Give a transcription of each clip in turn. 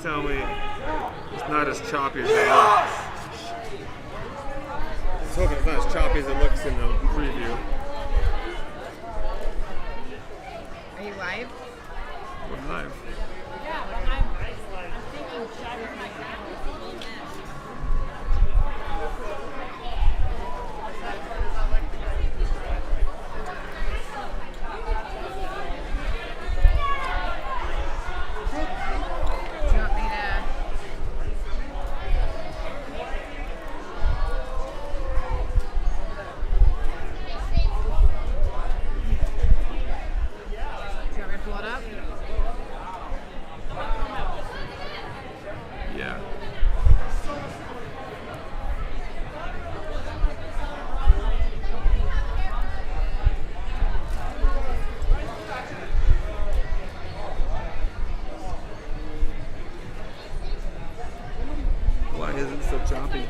tell me it's not as choppy as it looks. Let's hope it's not as choppy as it looks in the preview. Are you live? We're live. Yeah, but I'm thinking Skyridge might have choppy.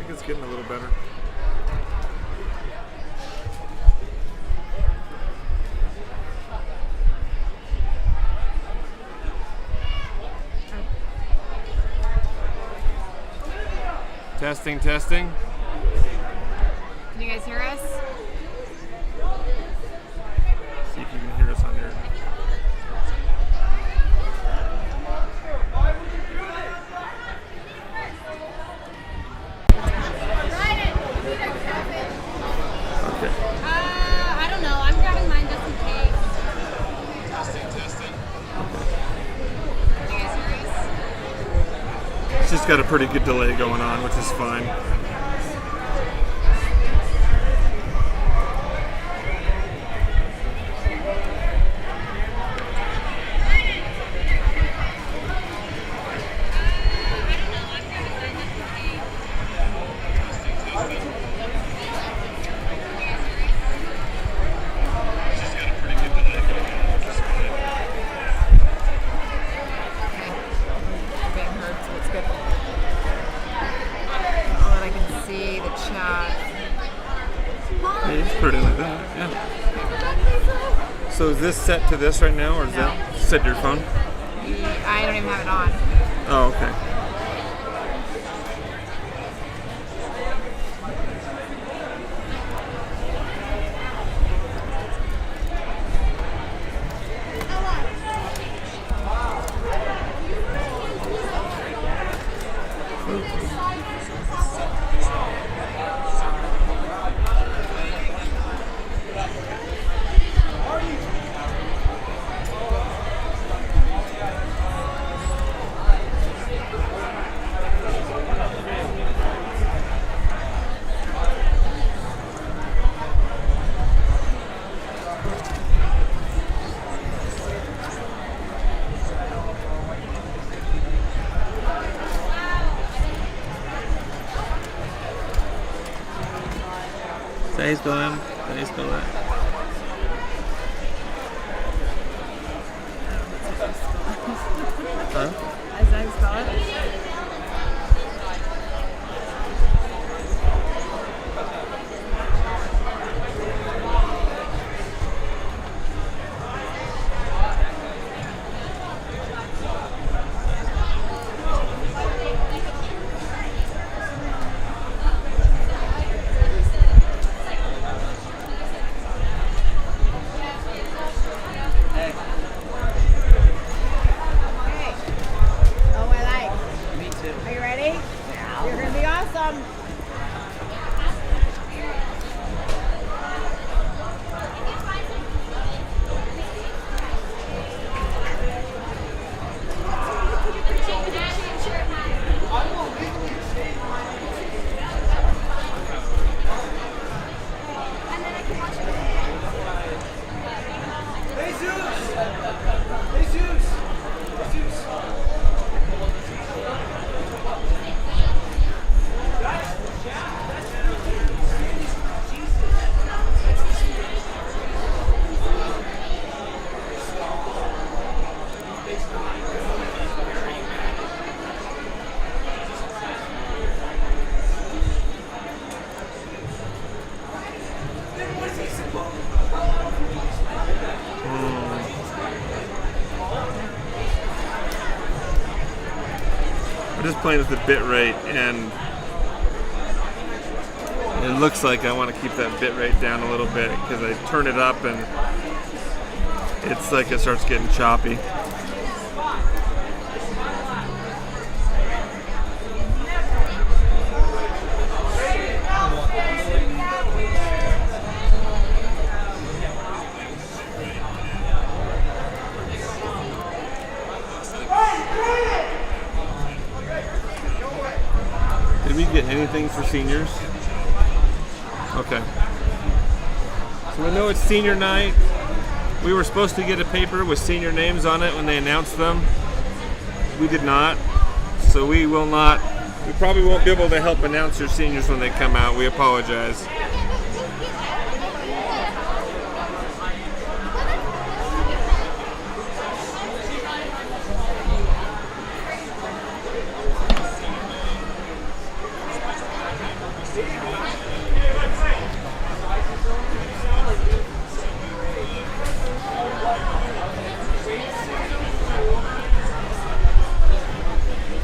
It's getting a little better. Testing, testing. Can you guys hear us? See if you can hear us on here. I don't know. I'm grabbing mine just in case. Testing. Are you guys serious? It's just got a pretty good delay going on, which is fine. Pretty like that, yeah. So is this set to this right now, or is that set to your phone? I don't even have it on. Oh, okay. How you spell him? How you spell that? Huh? As I spell it? just playing with the bit rate, and it looks like I want to keep that bit rate down a little bit because I turn it up and it's like it starts getting choppy. Did we get anything for seniors? Okay. So I know it's senior night. We were supposed to get a paper with senior names on it when they announced them. We did not. So we will not. We probably won't be able to help announce your seniors when they come out. We apologize.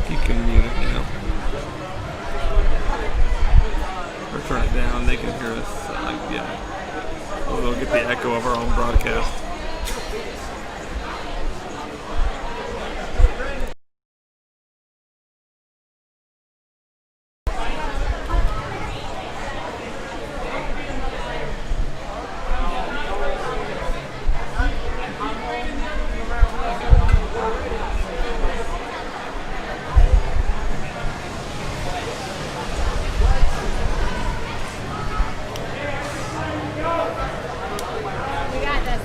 You can mute it now. Or turn it down. They can hear us. Yeah. We'll get the echo of our own broadcast. We got this.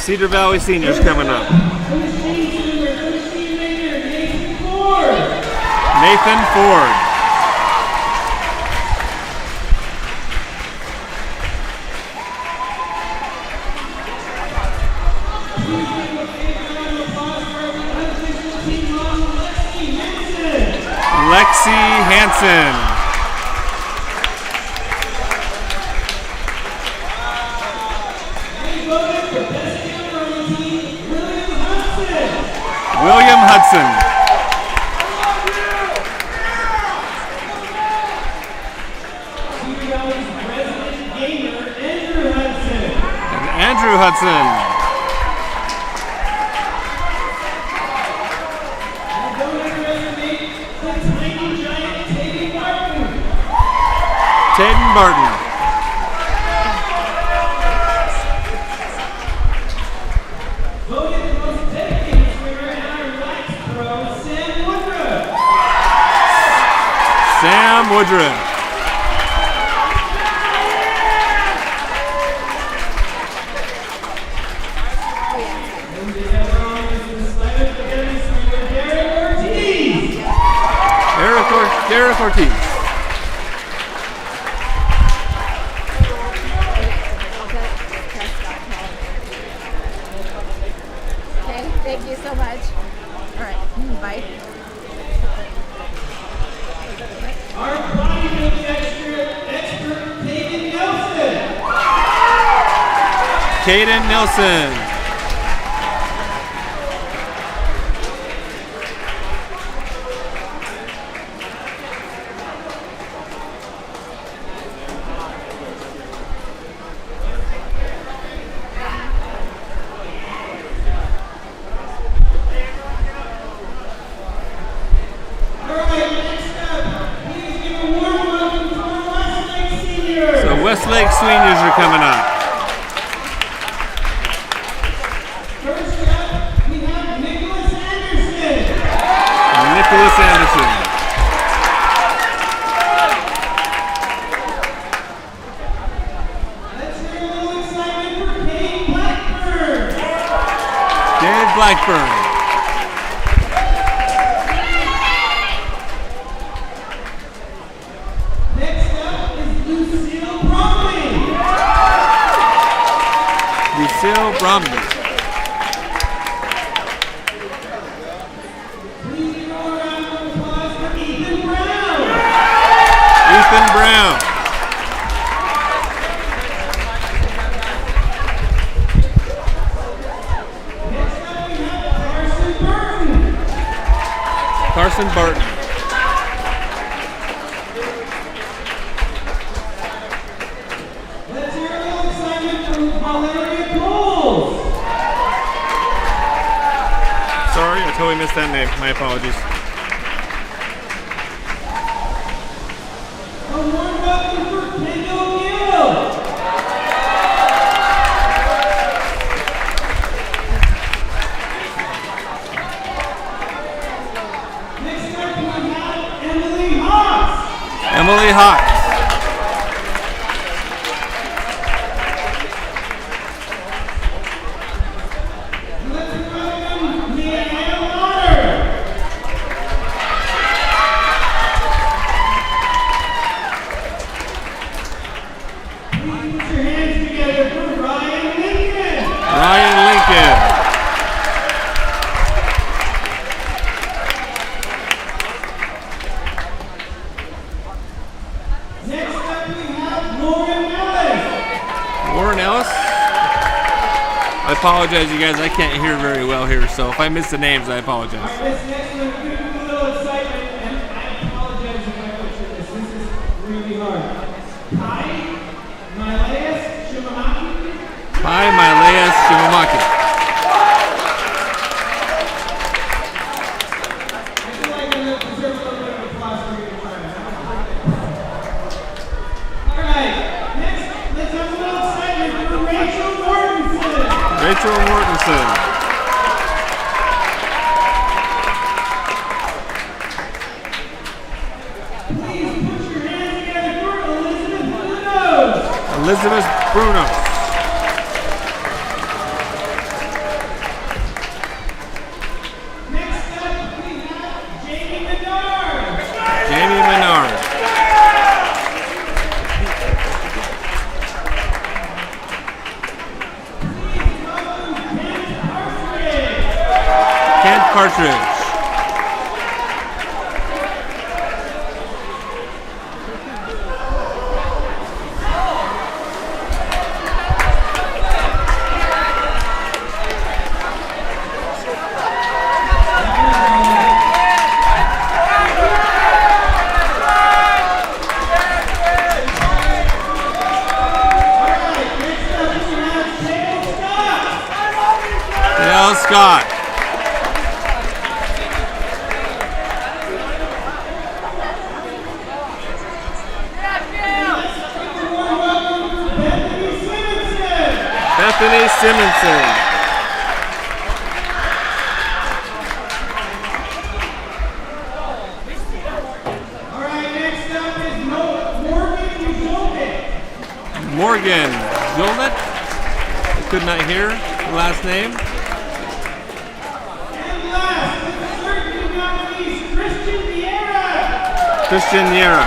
Cedar Valley Seniors coming up. Nathan Ford. Lexi Hansen. William Hudson. And Andrew Hudson. Taden Barton. Sam Woodruff. Derek Ortiz. Okay, thank you so much. All right, bye. Our bodybuilding expert, Caden Nelson. Caden Nelson. Blackburn. Next up is Lucille Bromley. Lucille Bromley. Please give a round of applause for Ethan Brown. Ethan Brown. Next up we have Carson Burton. Carson Barton. Let's hear a little excitement from Valeria Coles. Sorry, I totally missed that name. My apologies. A warm welcome for Kendall Gill. Next up we have Emily Haas. Emily Hawks. Let's welcome Lehi Lauder. Please put your hands together for Ryan Lincoln. Ryan Lincoln. Next up we have Lauren Ellis. Warren Ellis. I apologize, you guys. I can't hear very well here, so if I miss the names, I apologize. This next one could be a little excitement, and I apologize if I butcher this. This is really hard. Kai Mileas Shimamaki. Hi, Myleas Shimamaki. I feel like I deserve a little bit of applause for your time. All right, next, let's have a little excitement for Rachel Mortensen. Rachel Mortensen. Please put your hands together for Elizabeth Ludos. Elizabeth Bruno. Next up, we have Jamie Menard. Jamie Menard. Please welcome Kent Hartridge. Kent Partridge. Dale Scott. Bethany Simonson. All right, next up is Morgan Ujovic. Morgan Jolnet. I could not hear the last name. And last, but certainly not least, Christian Vieira. Christian Niera.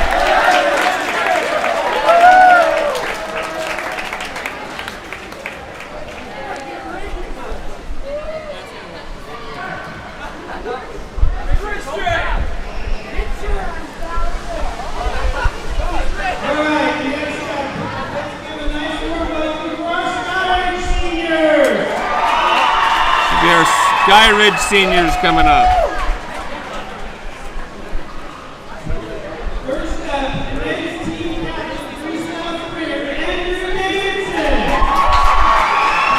All right, next up, let's give a nice warm welcome to our Skyridge seniors. Should be our Skyridge seniors coming up. First up, men's team captain, freestyle sprinter, Andrew Davidson.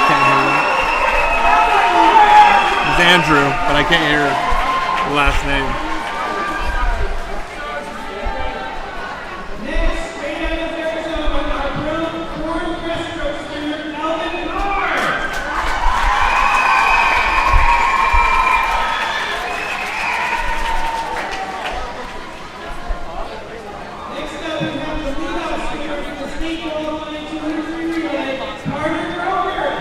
Can't hear that. It's Andrew, but I can't hear the last name. Next, straight out of Arizona, our born breaststroke sprinter, Alvin Carr. Next up, we have the lead-off sprinter for the state qualifying 200 relay, Carter Grover.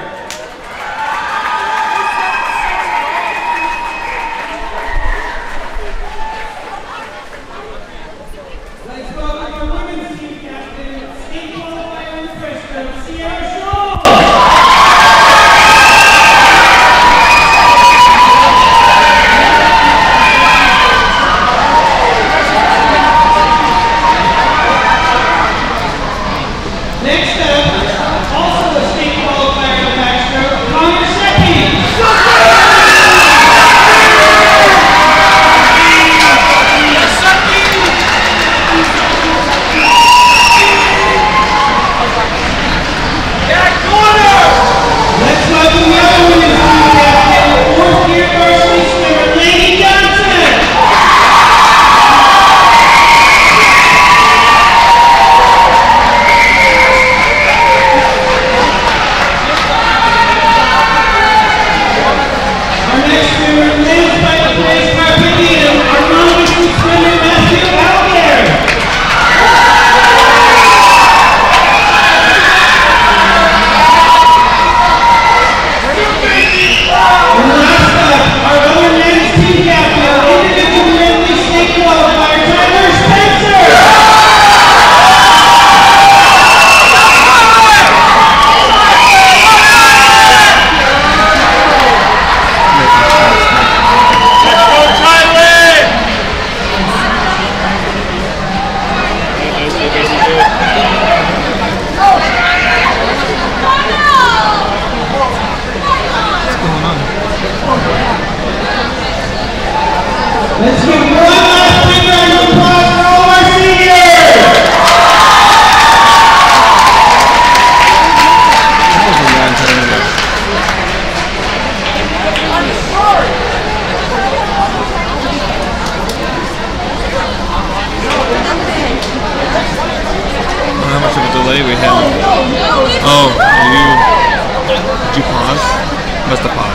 Let's give one last big round of applause for all our seniors! That was a long time ago. How much of a delay we have? Oh, did you pause? Must have paused.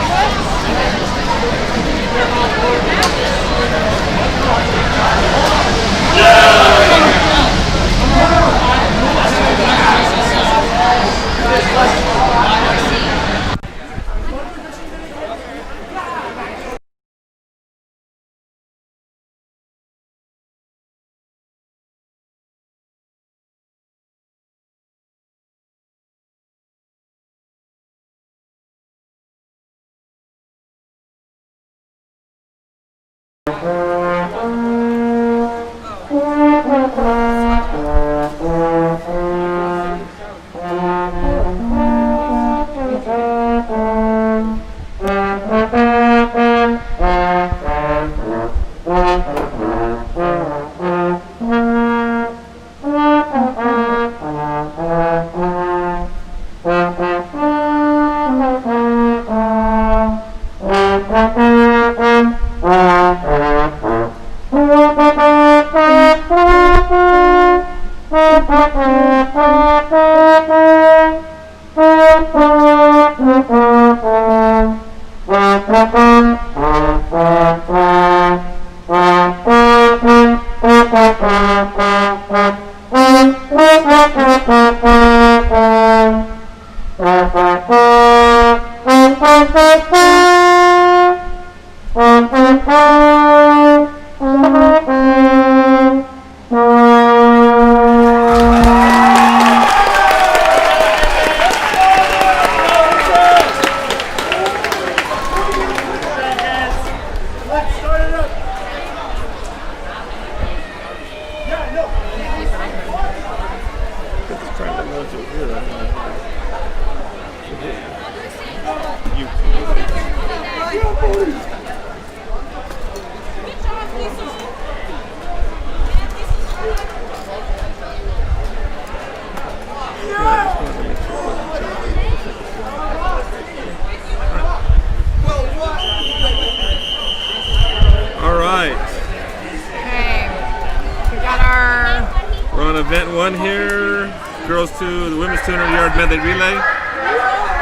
Event 1 here, girls 2, the women's 200-yard medley relay.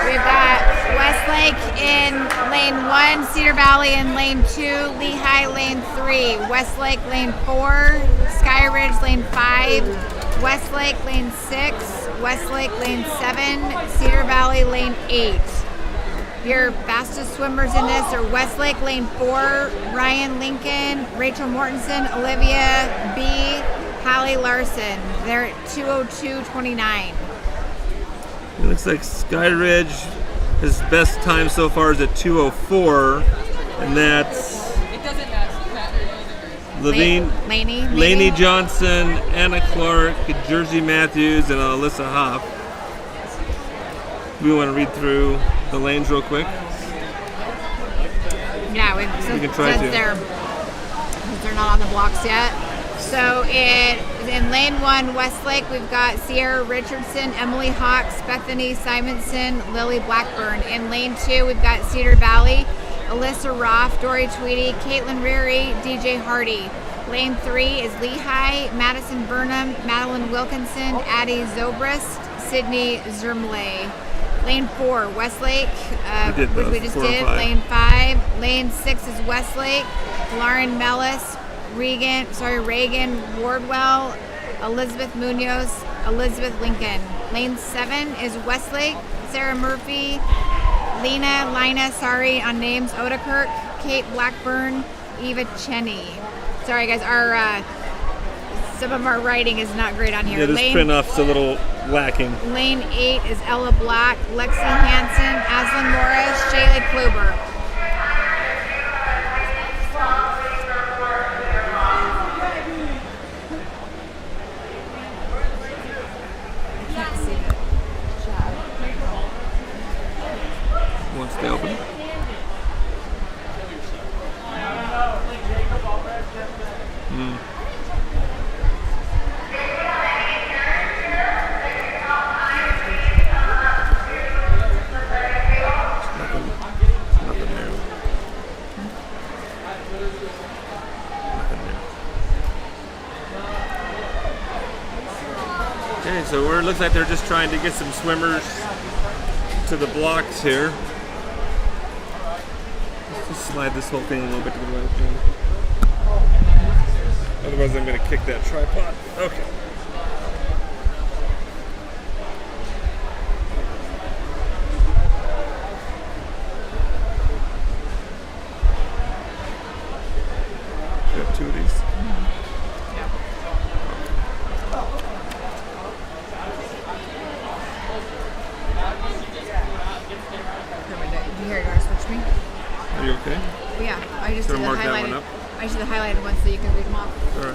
We've got Westlake in lane 1, Cedar Valley in lane 2, Lehi lane 3, Westlake lane 4, Skyridge lane 5, Westlake lane 6, Westlake lane 7, Cedar Valley lane 8. Your fastest swimmers in this are Westlake lane 4, Ryan Lincoln, Rachel Mortensen, Olivia B., Hallie Larson. They're at 2:02:29. It looks like Skyridge, his best time so far is at 2:04, and that's Lainey Johnson, Anna Clark, Jersey Matthews, and Alyssa Hoff. We want to read through the lanes real quick. Yeah, we can try to. They're not on the blocks yet. So in lane 1, Westlake, we've got Sierra Richardson, Emily Hawks, Bethany Simonson, Lily Blackburn. In lane 2, we've got Cedar Valley, Alyssa Roth, Dory Tweedy, Caitlin Reary, DJ Hardy. Lane 3 is Lehi, Madison Burnham, Madeline Wilkinson, Addie Zobrist, Sydney Zermley. Lane 4, Westlake, which we just did. Lane 5. Lane 6 is Westlake, Lauren Mellis, Reagan Wardwell, Elizabeth Munoz, Elizabeth Lincoln. Lane 7 is Westlake, Sarah Murphy, Lina, on names, Odekirk, Kate Blackburn, Eva Cheney. Sorry guys, some of our writing is not great on here. Yeah, this print off's a little lacking. Lane 8 is Ella Black, Lexi Hansen, Aslan Morris, Shaylee Kluber. Once they open. It looks like they're just trying to get some swimmers to the blocks here. Let's just slide this whole thing a little bit to the right thing. Otherwise I'm going to kick that tripod. Okay. Got two of these. Here, you want to switch me? Are you okay? Yeah, I just Gonna did the mark that one highlighted. up? I just did the highlighted one so you can read them off. All right.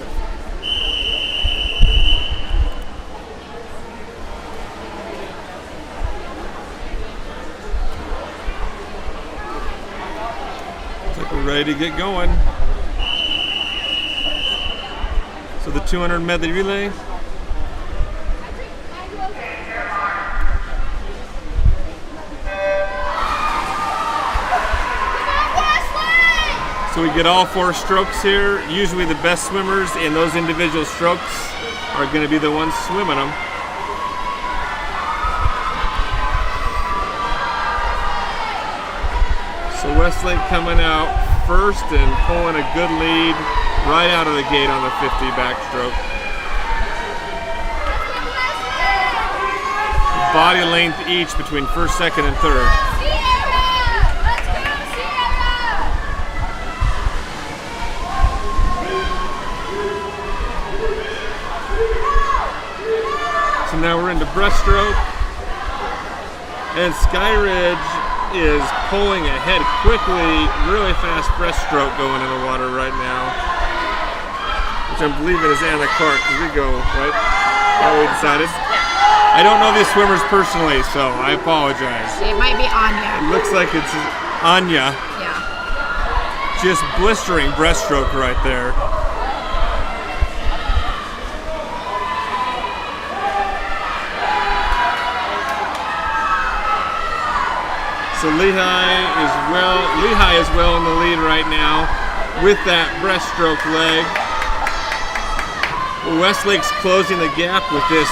Looks like we're ready to get going. So the 200 medley relay. So we get all 4 strokes here. Usually the best swimmers in those individual strokes are going to be the ones swimming them. So Westlake coming out first and pulling a good lead right out of the gate on the 50 backstroke. Body length each between first, second, and third. So now we're into breaststroke, and Skyridge is pulling ahead quickly, really fast breaststroke going in the water right now, which I'm believing is Anna Clark. Here we go, right? How we decided? I don't know these swimmers personally, so I apologize. It might be Anya. It looks like it's Anya. Yeah. Just blistering breaststroke right there. So Lehi is well in the lead right now with that breaststroke leg. Westlake's closing the gap with this,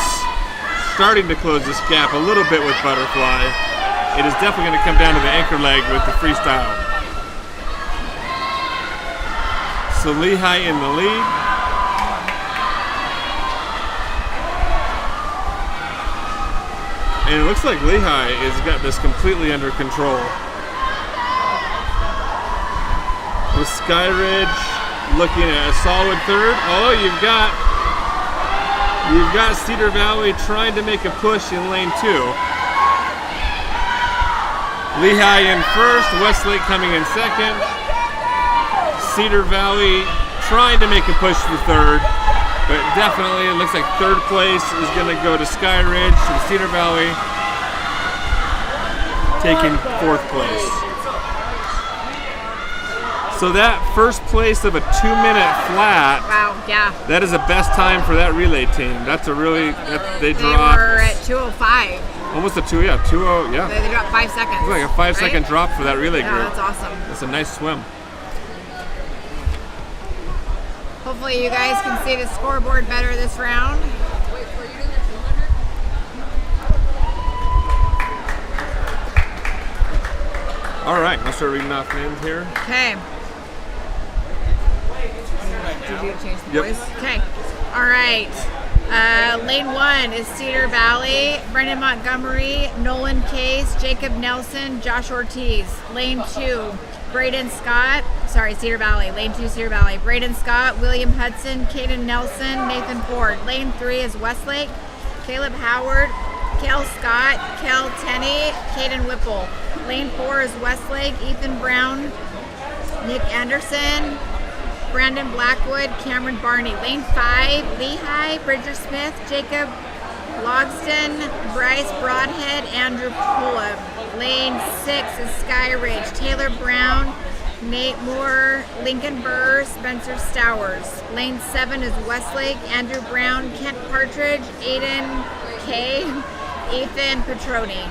starting to close this gap a little bit with butterfly. It is definitely going to come down to the anchor leg with the freestyle. So Lehi in the lead. And it looks like Lehi has got this completely under control. With Skyridge looking at a solid third. Oh, you've got Cedar Valley trying to make a push in lane 2. Lehi in first, Westlake coming in second. Cedar Valley trying to make a push for third. But definitely, it looks like third place is going to go to Skyridge, and Cedar Valley taking 4th place. So that first place of a 2-minute flat. Wow, yeah. That is the best time for that relay team. That's a really, they They dropped. were at 2:05. Almost a 2, yeah, 2:0, yeah. They dropped 5 seconds. It's like a 5-second drop for that relay Yeah, group. that's awesome. That's a nice swim. Hopefully you guys can see the scoreboard better this round. All right, I'll start reading off names here. Okay. Did you change the Yep. voice? Okay. All right. Lane 1 is Cedar Valley, Brendan Montgomery, Nolan Case, Jacob Nelson, Josh Ortiz. Lane 2, Cedar Valley. Lane 2, Cedar Valley. Braden Scott, William Hudson, Caden Nelson, Nathan Ford. Lane 3 is Westlake, Caleb Howard, Kel Scott, Kel Tenney, Caden Whipple. Lane 4 is Westlake, Ethan Brown, Nick Anderson, Brandon Blackwood, Cameron Barney. Lane 5, Lehi, Bridger Smith, Jacob Logston, Bryce Broadhead, Andrew Pula. Lane 6 is Skyridge, Taylor Brown, Nate Moore, Lincoln Burr, Spencer Stowers. Lane 7 is Westlake, Andrew Brown, Kent Partridge, Aiden Kay, Ethan Petroni.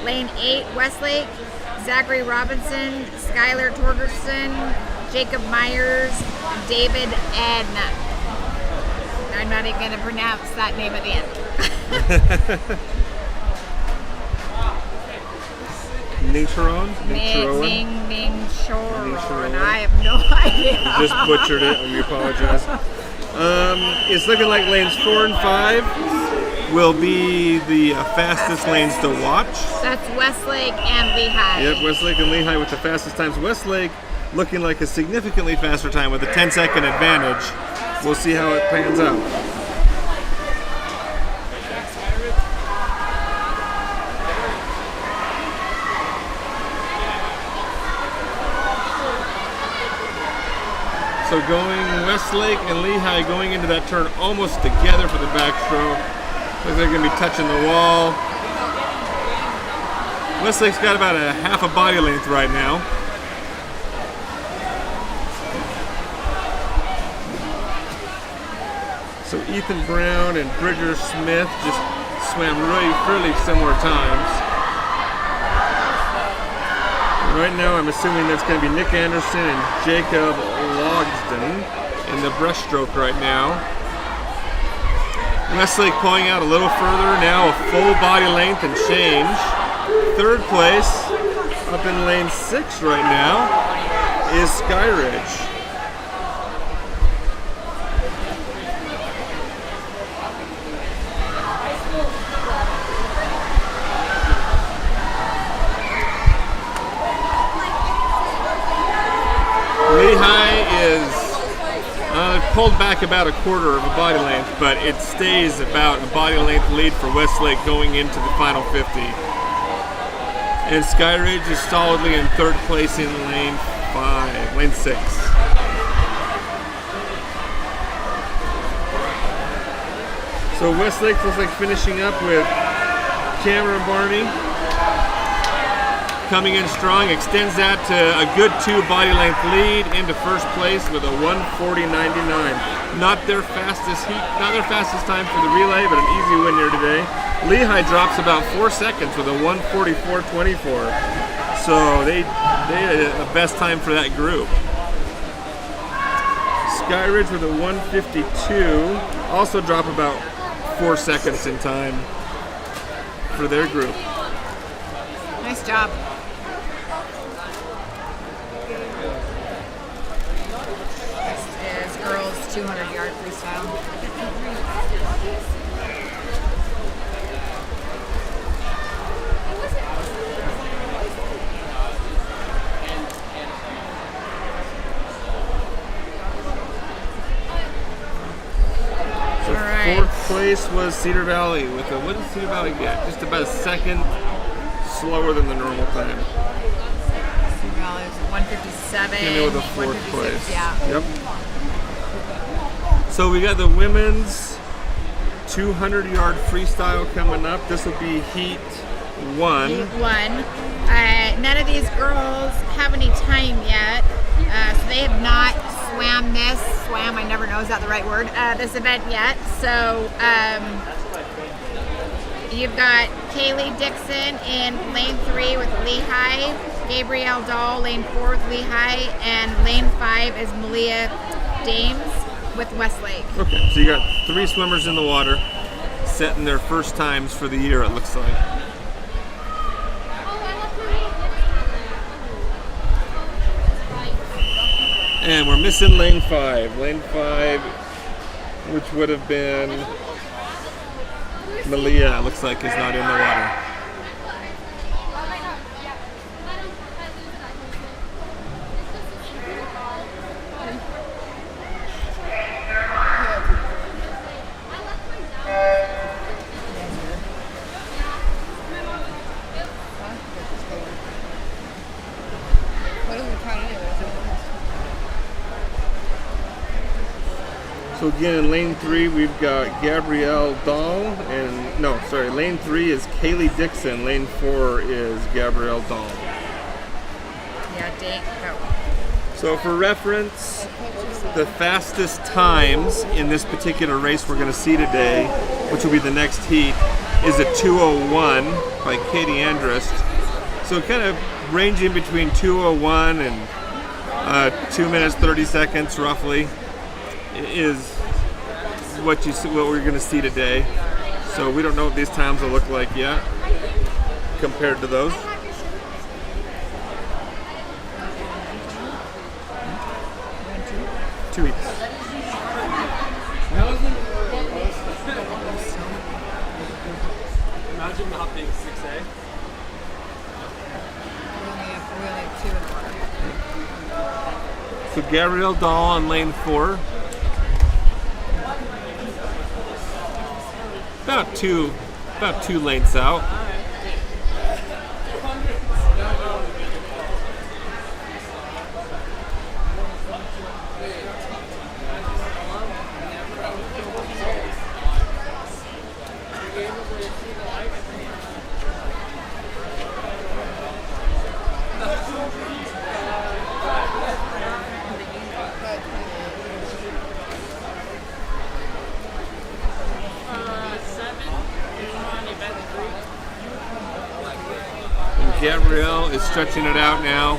Lane 8, Westlake, Zachary Robinson, Skylar Torgerson, Jacob Myers, David Edna. I'm not even going to pronounce that name at the end. Ningcharon? Ningcharon. I have no idea. You just butchered it. We apologize. It's looking like lanes 4 and 5 will be the fastest lanes to watch. That's Westlake and Lehi. Yep, Westlake and Lehi with the fastest times. Westlake looking like a significantly faster time with a 10-second advantage. We'll see how it pans out. So going Westlake and Lehi going into that turn almost together for the backstroke. Looks like they're going to be touching the wall. Westlake's got about a half a body length right now. So Ethan Brown and Bridger Smith just swam really fairly similar times. Right now I'm assuming that's going to be Nick Anderson and Jacob Logsden in the breaststroke right now. Westlake pulling out a little further, now a full body length and change. Third place, up in lane 6 right now, is Skyridge. Lehi is pulled back about a quarter of a body length, but it stays about a body length lead for Westlake going into the final 50. And Skyridge is solidly in third place in lane 6. So Westlake looks like finishing up with Cameron Barney. Coming in strong, extends that to a good 2 body length lead into first place with a 1:40.99. Not their fastest heat, not their fastest time for the relay, but an easy win here today. Lehi drops about 4 seconds with a 1:44.24. So they had the best time for that group. Skyridge with a 1:52, also drop about 4 seconds in time for their group. Nice job. This is girls 200-yard freestyle. So fourth place was Cedar Valley with a, what did Cedar Valley get? Just about a second slower than the normal time. Cedar Valley was 157. Came in with a fourth place. Yeah. Yep. So we got the women's 200-yard freestyle coming up. This will be heat 1. Heat 1. None of these girls have any time yet, so they have not swam this. Swam, I never know, is that the right word? This event yet. So you've got Kaylee Dixon in lane 3 with Lehi, Gabrielle Dahl lane 4 with Lehi, and lane 5 is Malia Dames with Westlake. Okay, so you got 3 swimmers in the water setting their first times for the year, it looks like. And we're missing lane 5. Lane 5, which would have been Malia, looks like, is not in the water. So again, in lane 3, we've got Gabrielle Dahl, and lane 3 is Kaylee Dixon, lane 4 is Gabrielle Dahl. Yeah, date. So for reference, the fastest times in this particular race we're going to see today, which will be the next heat, is a 2:01 by Katie Andrist. So kind of ranging between 2:01 and 2 minutes 30 seconds roughly is what we're going to see today. So we don't know what these times will look like yet compared to those. Two each. Imagine not being 6A. We only have 2 in order. So Gabrielle Dahl on lane 4. About two lengths out. Gabrielle is stretching it out now.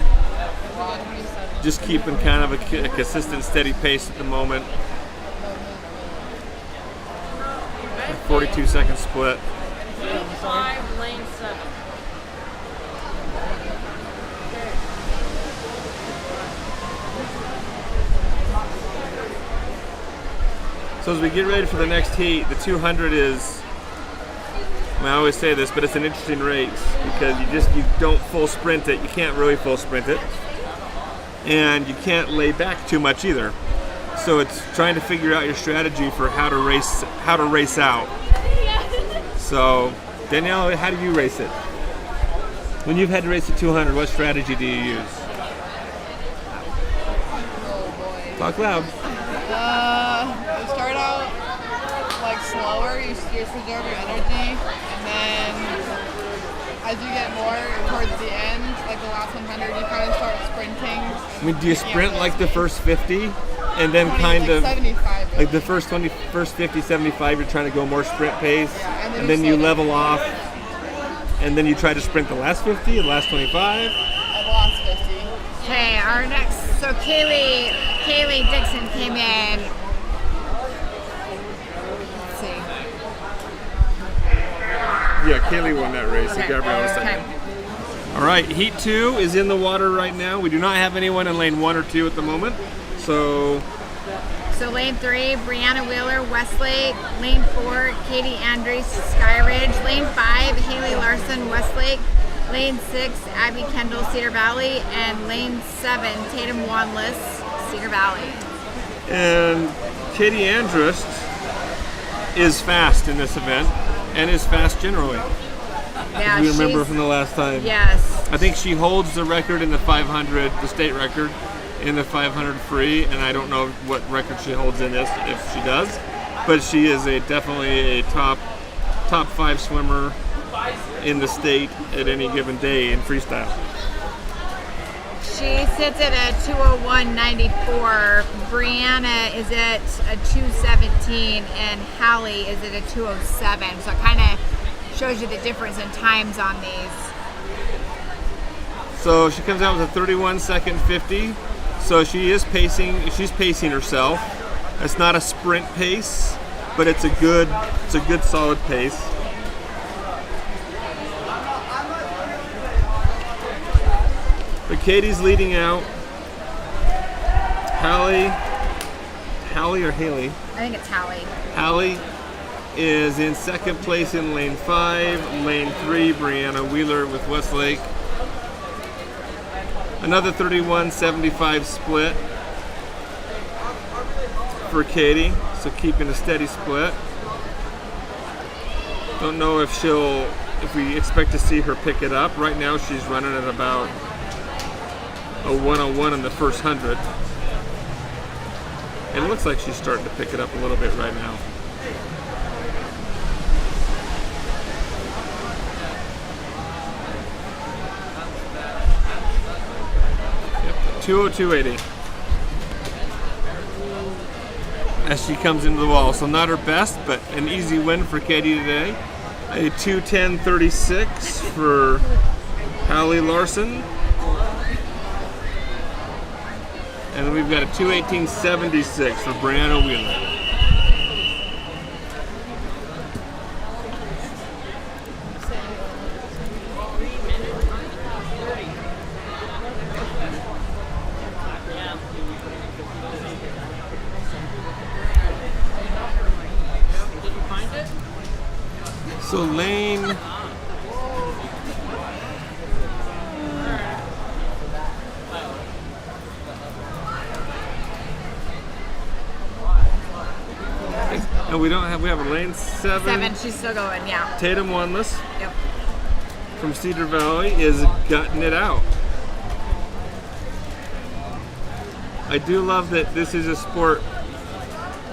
Just keeping kind of a consistent, steady pace at the moment. A 42-second split. Lane 5, lane 7. So as we get ready for the next heat, the 200 is, I always say this, but it's an interesting race because you don't full sprint it. You can't really full sprint it, and you can't lay back too much either. So it's trying to figure out your strategy for how to race out. So Danielle, how do you race it? When you've had to race the 200, what strategy do you use? Talk loud. You start out like slower, you preserve your energy, and then as you get more towards the end, like the last 100, you kind of start sprinting. I mean, do you sprint like the first 50 and then kind of 75, like the first 50, 75, you're trying to go more sprint pace, Yeah, and then you level off, and then you try to sprint the last 50, the last 25? the last 50. Okay, our next, so Kaylee Dixon came in. Let's see. Yeah, Kaylee won that race, and Gabrielle was second. Okay. All right, Heat 2 is in the water right now. We do not have anyone in lane 1 or 2 at the moment, so So lane 3, Brianna Wheeler, Westlake. Lane 4, Katie Andrews, Skyridge. Lane 5, Haley Larson, Westlake. Lane 6, Abby Kendall, Cedar Valley. And lane 7, Tatum Wanless, Cedar Valley. and Katie Andrus is fast in this event, and is fast generally. Yeah, We remember she's- from the last time. Yes. I think she holds the record in the 500, the state record in the 500 free, and I don't know what record she holds in this, if she does, but she is definitely a top 5 swimmer in the state at any given day in freestyle. She sits at a 201.94. Brianna is at a 217, and Hallie is at a 207. So it kind of shows you the difference in times on these. So she comes out with a 31-second 50. So she's pacing herself. It's not a sprint pace, but it's a good solid pace. But Katie's leading out. Hallie or Haley? I think it's Hallie. Hallie is in second place in lane 5. Lane 3, Brianna Wheeler with Westlake. Another 31-75 split for Katie, so keeping a steady split. Don't know if we expect to see her pick it up. Right now she's running at about a 101 in the first 100. It looks like she's starting to pick it up a little bit right now. Yep, 202.80 as she comes into the wall. So not her best, but an easy win for Katie today. A 210.36 for Hallie Larson. And then we've got a 218.76 for Brianna Wheeler. So lane. And we have a lane 7. 7, she's still going, yeah. Tatum Oneless Yep. from Cedar Valley is gutting it out. I do love that this is a sport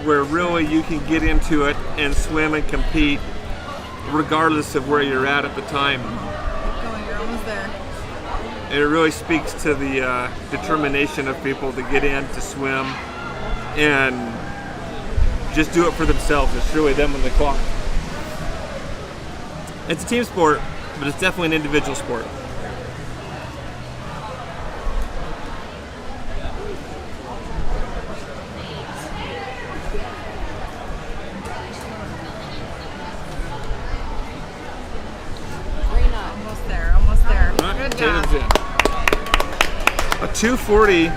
where really you can get into it and swim and compete regardless of where you're at the time. Going, you're almost there. And it really speaks to the determination of people to get in, to swim, and just do it for themselves. It's really them on the clock. It's a team sport, but it's definitely an individual sport. Almost there, almost there. All right, Good job. Tatum's in. A 2:40.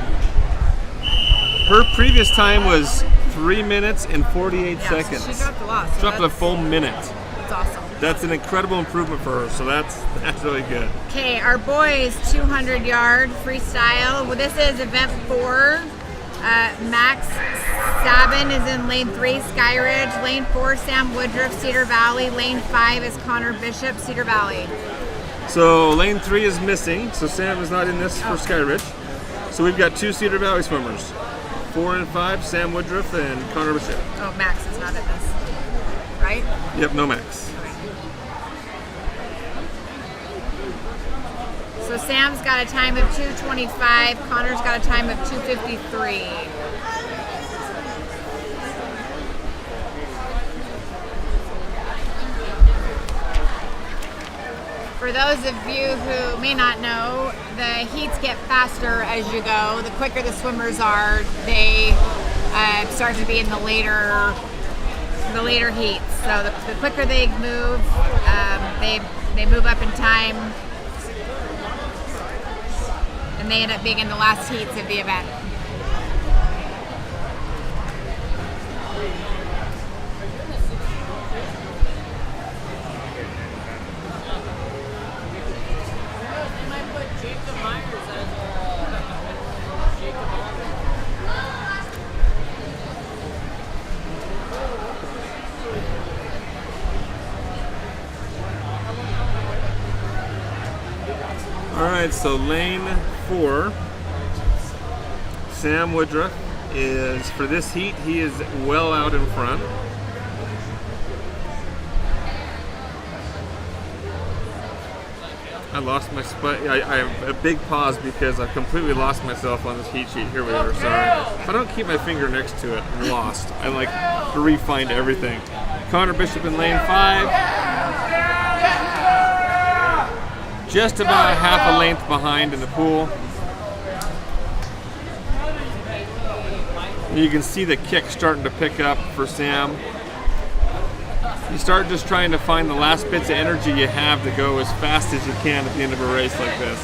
Her previous time was 3 minutes and 48 Yeah, seconds. so she dropped a lot. So Dropped a that's, full minute. that's awesome. That's an incredible improvement for her, so that's really good. Okay, our boys 200-yard freestyle. Well, this is event 4. Max Sabin is in lane 3, Skyridge. Lane 4, Sam Woodruff, Cedar Valley. Lane 5 is Connor Bishop, Cedar Valley. So lane 3 is missing, so Sam is not in this for Skyridge. So we've got 2 Cedar Valley swimmers. 4 and 5, Sam Woodruff and Connor Bishop. Oh, Max is not in this, right? Yep, no Max. So Sam's got a time of 2:25. Connor's got a time of 2:53. For those of you who may not know, the heats get faster as you go. The quicker the swimmers are, they start to be in the later heats. So the quicker they move, they move up in time, and they end up being in the last heats of the event. They might put Jacob Myers as Jacob Myers. All right, so lane 4, Sam Woodruff is, for this heat, he is well out in front. I lost my spot. I have a big pause because I completely lost myself on this heat sheet. Here we are, sorry. If I don't keep my finger next to it, I'm lost. I like to re-find everything. Connor Bishop in lane 5. Just about a half a length behind in the pool. You can see the kick starting to pick up for Sam. You start just trying to find the last bits of energy you have to go as fast as you can at the end of a race like this.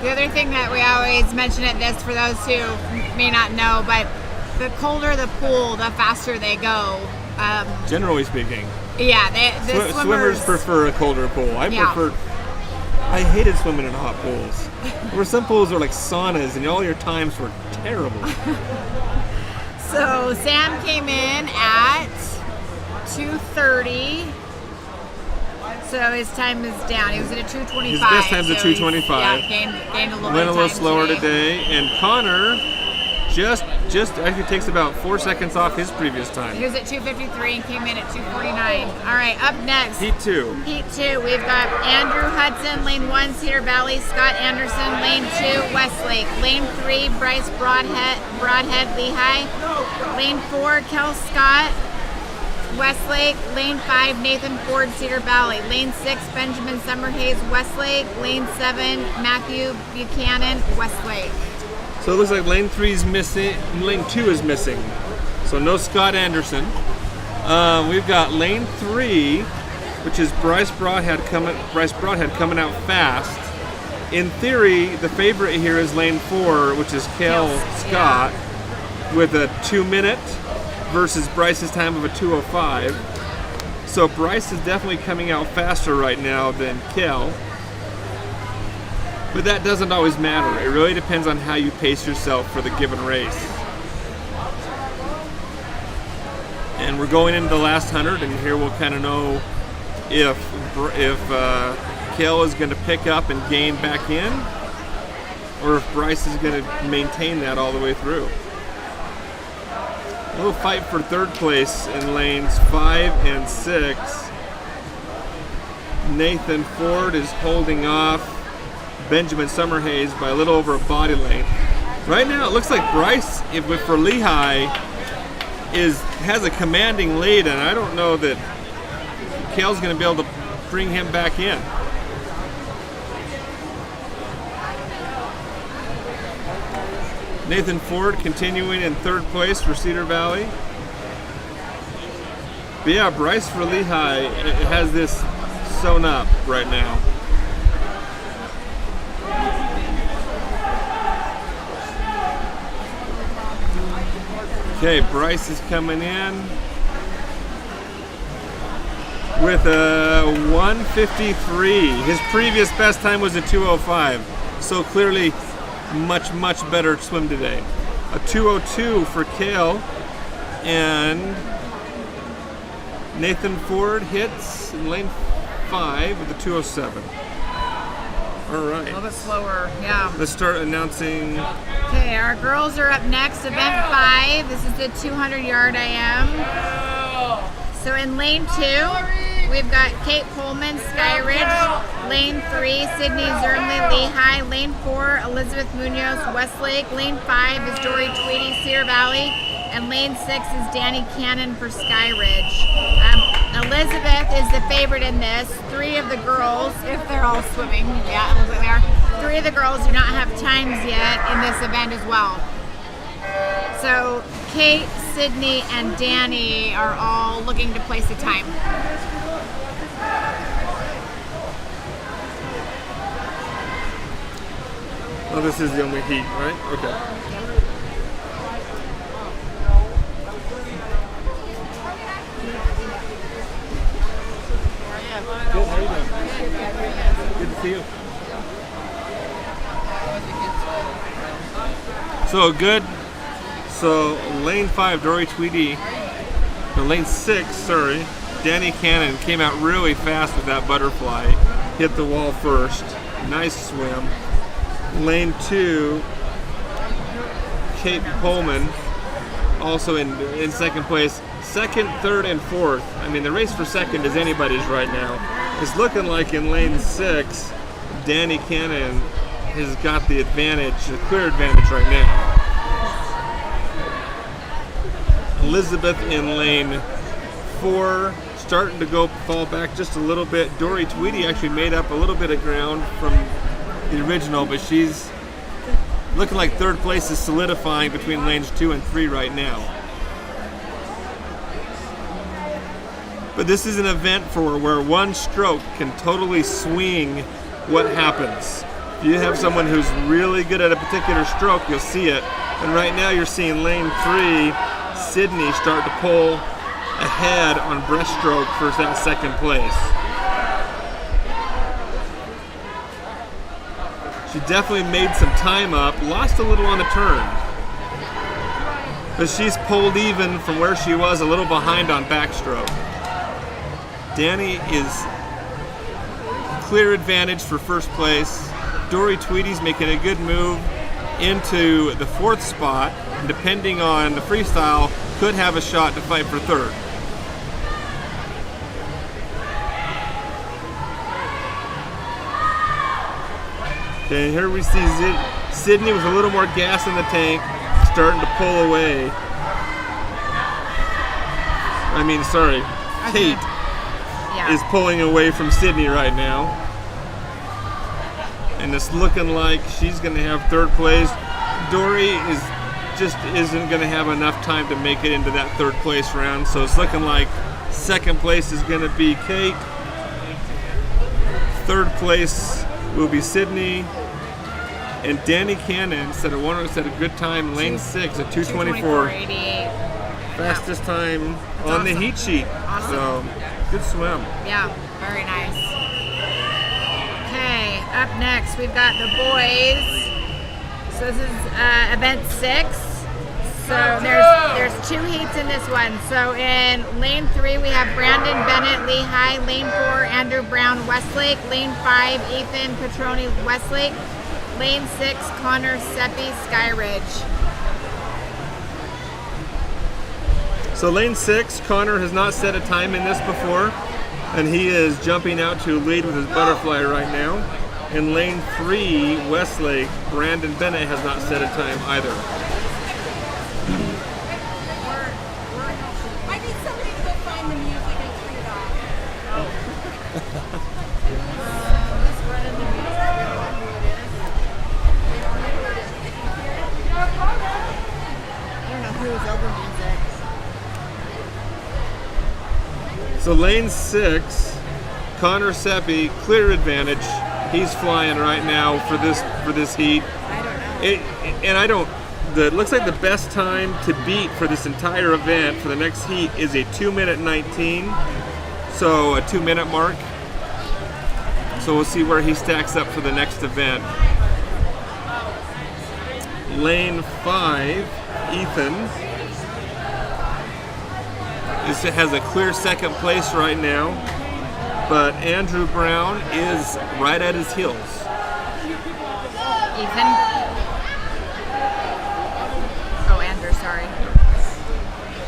The other thing that we always mention at this, for those who may not know, but the colder the pool, the faster they go. Generally speaking. Yeah, the Swimmers prefer a colder pool. I hated swimming in hot pools. Where some pools are like saunas and all your times were terrible. So Sam came in at 2:30. So his time is down. He was at a 2:25. His best time's a so 2:25. Yeah, gained a little Went a little time slower today. And Connor just actually takes about 4 seconds off his previous time. He was at 2:53 and came in at 2:49. All right, up next. Heat 2. Heat 2, we've got Andrew Hudson, lane 1, Cedar Valley, Scott Anderson, lane 2, Westlake, lane 3, Bryce Broadhead, Lehi, lane 4, Kel Scott, Westlake, lane 5, Nathan Ford, Cedar Valley, lane 6, Benjamin Summerhays, Westlake, lane 7, Matthew Buchanan, Westlake. So it looks like lane 3 is missing, lane 2 is missing. So no Scott Anderson. We've got lane 3, which is Bryce Broadhead coming out fast. in theory, the favorite here is lane 4, which is Kale Scott, with a 2-minute versus Bryce's time of a 2:05. So Bryce is definitely coming out faster right now than Kale. But that doesn't always matter. It really depends on how you pace yourself for the given race. And we're going into the last 100, and here we'll kind of know if Kale is going to pick up and gain back in, or if Bryce is going to maintain that all the way through. A little fight for third place in lanes 5 and 6. Nathan Ford is holding off Benjamin Summerhays by a little over a body length. Right now it looks like Bryce, for Lehi, has a commanding lead, and I don't know that Kale's going to be able to bring him back in. Nathan Ford continuing in third place for Cedar Valley. But yeah, Bryce for Lehi has this sewn up right now. Okay, Bryce is coming in with a 1:53. His previous best time was a 2:05, so clearly much better swim today. A 2:02 for Kale, and Nathan Ford hits in lane 5 with a 2:07. All A right, little bit slower, yeah. let's start announcing. Okay, our girls are up next. Event 5. This is the 200-yard IM. So in lane 2, we've got Kate Coleman, Skyridge. Lane 3, Sydney Zernley, Lehi. Lane 4, Elizabeth Munoz, Westlake. Lane 5 is Dory Tweedy, Cedar Valley. And lane 6 is Danny Cannon for Skyridge. Elizabeth is the favorite in this. 3 of the girls, if they're all swimming, yeah, it looks like they are. 3 of the girls do not have times yet in this event as well. So Kate, Sydney, and Danny are all looking to place a time. Oh, this is the only heat, right? Okay. Good, how are you doing? Good to see you. So good. So lane 5, Dory Tweedy. No, lane 6, sorry. Danny Cannon came out really fast with that butterfly. Hit the wall first. Nice swim. Lane 2, Kate Coleman, also in second place. Second, third, and fourth. I mean, the race for second is anybody's right now. It's looking like in lane 6, Danny Cannon has got the advantage, the clear advantage right now. Elizabeth in lane 4, starting to fall back just a little bit. Dory Tweedy actually made up a little bit of ground from the original, but she's looking like third place is solidifying between lanes 2 and 3 right now. But this is an event where one stroke can totally swing what happens. If you have someone who's really good at a particular stroke, you'll see it. And right now you're seeing lane 3, Sydney, start to pull ahead on breaststroke for that second place. She definitely made some time up, lost a little on the turn. But she's pulled even from where she was a little behind on backstroke. Danny is clear advantage for first place. Dory Tweedy's making a good move into the 4th spot, and depending on the freestyle, could have a shot to fight for 3rd. Okay, here we see Sydney with a little more gas in the tank, starting to pull away. Kate is pulling away from Sydney right now. And it's looking like she's going to have 3rd place. Dory isn't going to have enough time to make it into that 3rd place round, so it's looking like 2nd place is going to be Kate. 3rd place will be Sydney. And Danny Cannon set a good time, lane 6 at 2:24. 2:24.88. Fastest time That's on the awesome. heat sheet. Awesome. So, good swim. Yeah, very nice. Okay, up next we've got the boys. So this is event 6. So there's 2 heats in this one. So in lane 3 we have Brandon Bennett, Lehi. Lane 4, Andrew Brown, Westlake. Lane 5, Ethan Petroni, Westlake. Lane 6, Connor Seppi, Skyridge. So lane 6, Connor has not set a time in this before, and he is jumping out to lead with his butterfly right now. In lane 3, Westlake, Brandon Bennett has not set a time either. I need somebody to go find the music and turn it off. I don't know who's over music. So lane 6, Connor Seppi, clear advantage. He's flying right now for this heat. It looks like the best time to beat for this entire event for the next heat is a 2:19, so a 2-minute mark. So we'll see where he stacks up for the next event. Lane 5, Ethan has a clear second place right now, but Andrew Brown is right at his heels. Ethan? Oh, Andrew, sorry.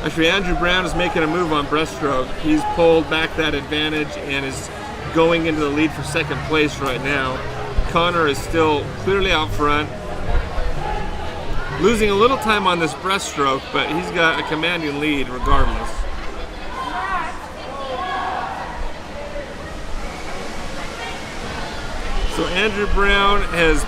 Actually, Andrew Brown is making a move on breaststroke. He's pulled back that advantage and is going into the lead for second place right now. Connor is still clearly out front, losing a little time on this breaststroke, but he's got a commanding lead regardless. So Andrew Brown has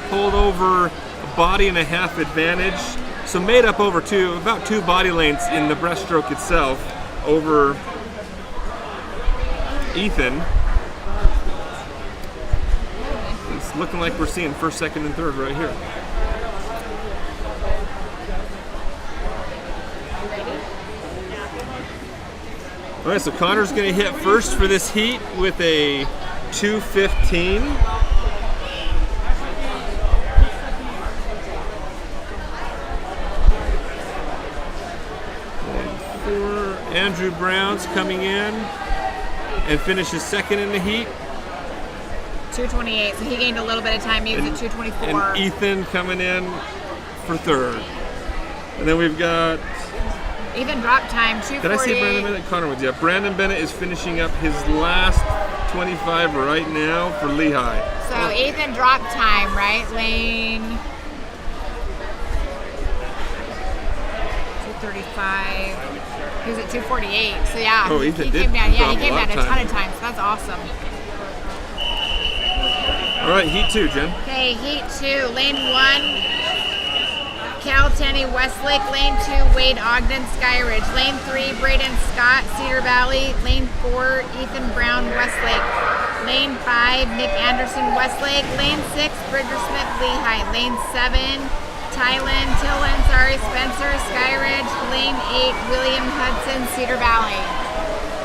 pulled over a body and a half advantage, so made up over about 2 body lengths in the breaststroke itself over Ethan. It's looking like we're seeing first, second, and third right here. All right, so Connor's going to hit first for this heat with a 2:15. And 4, Andrew Brown's coming in and finishes second in the heat. 2:28, so he gained a little bit of time. He was at 2:24. And Ethan coming in for third. And then we've got, Ethan dropped time, 2:48. did I say Brandon Bennett? Connor Woods. Yeah, Brandon Bennett is finishing up his last 25 right now for Lehi. So Ethan dropped time, right? Lane 2:35. He was at 2:48. So yeah, Oh, Ethan he did came down. Yeah, drop he came a lot down of a ton time. of time. So that's awesome. All right, heat 2, Jen. Okay, heat 2, lane 1. Cal Tenney, Westlake. Lane 2, Wade Ogden, Skyridge. Lane 3, Braden Scott, Cedar Valley. Lane 4, Ethan Brown, Westlake. Lane 5, Nick Anderson, Westlake. Lane 6, Bridger Smith, Lehi. Lane 7, Tylen, Spencer, Skyridge. Lane 8, William Hudson, Cedar Valley.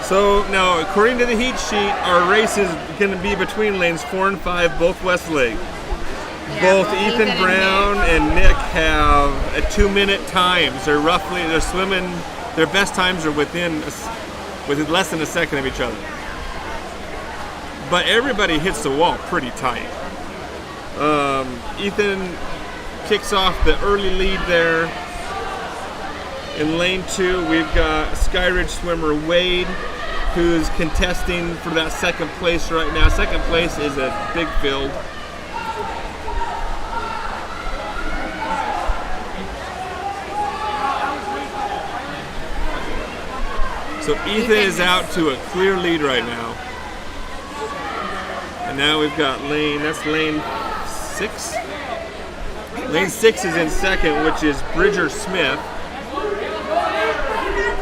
So now, according to the heat sheet, our race is going to be between lanes 4 and 5, both Westlake. Both Ethan and Brown and Nick have a 2-minute times. They're swimming, their best times are within less than a second of each other. But everybody hits the wall pretty tight. Ethan kicks off the early lead there. In lane 2, we've got Skyridge swimmer Wade, who's contesting for that second place right now. Second place is a big field. So Ethan is out to a clear lead right now. And now we've got lane 6. Lane 6 is in second, which is Bridger Smith.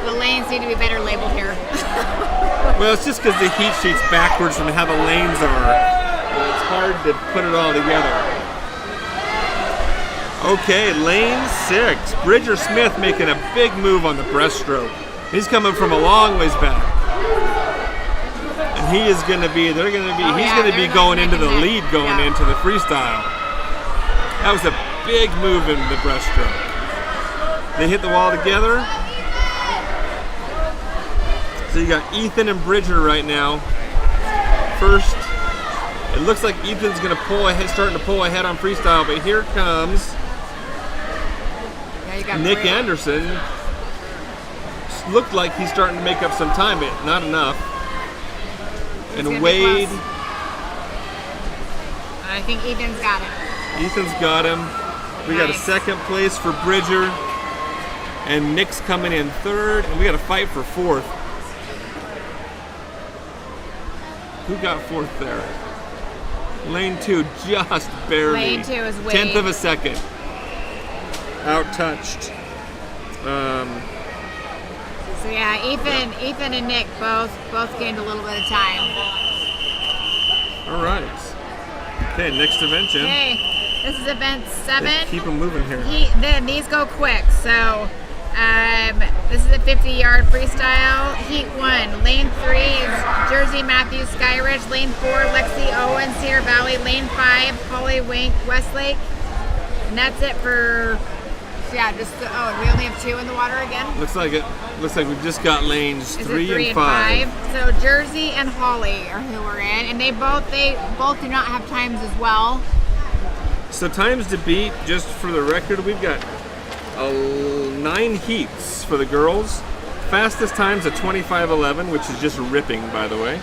The lanes need to be better labeled here. Well, it's just because the heat sheet's backwards from how the lanes are. It's hard to put it all together. Okay, lane 6. Bridger Smith making a big move on the breaststroke. He's coming from a long ways back. And he's going to be going into the lead going into the freestyle. That was a big move in the breaststroke. They hit the wall together. So you got Ethan and Bridger right now. First, it looks like Ethan's going to pull ahead, starting to pull ahead on freestyle, but here comes Nick Anderson. Looked like he's starting to make up some time, but not enough. And Wade. I think Ethan's got it. Ethan's got him. We got a second place for Bridger. And Nick's coming in third. And we got a fight for fourth. Who got fourth there? Lane 2 just barely. Lane 2 is Wade. 10th of a second. Out-touched. So yeah, Ethan and Nick both gained a little bit of time. All right. Okay, next dimension. Okay, this is event 7. Keep them moving here. These go quick. So this is a 50-yard freestyle. Heat 1. Lane 3 is Jersey Matthews Skyridge. Lane 4, Lexi Owen Cedar Valley. Lane 5, Holly Wink Westlake. And that's it for. Yeah, we only have 2 in the water again. Looks like we've just got lanes 3 and 5. So Jersey and Holly are who we're in, and they both do not have times as well. So times to beat, just for the record, we've got 9 heats for the girls. Fastest time's a 25:11, which is just ripping, by the way.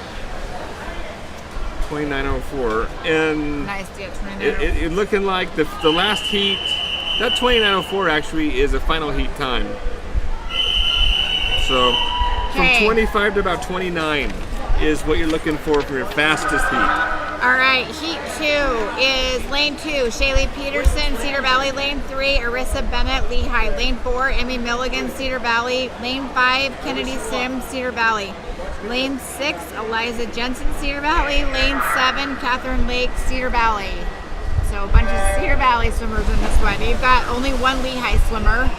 29:04, and nice, yeah, 29:04. It looking like the last heat. That 29:04 actually is a final heat time. So from 25 to about 29 is what you're looking for your fastest heat. All right, heat 2 is lane 2, Shaylee Peterson, Cedar Valley. Lane 3, Arissa Bennett, Lehi. Lane 4, Emmy Milligan, Cedar Valley. Lane 5, Kennedy Sims, Cedar Valley. Lane 6, Eliza Jensen, Cedar Valley. Lane 7, Catherine Lake, Cedar Valley. So a bunch of Cedar Valley swimmers in this one. You've got only one Lehi swimmer.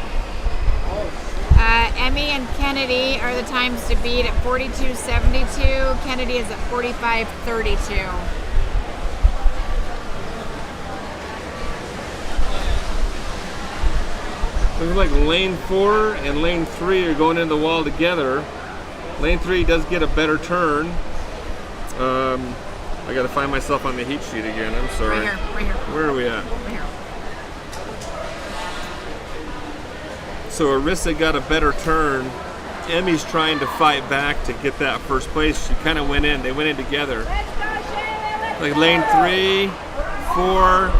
Emmy and Kennedy are the times to beat at 42:72. Kennedy is at 45:32. Looks like lane 4 and lane 3 are going into the wall together. Lane 3 does get a better turn. I gotta find myself on the heat sheet again. I'm sorry. Right here. Where are we at? Right here. So Arissa got a better turn. Emmy's trying to fight back to get that first place. She kind of went in. They went in together. Like lane 3, 4,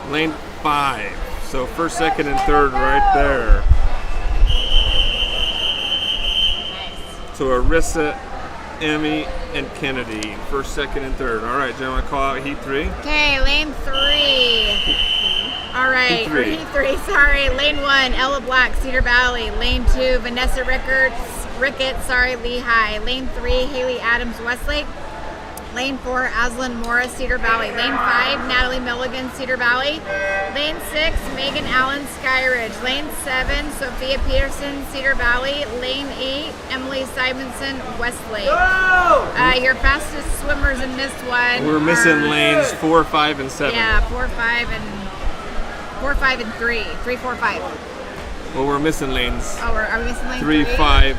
lane 5. So first, second, and third right there. Nice. So Arissa, Emmy, and Kennedy. First, second, and third. All right, do you want to call out heat 3? Okay, lane 3. All right, heat 3, sorry. Lane 1, Ella Black, Cedar Valley. Lane 2, Vanessa Ricketts, Lehi. Lane 3, Haley Adams, Westlake. Lane 4, Aslan Morris, Cedar Valley. Lane 5, Natalie Milligan, Cedar Valley. Lane 6, Megan Allen, Skyridge. Lane 7, Sophia Peterson, Cedar Valley. Lane 8, Emily Simonson, Westlake. Your fastest swimmers in this one. We're missing lanes 4, 5, and 7. Yeah, 4, 5, and 3. 3, 4, 5. Well, we're missing lanes. Oh, are we missing lane 3, 5,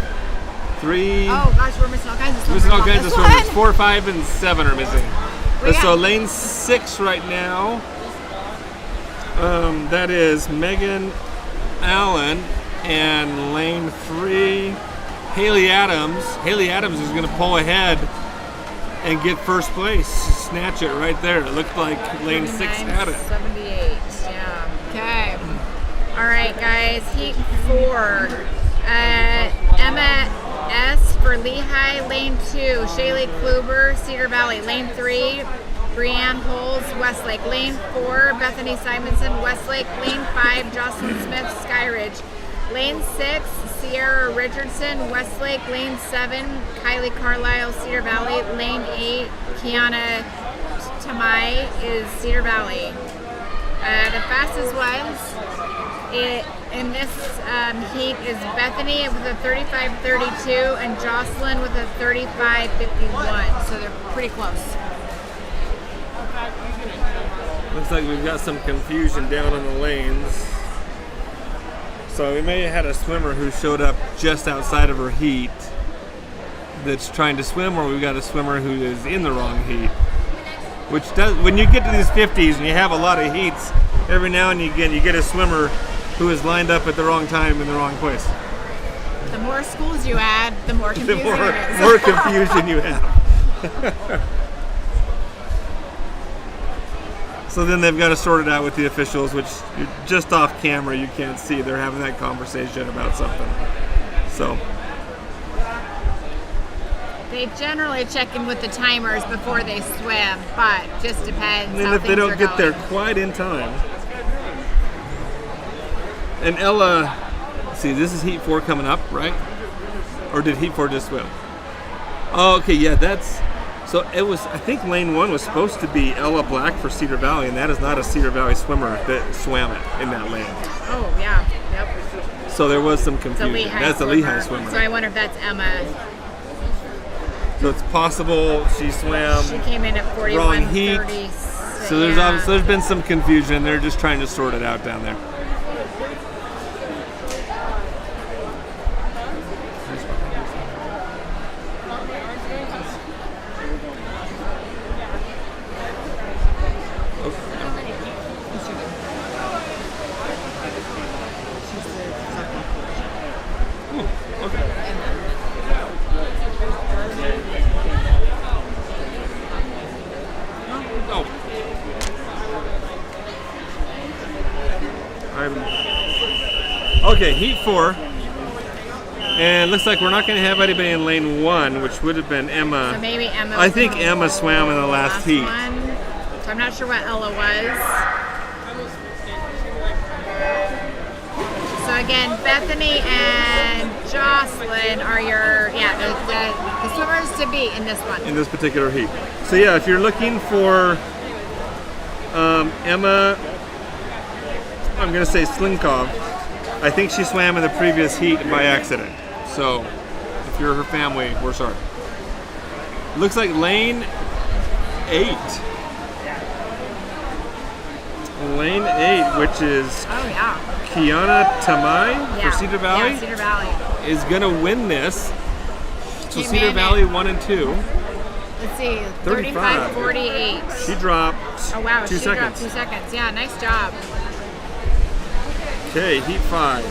3. Oh gosh, we're missing all kinds of swimmers. Missing all kinds of swimmers. One. 4, 5, and 7 are missing. We So got- lane 6 right now. That is Megan Allen, and lane 3, Haley Adams. Haley Adams is going to pull ahead and get first place. Snatch it right there. It looked like lane 6 had it. 78. Yeah. Okay. All right, guys. Heat 4. Emma S for Lehi. Lane 2, Shaylee Kluber, Cedar Valley. Lane 3, Brianne Holes, Westlake. Lane 4, Bethany Simonson, Westlake. Lane 5, Jocelyn Smith, Skyridge. Lane 6, Sierra Richardson, Westlake. Lane 7, Kylie Carlisle, Cedar Valley. Lane 8, Kiana Tamai is Cedar Valley. The fastest ones in this heat is Bethany with a 35:32 and Jocelyn with a 35:51. So they're pretty close. Looks like we've got some confusion down on the lanes. So we may have had a swimmer who showed up just outside of her heat that's trying to swim, or we've got a swimmer who is in the wrong heat. Which does, when you get to these 50s and you have a lot of heats, every now and again you get a swimmer who is lined up at the wrong time in the wrong place. The more schools you add, the more The confusing it is. more confusion you have. So then they've got to sort it out with the officials, which you're just off camera, you can't see. They're having that conversation about something. So They generally check in with the timers before they swim, but just depends. and how if they things don't are get there going. quite in time. And Ella, see, this is Heat 4 coming up, right? Or did Heat 4 just swim? Oh, okay, yeah, that's... So it was, I think lane 1 was supposed to be Ella Black for Cedar Valley, and that is not a Cedar Valley swimmer that swam it in that lane. Oh, yeah. Yep. So there was some It's a confusion. Lehi That's a Lehi swimmer. So I wonder if that's Emma. So it's possible she swam She came in at wrong heat. 41:36. So there's been some confusion. They're just trying to sort it out down there. Okay, Heat 4. And looks like we're not going to have anybody in lane 1, which would have been Emma. So maybe Emma. I was think the Emma swam in the last heat. one. So I'm not sure what Ella was. So again, Bethany and Jocelyn are your the swimmers to beat in this one. In this particular heat. So yeah, if you're looking for Emma, I'm going to say Slinkov. I think she swam in the previous heat by accident. So if you're her family, we're sorry. Looks like lane 8. Lane 8, which is Oh yeah. Kiana Tamai Yeah. for Cedar Valley, Yeah, Cedar Valley. is going to win this. So Came Cedar in Valley at- 1 and 2. Let's see, 35. 35:48. She dropped Oh wow, 2 she dropped seconds. 2 seconds. Yeah, nice job. Okay, Heat 5.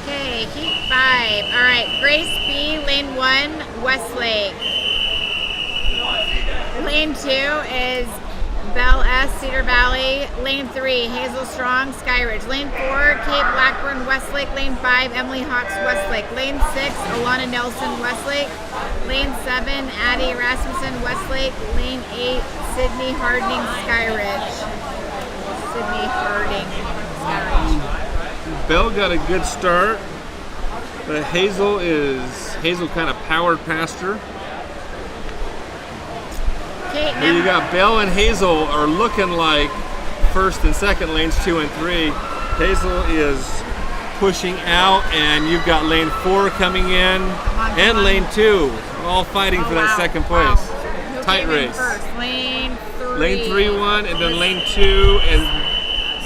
Okay, Heat 5. All right, Grace B, Lane 1, Westlake. Lane 2 is Belle S, Cedar Valley. Lane 3, Hazel Strong, Skyridge. Lane 4, Kate Blackburn, Westlake. Lane 5, Emily Hawks, Westlake. Lane 6, Alana Nelson, Westlake. Lane 7, Addie Rasmussen, Westlake. Lane 8, Sydney Harding, Skyridge. Sydney Harding, Skyridge. Belle got a good start, but Hazel kind of powered past her. Okay, Here you got Belle and Hazel are looking like first and second lanes 2 and 3. Hazel is pushing out, and you've got lane 4 coming in and lane 2 all fighting for that second place. Who Tight came in race. first? Lane 3. Lane 3 won, and then lane 2, and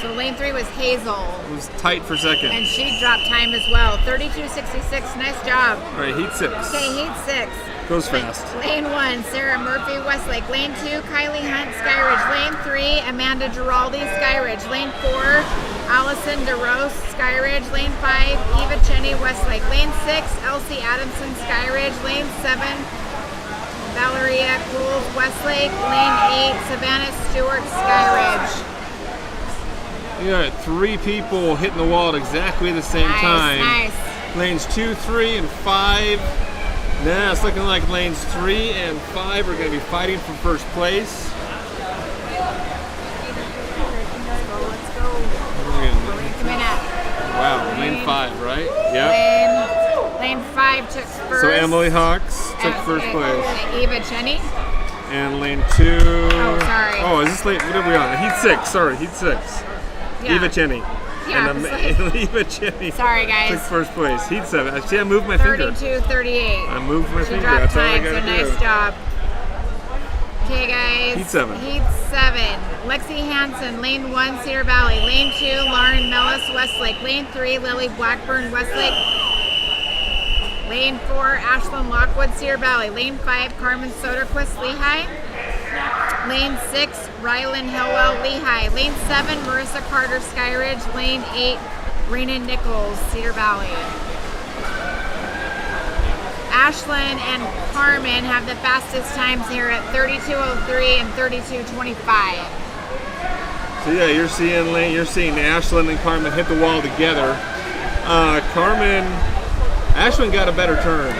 So lane 3 was Hazel, it was tight for second. and she dropped time as well. 32:66. Nice job. All right, Heat 6 Okay, Heat 6. goes fast. Lane 1, Sarah Murphy, Westlake. Lane 2, Kylie Hunt, Skyridge. Lane 3, Amanda Giraldi, Skyridge. Lane 4, Allison DeRose, Skyridge. Lane 5, Eva Cheney, Westlake. Lane 6, Elsie Adamson, Skyridge. Lane 7, Valeria Cools, Westlake. Lane 8, Savannah Stewart, Skyridge. You got 3 people hitting the wall at exactly the same time. Nice. Lanes 2, 3, and 5. Now it's looking like lanes 3 and 5 are going to be fighting for first place. Let's go. Come in at Wow, lane 5, right? Yep. Lane 5 took first. So Emily Hawks took And- first place. and Eva Cheney. And lane 2. Oh, sorry. Oh, is this lane? What are we on? Heat 6. Sorry, Heat 6. Yeah. Eva Cheney. Yeah, And it's like- Eva Cheney Sorry, took guys. first place. Heat 7. See, I moved my finger. 32-38. I moved my She finger. dropped That's all I time, so gotta nice do. job. Okay, guys. Heat 7. Heat 7. Lexi Hansen, lane 1, Cedar Valley. Lane 2, Lauren Mellis, Westlake. Lane 3, Lily Blackburn, Westlake. Lane 4, Ashlyn Lockwood, Cedar Valley. Lane 5, Carmen Soderquist, Lehi. Lane 6, Rylan Hillwell, Lehi. Lane 7, Marissa Carter, Skyridge. Lane 8, Rena Nichols, Cedar Valley. Ashlyn and Carmen have the fastest times here at 32:03 and 32:25. So yeah, you're seeing Ashlyn and Carmen hit the wall together. Ashlyn got a better turn,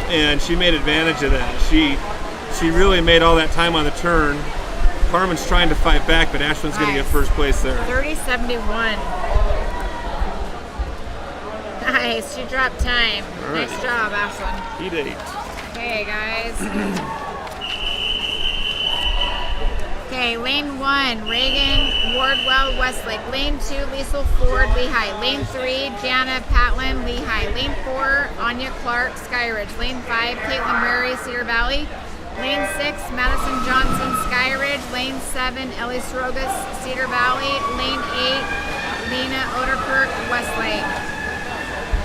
and she made advantage of that. She really made all that time on the turn. Carmen's trying to fight back, but Ashlyn's going to get first place there. 30:71. Nice, she dropped time. All right. Nice job, Ashlyn. Heat 8. Okay, guys. Okay, lane 1, Reagan Wardwell, Westlake. Lane 2, Liesl Ford, Lehi. Lane 3, Jana Patlin, Lehi. Lane 4, Anya Clark, Skyridge. Lane 5, Caitlin Rary, Cedar Valley. Lane 6, Madison Johnson, Skyridge. Lane 7, Ellie Srogas, Cedar Valley. Lane 8, Lena Oderkirk, Westlake.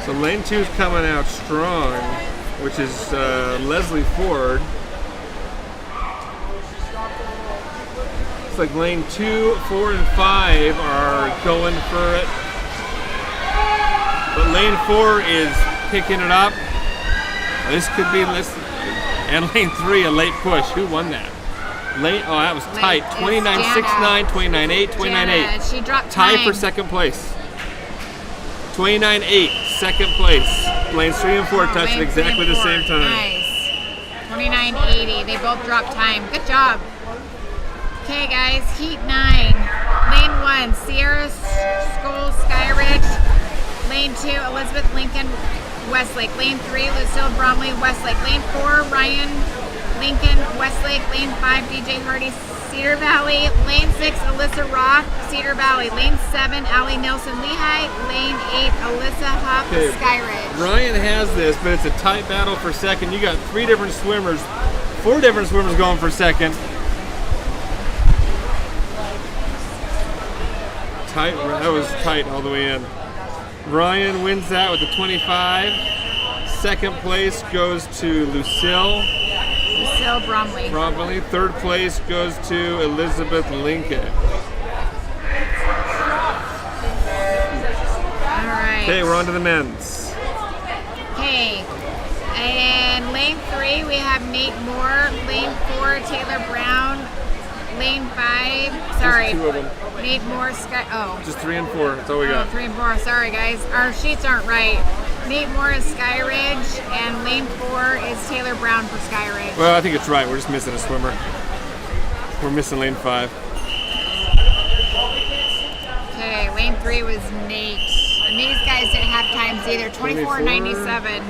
So lane 2 is coming out strong, which is Leslie Ford. Looks like lane 2, 4, and 5 are going for it. But lane 4 is picking it up. This could be and lane 3 a late push. Who won that? That was tight. 29.69, 29.8, 29.8. She dropped time. Tie for second place. 29.8, second place. Lanes 3 and 4 touched at Lane 3 exactly and the 4. same time. Nice. 29.80. They both dropped time. Good job. Okay, guys. Heat 9. Lane 1, Sierra School, Skyridge. Lane 2, Elizabeth Lincoln, Westlake. Lane 3, Lucille Bromley, Westlake. Lane 4, Ryan Lincoln, Westlake. Lane 5, DJ Hardy, Cedar Valley. Lane 6, Alyssa Rock, Cedar Valley. Lane 7, Allie Nelson, Lehi. Lane 8, Alyssa Huff, Okay. Skyridge. Ryan has this, but it's a tight battle for second. You got 4 different swimmers going for second. Tight. That was tight all the way in. Ryan wins that with the 25. Second place goes to Lucille Lucille Bromley. Bromley. Third place goes to Elizabeth Lincoln. All right. Okay, we're on to the men's. Okay. And lane 3, we have Nate Moore. Lane 4, Taylor Brown. Lane 5, sorry. Just 2 of them. Nate Moore, Just 3 and 4. That's all we got. 3 and 4. Sorry, guys. Our sheets aren't right. Nate Moore is Skyridge, and lane 4 is Taylor Brown for Skyridge. Well, I think it's right. We're just missing a swimmer. We're missing lane 5. Okay, lane 3 was Nate. And these guys didn't have times either. 24:97.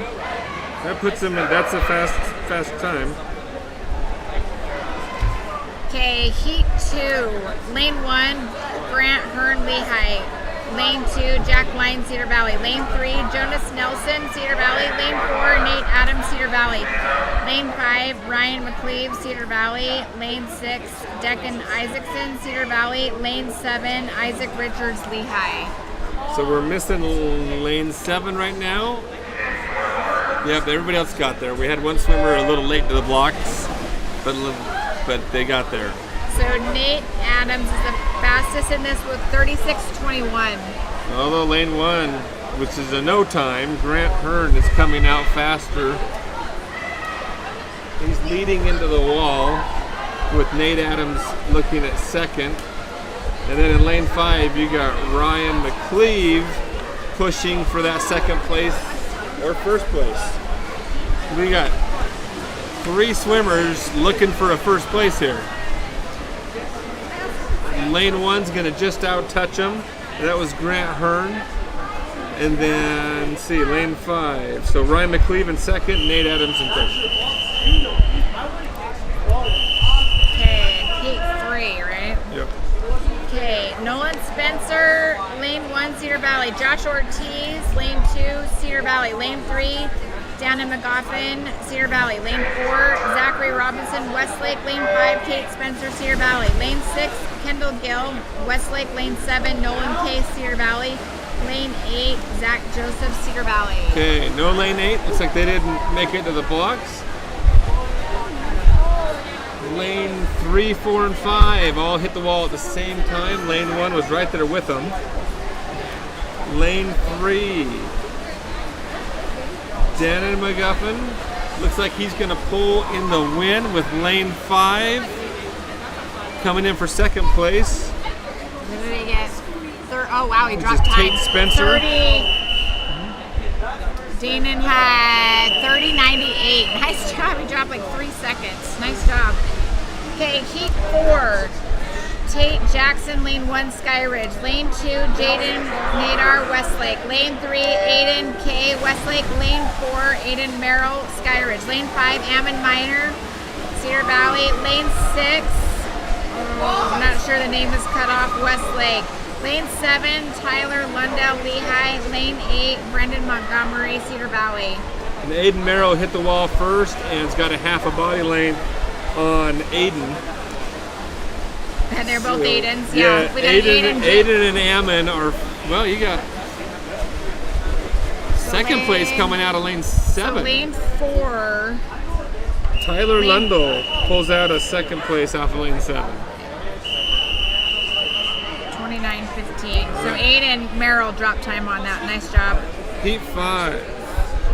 That puts him in. That's a fast time. Okay, heat 2. Lane 1, Grant Hearn Lehi. Lane 2, Jack Lyne, Cedar Valley. Lane 3, Jonas Nelson, Cedar Valley. Lane 4, Nate Adams, Cedar Valley. Lane 5, Ryan McCleve, Cedar Valley. Lane 6, Declan Isaacson, Cedar Valley. Lane 7, Isaac Richards, Lehi. So we're missing lane 7 right now. Yep, everybody else got there. We had one swimmer a little late to the blocks, but they got there. So Nate Adams is the fastest in this with 36:21. Although lane 1, which is a no time, Grant Hearn is coming out faster. He's leading into the wall with Nate Adams looking at second. And then in lane 5, you got Ryan McCleve pushing for that second place or first place. We got 3 swimmers looking for a first place here. Lane 1's gonna just out touch him. That was Grant Hearn. And then, let's see, lane 5. So Ryan McCleve in second, Nate Adams in third. Okay, heat 3, right? Yep. Okay, Nolan Spencer, lane 1, Cedar Valley. Josh Ortiz, lane 2, Cedar Valley. Lane 3, Dana McGoffin, Cedar Valley. Lane 4, Zachary Robinson, Westlake. Lane 5, Kate Spencer, Cedar Valley. Lane 6, Kendall Gill, Westlake. Lane 7, Nolan Case, Cedar Valley. Lane 8, Zach Joseph, Cedar Valley. Okay, no lane 8. Looks like they didn't make it to the blocks. Lane 3, 4, and 5 all hit the wall at the same time. Lane 1 was right there with them. Lane 3, Dannon McGuffin. Looks like he's going to pull in the win with lane 5 coming in for second place. What did he get? Oh wow, he dropped is time. Tate Spencer. 30. Danon had 30.98. Nice job. He dropped like 3 seconds. Nice job. Okay, heat 4. Tate Jackson, lane 1, Skyridge. Lane 2, Jaden Nadar, Westlake. Lane 3, Aiden K, Westlake. Lane 4, Aiden Merrill, Skyridge. Lane 5, Ammon Minor, Cedar Valley. Lane 6, I'm not sure the name is cut off, Westlake. Lane 7, Tyler Lundell, Lehi. Lane 8, Brendan Montgomery, Cedar Valley. And Aiden Merrill hit the wall first and has got a half a body length on Aiden. And they're both Aidens. Yeah, we got Aiden and Ammon are, well, you got second place coming out of lane 7. So lane 4. Tyler Lundell pulls out a second place off of lane 7. 29.15. So Aiden Merrill dropped time on that. Nice job. Heat 5.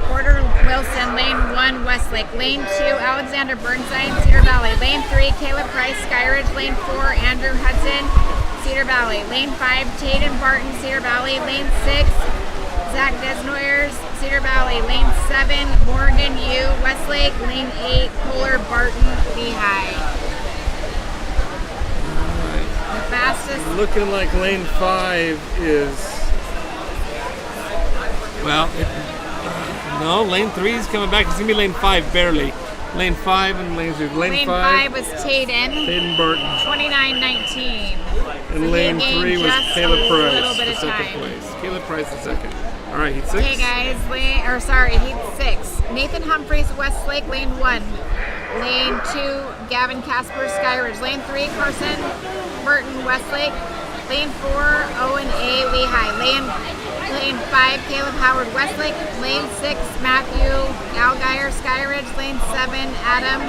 Porter Wilson, lane 1, Westlake. Lane 2, Alexander Burnside, Cedar Valley. Lane 3, Caleb Price, Skyridge. Lane 4, Andrew Hudson, Cedar Valley. Lane 5, Tatum Barton, Cedar Valley. Lane 6, Zach Desnoyers, Cedar Valley. Lane 7, Morgan Yu, Westlake. Lane 8, Kohler Barton, Lehi. The fastest. Looking like lane 5 is, well, no, lane 3 is coming back. It's going to be lane 5 barely. Lane 5 and lane 3. Lane 5 was Tatum. Tatum Barton. 29.19. And lane 3 was Caleb Price. Little bit of second time. place. Caleb Price is second. All right, heat 6. Okay, guys. Heat 6. Nathan Humphreys, Westlake, lane 1. Lane 2, Gavin Casper, Skyridge. Lane 3, Carson Burton, Westlake. Lane 4, Owen A. Lehi. Lane 5, Caleb Howard, Westlake. Lane 6, Matthew Algier, Skyridge. Lane 7, Adam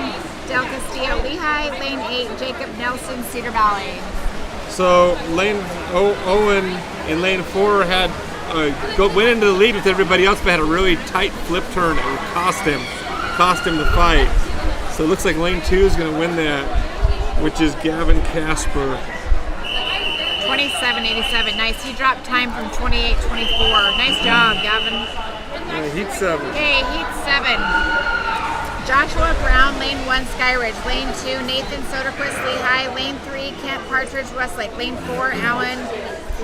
Del Castillo, Lehi. Lane 8, Jacob Nelson, Cedar Valley. So Owen in lane 4 had went into the lead with everybody else, but had a really tight flip turn. It cost him the fight. So it looks like lane 2 is going to win that, which is Gavin Casper. 27.87. Nice. He dropped time from 28.24. Nice job, Gavin. Heat 7. Okay, heat 7. Joshua Brown, lane 1, Skyridge. Lane 2, Nathan Soderquist, Lehi. Lane 3, Kent Partridge, Westlake. Lane 4, Alan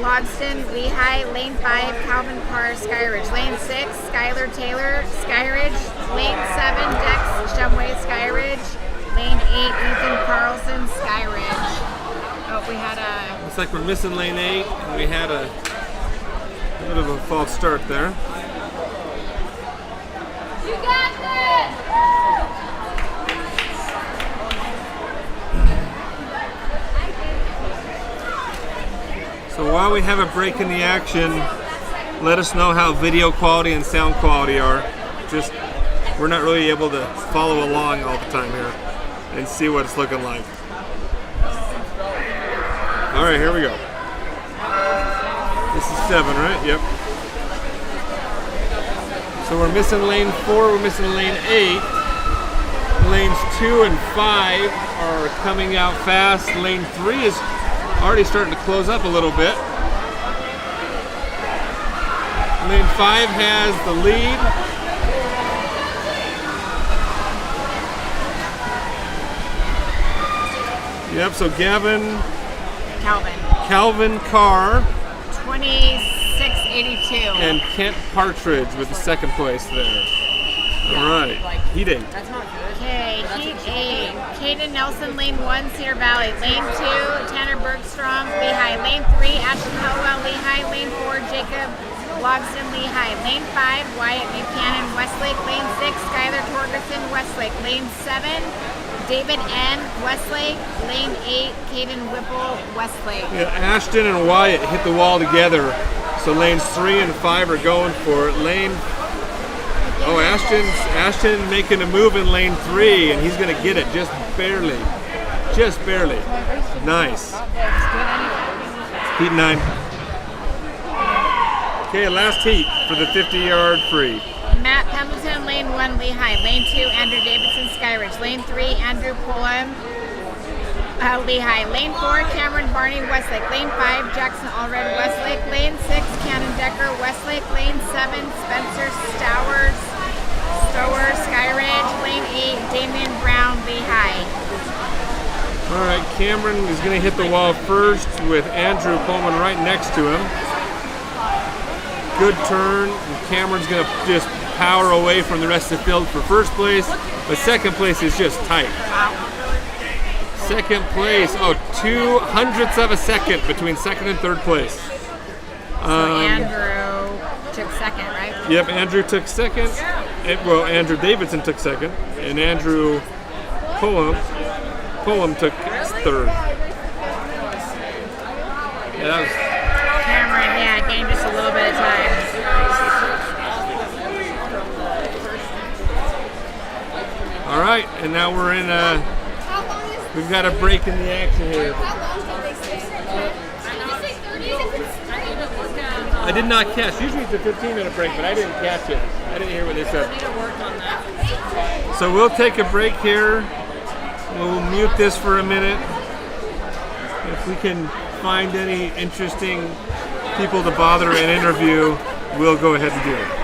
Logston, Lehi. Lane 5, Calvin Carr, Skyridge. Lane 6, Skylar Taylor, Skyridge. Lane 7, Dex Shumway, Skyridge. Lane 8, Ethan Carlson, Skyridge. Oh, we had a... Looks like we're missing lane 8, and we had a bit of a false start there. You got this! So while we have a break in the action, let us know how video quality and sound quality are. Just, we're not really able to follow along all the time here and see what it's looking like. All right, here we go. This is 7, right? Yep. So we're missing lane 4, we're missing lane 8. Lanes 2 and 5 are coming out fast. Lane 3 is already starting to close up a little bit. Lane 5 has the lead. Yep, so Calvin Carr 26.82. and Kent Partridge with the second place there. All right, Heat 8. That's not good. Okay, Heat 8. Caden Nelson, lane 1, Cedar Valley. Lane 2, Tanner Bergstrom, Lehi. Lane 3, Ashton Howell, Lehi. Lane 4, Jacob Logston, Lehi. Lane 5, Wyatt Buchanan, Westlake. Lane 6, Skylar Torgerson, Westlake. Lane 7, David N, Westlake. Lane 8, Caden Whipple, Westlake. Yeah, Ashton and Wyatt hit the wall together, so lanes 3 and 5 are going for it. Ashton making a move in lane 3, and he's going to get it just barely. Just barely. Nice. Heat 9. Okay, last heat for the 50-yard free. Matt Pendleton, lane 1, Lehi. Lane 2, Andrew Davidson, Skyridge. Lane 3, Andrew Pullum, Lehi. Lane 4, Cameron Barney, Westlake. Lane 5, Jackson Allred, Westlake. Lane 6, Cannon Decker, Westlake. Lane 7, Spencer Stower, Skyridge. Lane 8, Damian Brown, Lehi. All right, Cameron is going to hit the wall first with Andrew Pullman right next to him. Good turn, and Cameron's going to just power away from the rest of the field for first place, but second place is just tight. Second place, 0.02 of a second between second and third place. Andrew took second, right? Yep, Andrew took second. Andrew Davidson took second, and Andrew Pullum took third. Yeah, that was Cameron, gained just a little bit of time. all right, and now we're in we've got a break in the action here. I did not catch. Usually it's a 15-minute break, but I didn't catch it. I didn't hear what they said. So we'll take a break here. We'll mute this for a minute. If we can find any interesting people to bother and interview, we'll go ahead and do it.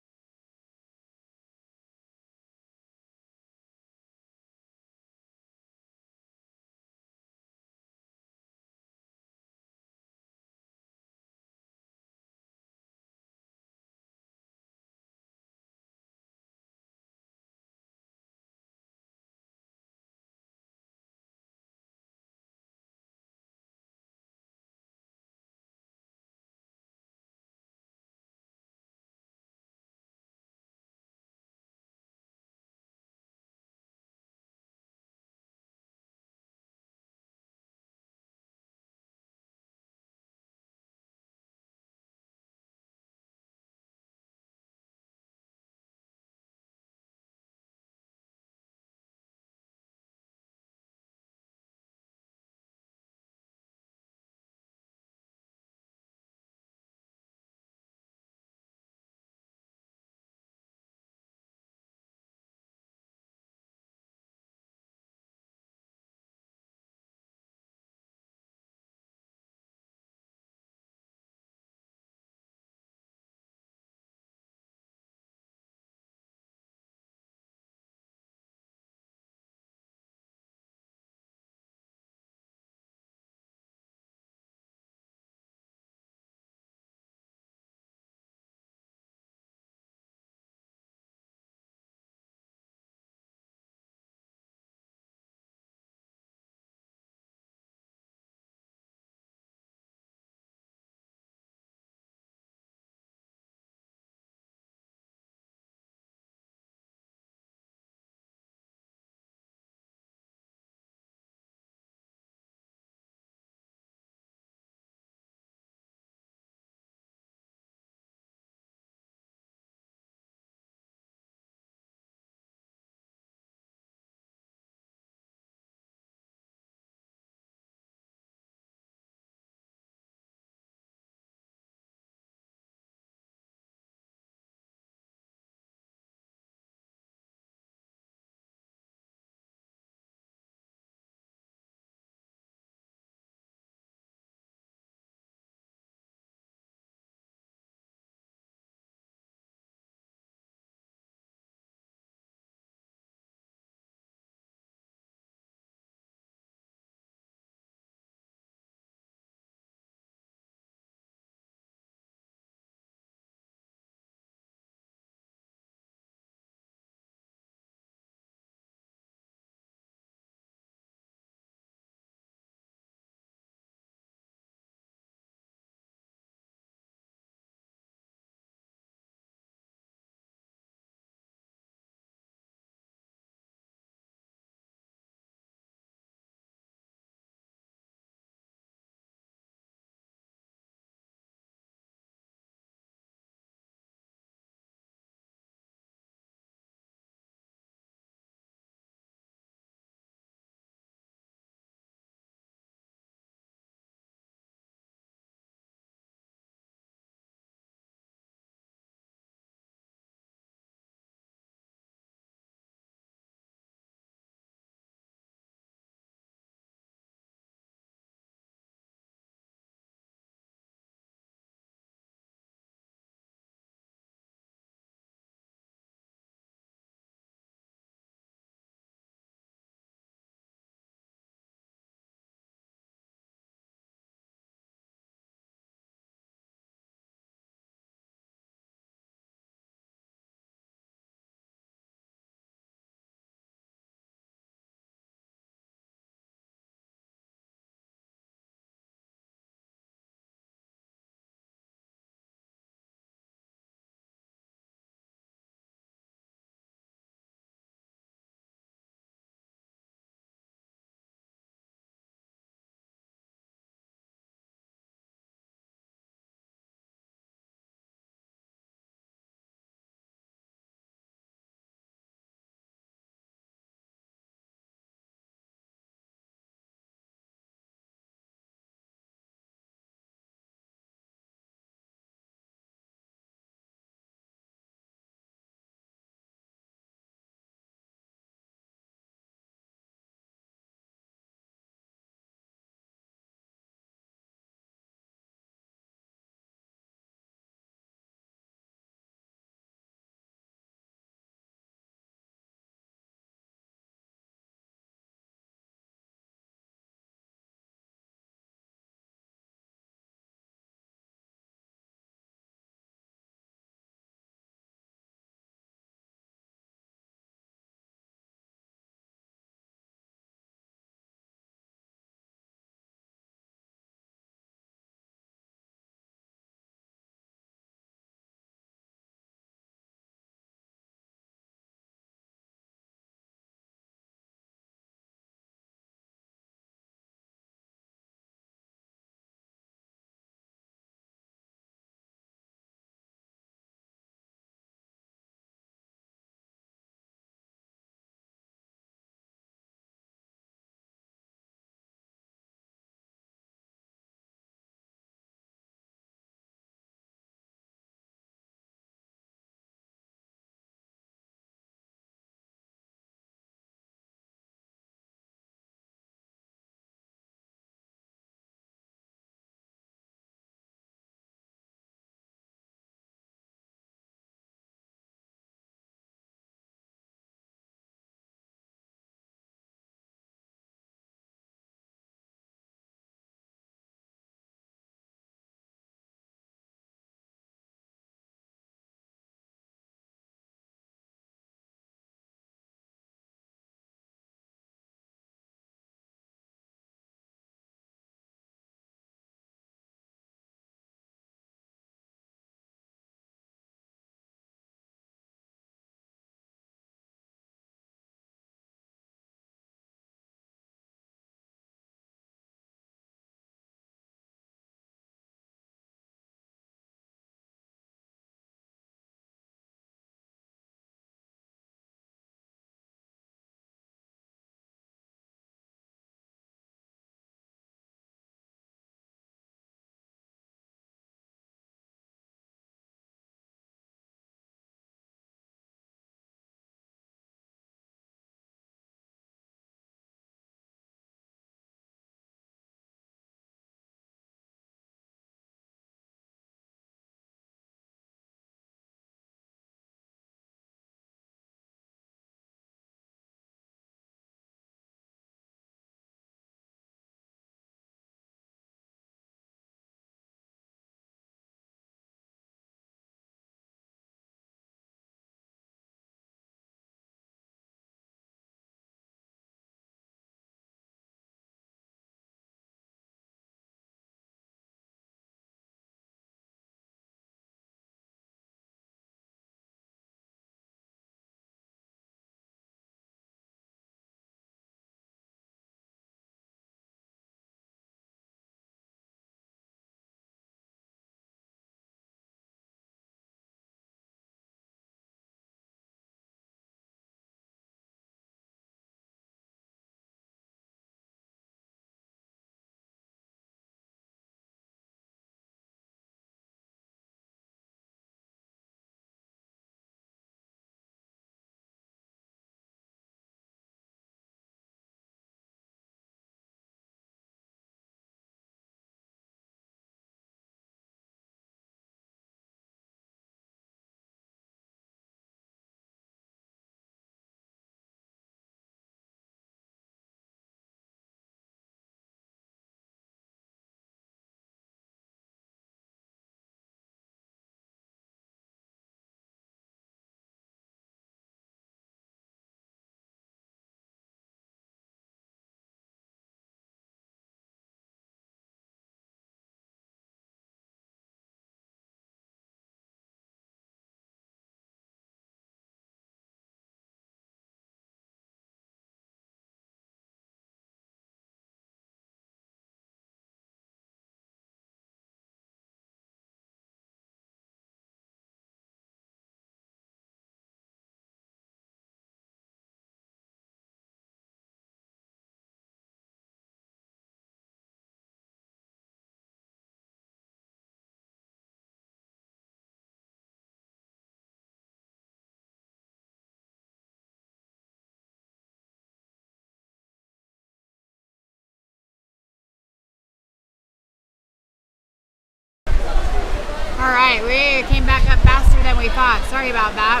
All right, we came back up faster than we thought. Sorry about that.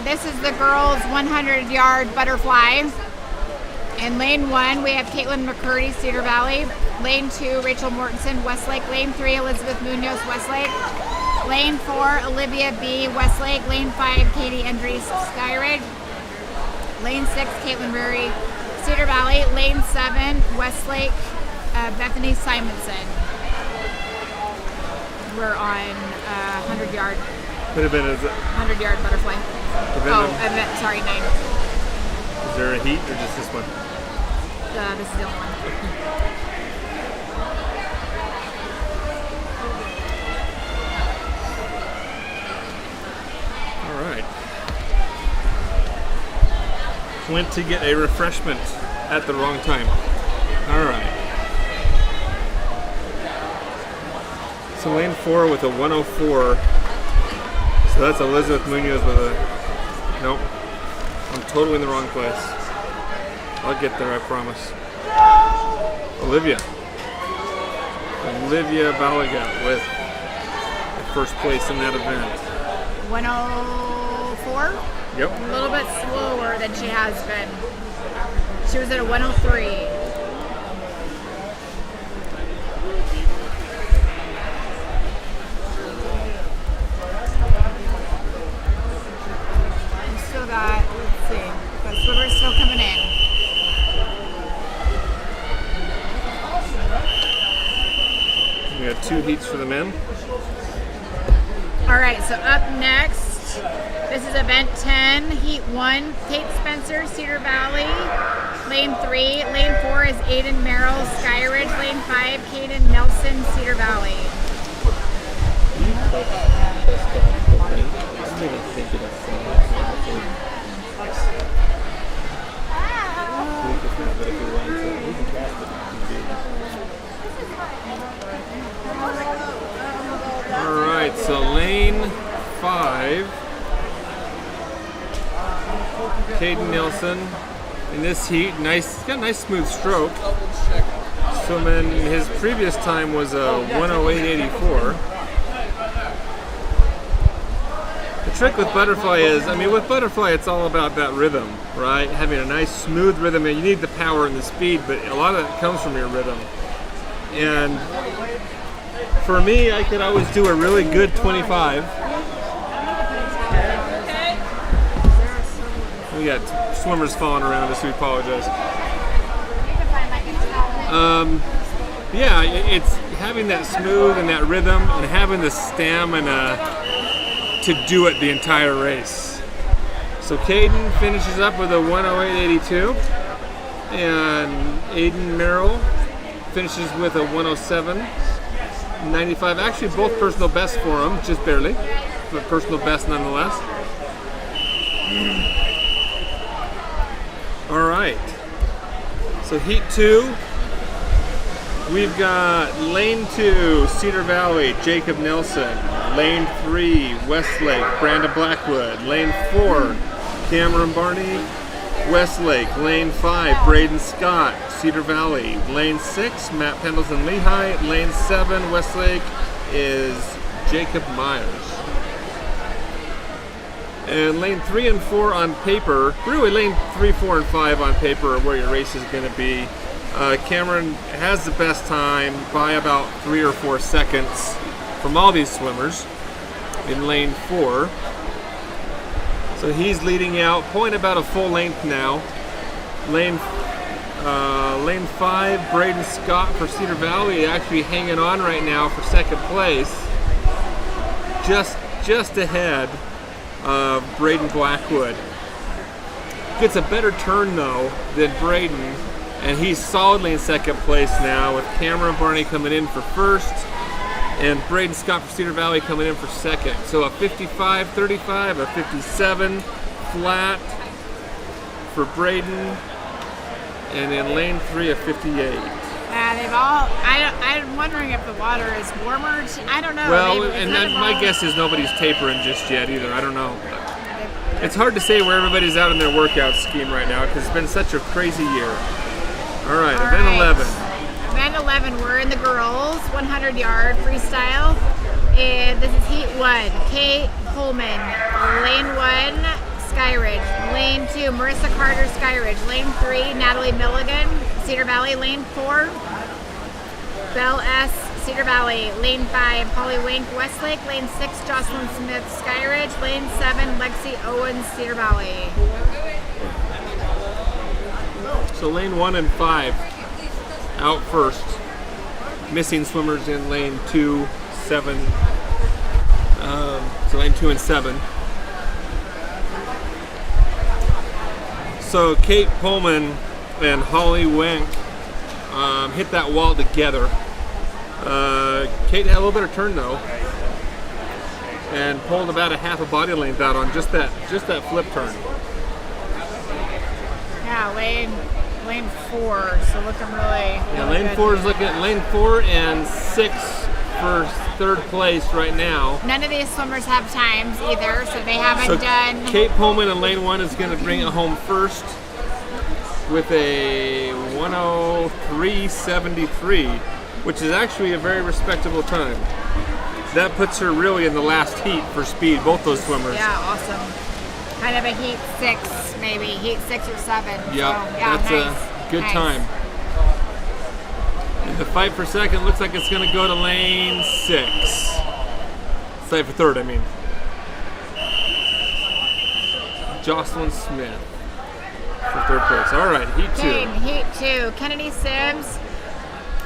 This is the girls' 100-yard butterfly. In lane 1, we have Caitlin McCurdy, Cedar Valley. Lane 2, Rachel Mortensen, Westlake. Lane 3, Elizabeth Munoz, Westlake. Lane 4, Olivia B., Westlake. Lane 5, Katie Andrews, Skyridge. Lane 6, Caitlin Murray, Cedar Valley. Lane 7, Westlake, Bethany Simonson. We're on 100-yard. Could have been a 100-yard butterfly. Event, sorry, 9. Is there a heat or just this one? This is the only one. All right. Went to get a refreshment at the wrong time. All right. So lane 4 with a 104. So that's Elizabeth Munoz with a... Nope. I'm totally in the wrong place. I'll get there, I promise. Olivia Balagat with the first place in that event. 104? Yep. A little bit slower than she has been. She was at a 103. Still got, let's see, got swimmers still coming in. We got 2 heats for the men. All right, so up next, this is event 10, heat 1, Kate Spencer, Cedar Valley. Lane 3, lane 4 is Aiden Merrill, Skyridge. Lane 5, Kaden Nelson, Cedar Valley. Alright, so lane 5, Caden Nelson in this heat. Nice, he's got a nice smooth stroke. So then his previous time was a 108.84. The trick with butterfly is, with butterfly it's all about that rhythm, right? Having a nice smooth rhythm, and you need the power and the speed, but a lot of it comes from your rhythm. And for me, I could always do a really good 25. We got swimmers falling around us, we apologize. Yeah, it's having that smooth and that rhythm and having the stamina to do it the entire race. So Caden finishes up with a 108.82, and Aiden Merrill finishes with a 107.95. Actually, both personal best for him, just barely, but personal best nonetheless. All right. So heat 2, we've got lane 2, Cedar Valley, Jacob Nelson. Lane 3, Westlake, Brandon Blackwood. Lane 4, Cameron Barney, Westlake. Lane 5, Braden Scott, Cedar Valley. Lane 6, Matt Pendleton, Lehi. Lane 7, Westlake, is Jacob Myers. And lane 3 and 4 on paper, really lane 3, 4, and 5 on paper are where your race is going to be. Cameron has the best time by about 3 or 4 seconds from all these swimmers in lane 4. So he's leading out, pulling about a full length now. Lane 5, Braden Scott for Cedar Valley, actually hanging on right now for second place. Just ahead of Braden Blackwood. Gets a better turn though than Braden, and he's solidly in second place now with Cameron Barney coming in for first and Braden Scott for Cedar Valley coming in for second. So a 55.35, a 57 flat for Braden, and in lane 3 a 58. They've all. I'm wondering if the water is warmer. I don't know. Well, and then my guess is nobody's tapering just yet either. I don't know. It's hard to say where everybody's out in their workout scheme right now because it's been such a crazy year. All right, event 11. Event 11, we're in the girls 100-yard freestyle. And this is heat 1. Kate Pullman. Lane 1, Skyridge. Lane 2, Marissa Carter, Skyridge. Lane 3, Natalie Milligan, Cedar Valley. Lane 4, Belle S., Cedar Valley. Lane 5, Holly Wink, Westlake. Lane 6, Jocelyn Smith, Skyridge. Lane 7, Lexi Owens, Cedar Valley. So lane 1 and 5 out first. Missing swimmers in lane 2, 7. So lane 2 and 7. So Kate Pullman and Holly Wink hit that wall together. Kate had a little bit of turn though, and pulled about a half a body length out on just that flip turn. Yeah, lane 4, so looking really. Yeah, really lane good 4 is here. looking at lane 4 and 6 for third place right now. None of these swimmers have times either, so they haven't So done. Kate Pullman in lane 1 is going to bring it home first with a 1:03.73, which is actually a very respectable time. That puts her really in the last heat for speed, both those swimmers. Yeah, awesome. Kind of a heat 6, maybe heat 6 or 7. Yep, so, yeah, that's nice. a good Nice. time. And the fight for second looks like it's going to go to lane 6. Fight for third, I mean. Jocelyn Smith for third place. All right, heat 2. Okay, heat 2. Kennedy Sims,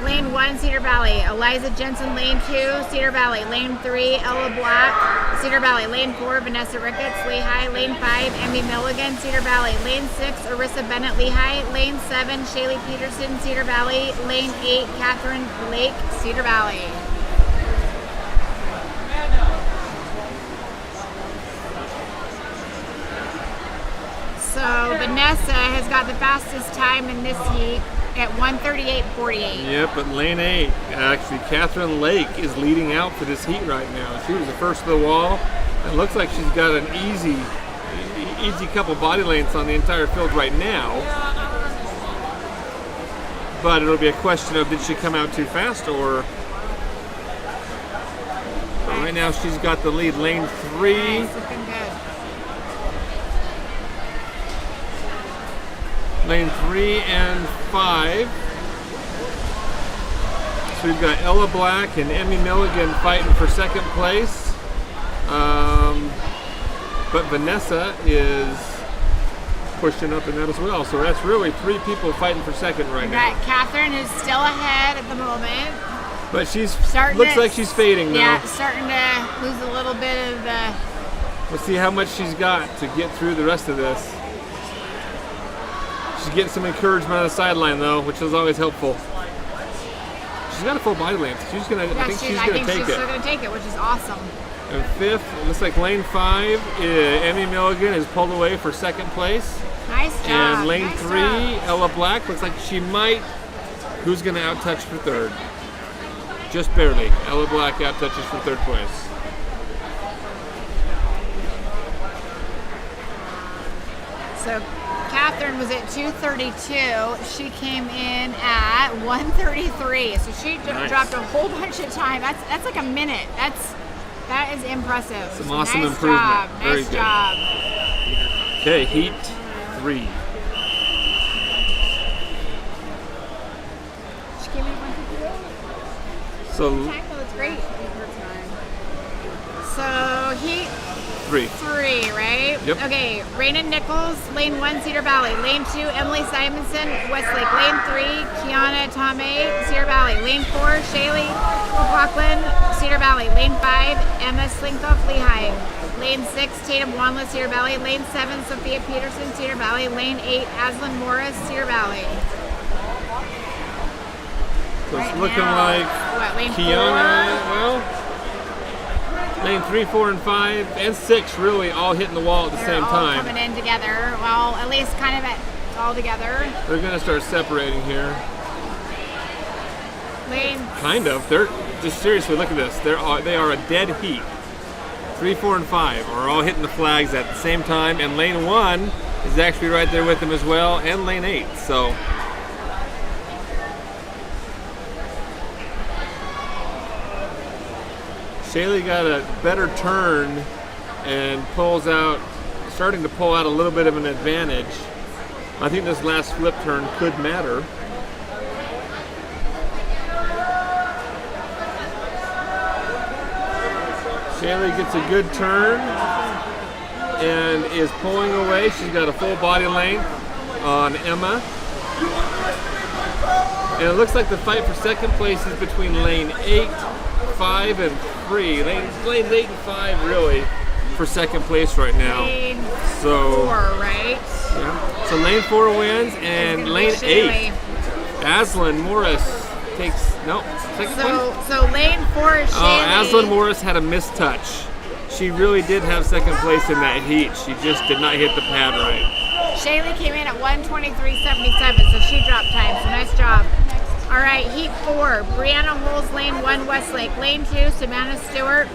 lane 1, Cedar Valley. Eliza Jensen, lane 2, Cedar Valley. Lane 3, Ella Black, Cedar Valley. Lane 4, Vanessa Ricketts, Lehi. Lane 5, Emmy Milligan, Cedar Valley. Lane 6, Arissa Bennett, Lehi. Lane 7, Shaylee Peterson, Cedar Valley. Lane 8, Catherine Lake, Cedar Valley. So Vanessa has got the fastest time in this heat at 1:38.48. Yep, but lane 8, actually, Catherine Lake is leading out for this heat right now. She was the first to the wall. It looks like she's got an easy couple body lengths on the entire field right now. But it'll be a question of, did she come out too fast or... But right now she's got the lead. Lane 3. Nice, looking good. Lane 3 and 5. So we've got Ella Black and Emmy Milligan fighting for second place. But Vanessa is pushing up in that as well. So that's really 3 people fighting for second right We now. got Catherine, who's still ahead at the moment. But she's Starting looks to- like she's fading now. Yeah, starting to lose a little bit of the. We'll see how much she's got to get through the rest of this. She's getting some encouragement on the sideline though, which is always helpful. She's got a full body length. She's gonna. Yeah, I think she's I gonna think take she's it. still going to take it, which is awesome. And 5th, it looks like lane 5, Emmy Milligan is pulled away for second place. Nice job. And lane nice 3, job. Ella Black, looks like she might. Who's going to outtouch for third? Just barely. Ella Black outtouches for third place. So Catherine was at 2:32. She came in at 1:33. So she Nice. dropped a whole bunch of time. That's like a minute. That is impressive. Some So awesome nice improvement. Job. Very Nice good. job. Okay, heat 3. She came in at 1:58. So Time, though, it's great. So heat 3. 3, right? Yep. Okay, Raina Nichols, lane 1, Cedar Valley. Lane 2, Emily Simonson, Westlake. Lane 3, Kiana Tomei, Cedar Valley. Lane 4, Shaylee McLaughlin, Cedar Valley. Lane 5, Emma Slinkoff, Lehi. Lane 6, Tatum Wanla, Cedar Valley. Lane 7, Sophia Peterson, Cedar Valley. Lane 8, Aslan Morris, Cedar Valley. So it's Right looking now, like what, lane Kiana, well, lane 3, 4, and 5, and 6 really all hitting the wall at the They're same all time. coming in together. Well, at least kind of all together. They're going to start separating here. Lane Kind of. They're just seriously, look at this. They are a dead heat. 3, 4, and 5 are all hitting the flags at the same time, and lane 1 is actually right there with them as well, and lane 8. So Shaylee got a better turn and starting to pull out a little bit of an advantage. I think this last flip turn could matter. Shaylee gets a good turn and is pulling away. She's got a full body length on Emma. And it looks like the fight for second place is between lane 8, 5, and 3. Lanes 8 and 5 really for second place right now. Lane So 4, right? yeah. So lane 4 wins, and lane 8, Aslan Morris takes second place. So lane 4 is Shaylee. Aslan Morris had a mistouch. She really did have second place in that heat. She just did not hit the pad right. Shaylee came in at 1:23.77, so she dropped time. So nice job. All right, heat 4. Brianna Holes, lane 1, Westlake. Lane 2, Savannah Stewart,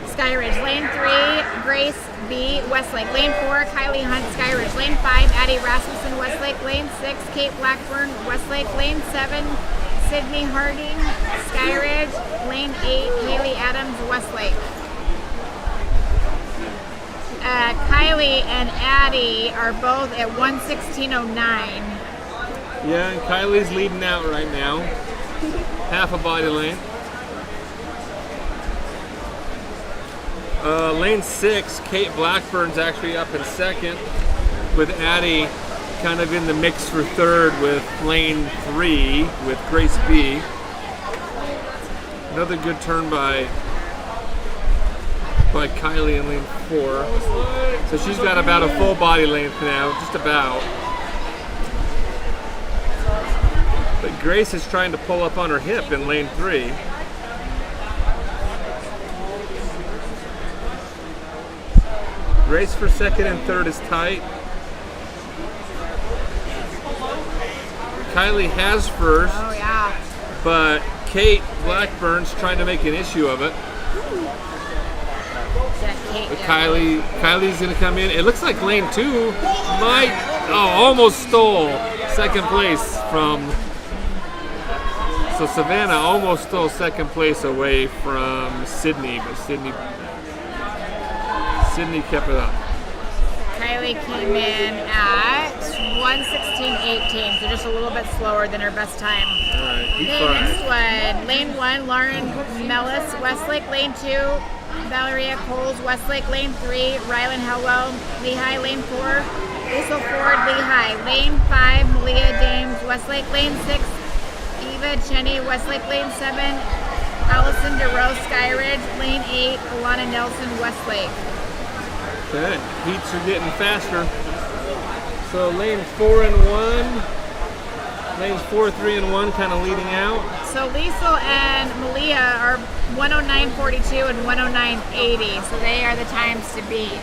Skyridge. Lane 3, Grace B, Westlake. Lane 4, Kylie Hunt, Skyridge. Lane 5, Addie Rasmussen, Westlake. Lane 6, Kate Blackburn, Westlake. Lane 7, Sydney Harding, Skyridge. Lane 8, Haley Adams, Westlake. Kylie and Addie are both at 1:16.09. Yeah, and Kylie's leading out right now. Half a body length. Lane 6, Kate Blackburn's actually up in second, with Addie kind of in the mix for third with lane 3 with Grace B. Another good turn by Kylie in lane 4. So she's got about a full body length now, just about. But Grace is trying to pull up on her hip in lane 3. Race for second and third is tight. Kylie has first, Oh yeah. but Kate Blackburn's trying to make an issue of it. But Kylie's gonna come in. It looks like lane 2 almost stole second place from. So Savannah almost stole second place away from Sydney, but Sydney kept it up. Kylie came in at 1:16.18, so just a little bit slower than her best time. All right, heat Okay, 5. next one. Lane 1, Lauren Mellis, Westlake. Lane 2, Valeria Coles, Westlake. Lane 3, Rylan Hellwell, Lehi. Lane 4, Lisa Ford, Lehi. Lane 5, Malia Dames, Westlake. Lane 6, Eva Cheney, Westlake. Lane 7, Allison DeRose, Skyridge. Lane 8, Alana Nelson, Westlake. Okay, heats are getting faster. So lane 4 and 1, lanes 4, 3, and 1 kind of leading out. So Liesel and Malia are 109.42 and 109.80, so they are the times to beat.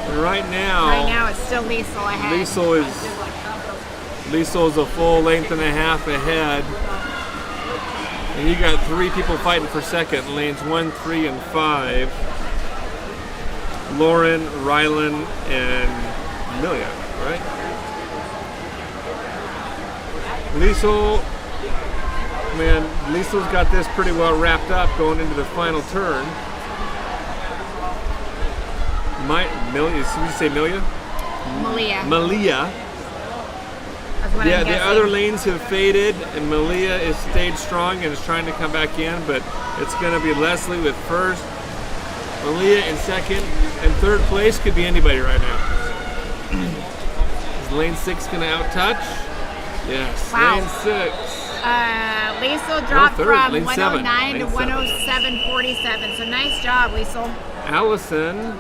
And right now It's still Liesel ahead. Liesel is a full length and a half ahead. And you got 3 people fighting for second, lanes 1, 3, and 5. Lauren, Rylan, and Amelia, right? Liesel's got this pretty well wrapped up going into the final turn. Did you say Amelia? Malia. That's what Yeah, I'm the guessing. other lanes have faded, and Malia is stayed strong and is trying to come back in, but it's going to be Leslie with first, Malia in second, and third place could be anybody right now. Is lane 6 going to out-touch? Yes, Wow. lane 6. Liesel dropped third, from lane 109 to seven. 107.47, so nice job, Liesel. Allison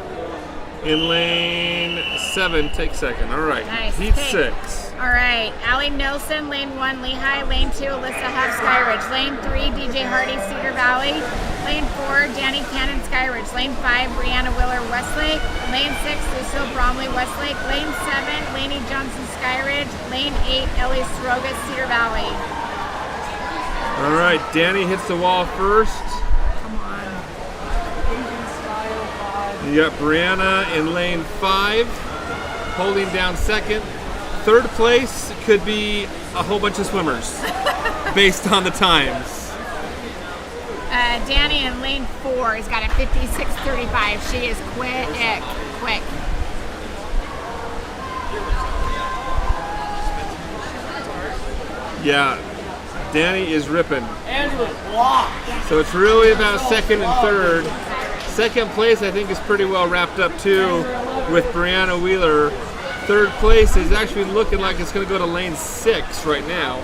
in lane 7 takes second. All right, Nice. heat Okay. 6. All right, Allie Nelson, lane 1, Lehi. Lane 2, Alyssa Huff, Skyridge. Lane 3, DJ Hardy, Cedar Valley. Lane 4, Danny Cannon, Skyridge. Lane 5, Brianna Willer, Westlake. Lane 6, Lucille Bromley, Westlake. Lane 7, Lainey Johnson, Skyridge. Lane 8, Ellie Srogas, Cedar Valley. All right, Danny hits the wall first. Come on. You got Brianna in lane 5, holding down second. Third place could be a whole bunch of swimmers, based on the times. Danny in lane 4 has got a 56.35. She is quick. Yeah, Danny is ripping. Andrew blocked. So it's really about second and third. Second place, I think, is pretty well wrapped up too with Brianna Wheeler. Third place is actually looking like it's going to go to lane 6 right now.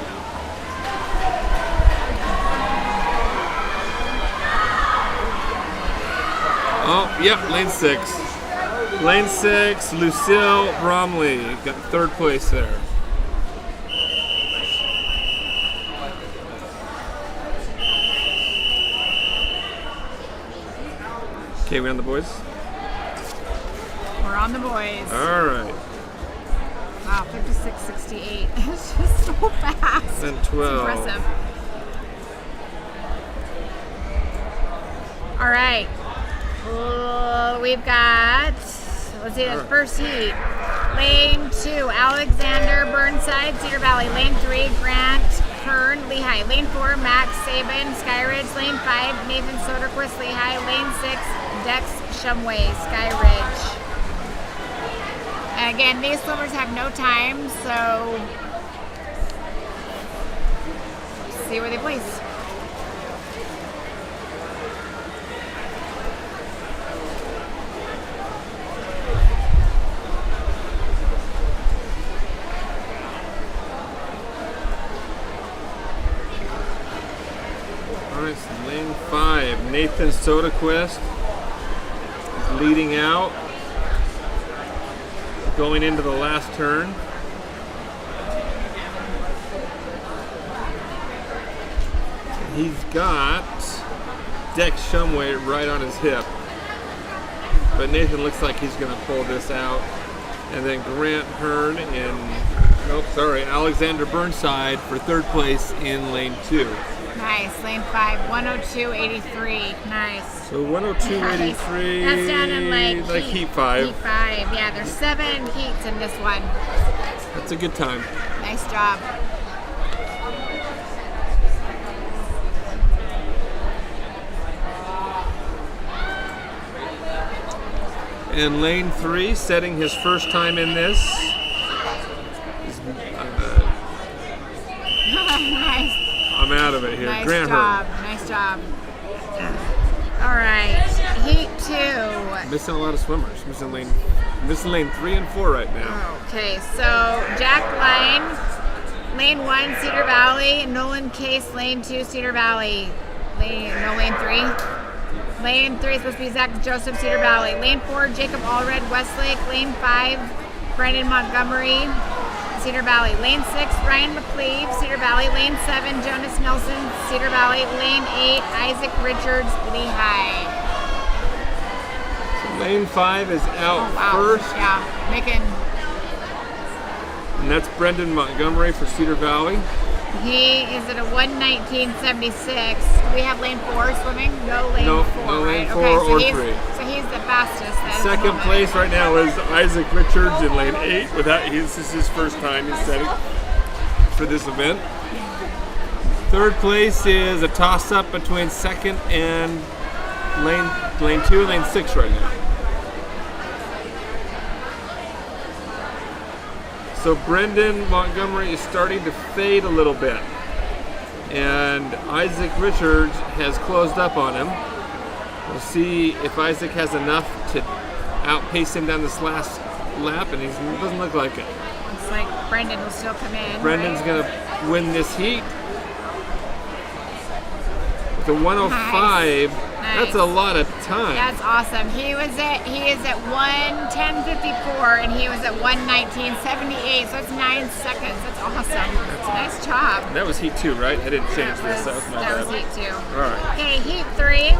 Oh, yep, lane 6. Lane 6, Lucille Bromley got third place there. Okay, we on the boys? We're on the boys. All right. Wow, 56.68. It's just so fast. Then It's 12. impressive. All right. We've got, let's see, the first heat. Lane 2, Alexander Burnside, Cedar Valley. Lane 3, Grant Kern, Lehi. Lane 4, Max Saban, Skyridge. Lane 5, Nathan Soderquist, Lehi. Lane 6, Dex Shumway, Skyridge. And again, these swimmers have no time, so see where they place. All right, so lane 5, Nathan Soderquist is leading out, going into the last turn. He's got Dex Shumway right on his hip, but Nathan looks like he's going to pull this out. And then Grant Hearn Alexander Burnside for third place in lane 2. Nice, lane 5, 102.83. Nice. So 102.83. That's down in like heat 5. Heat 5, yeah. There's 7 heats in this one. That's a good time. Nice job. And lane 3, setting his first time in this. Nice. I'm out of it here. Nice Grant job. Hearn. Nice job. All right. Heat 2. Missing a lot of swimmers. Missing lane 3 and 4 right now. Okay, so Jack Line, lane 1, Cedar Valley. Nolan Case, lane 2, Cedar Valley. Lane 3. Lane 3 is supposed to be Zach Joseph, Cedar Valley. Lane 4, Jacob Allred, Westlake. Lane 5, Brendan Montgomery, Cedar Valley. Lane 6, Ryan McCleve, Cedar Valley. Lane 7, Jonas Nelson, Cedar Valley. Lane 8, Isaac Richards, Lehi. Lane 5 is out first. Yeah, making. And that's Brendan Montgomery for Cedar Valley. He is at a 1:19.76. Do we have lane 4 swimming? No lane 4, no lane right? 4 okay, or 3. So he's the fastest. Second place right now is Isaac Richards in lane 8. This is his first time he's setting for this event. Third place is a toss-up between second and lane 2 and lane 6 right now. So Brendan Montgomery is starting to fade a little bit. And Isaac Richards has closed up on him. We'll see if Isaac has enough to outpace him down this last lap, and it doesn't look like it. Looks like Brendan will still come in. Brendan's going to win this heat. With a 105, that's a lot of time. That's awesome. He is at 1:10.54 and he was at 1:19.78, so it's 9 seconds. That's awesome. That's a nice job. That was heat 2, right? I didn't change this. That was my That bad. was heat 2. All right. Okay, heat 3.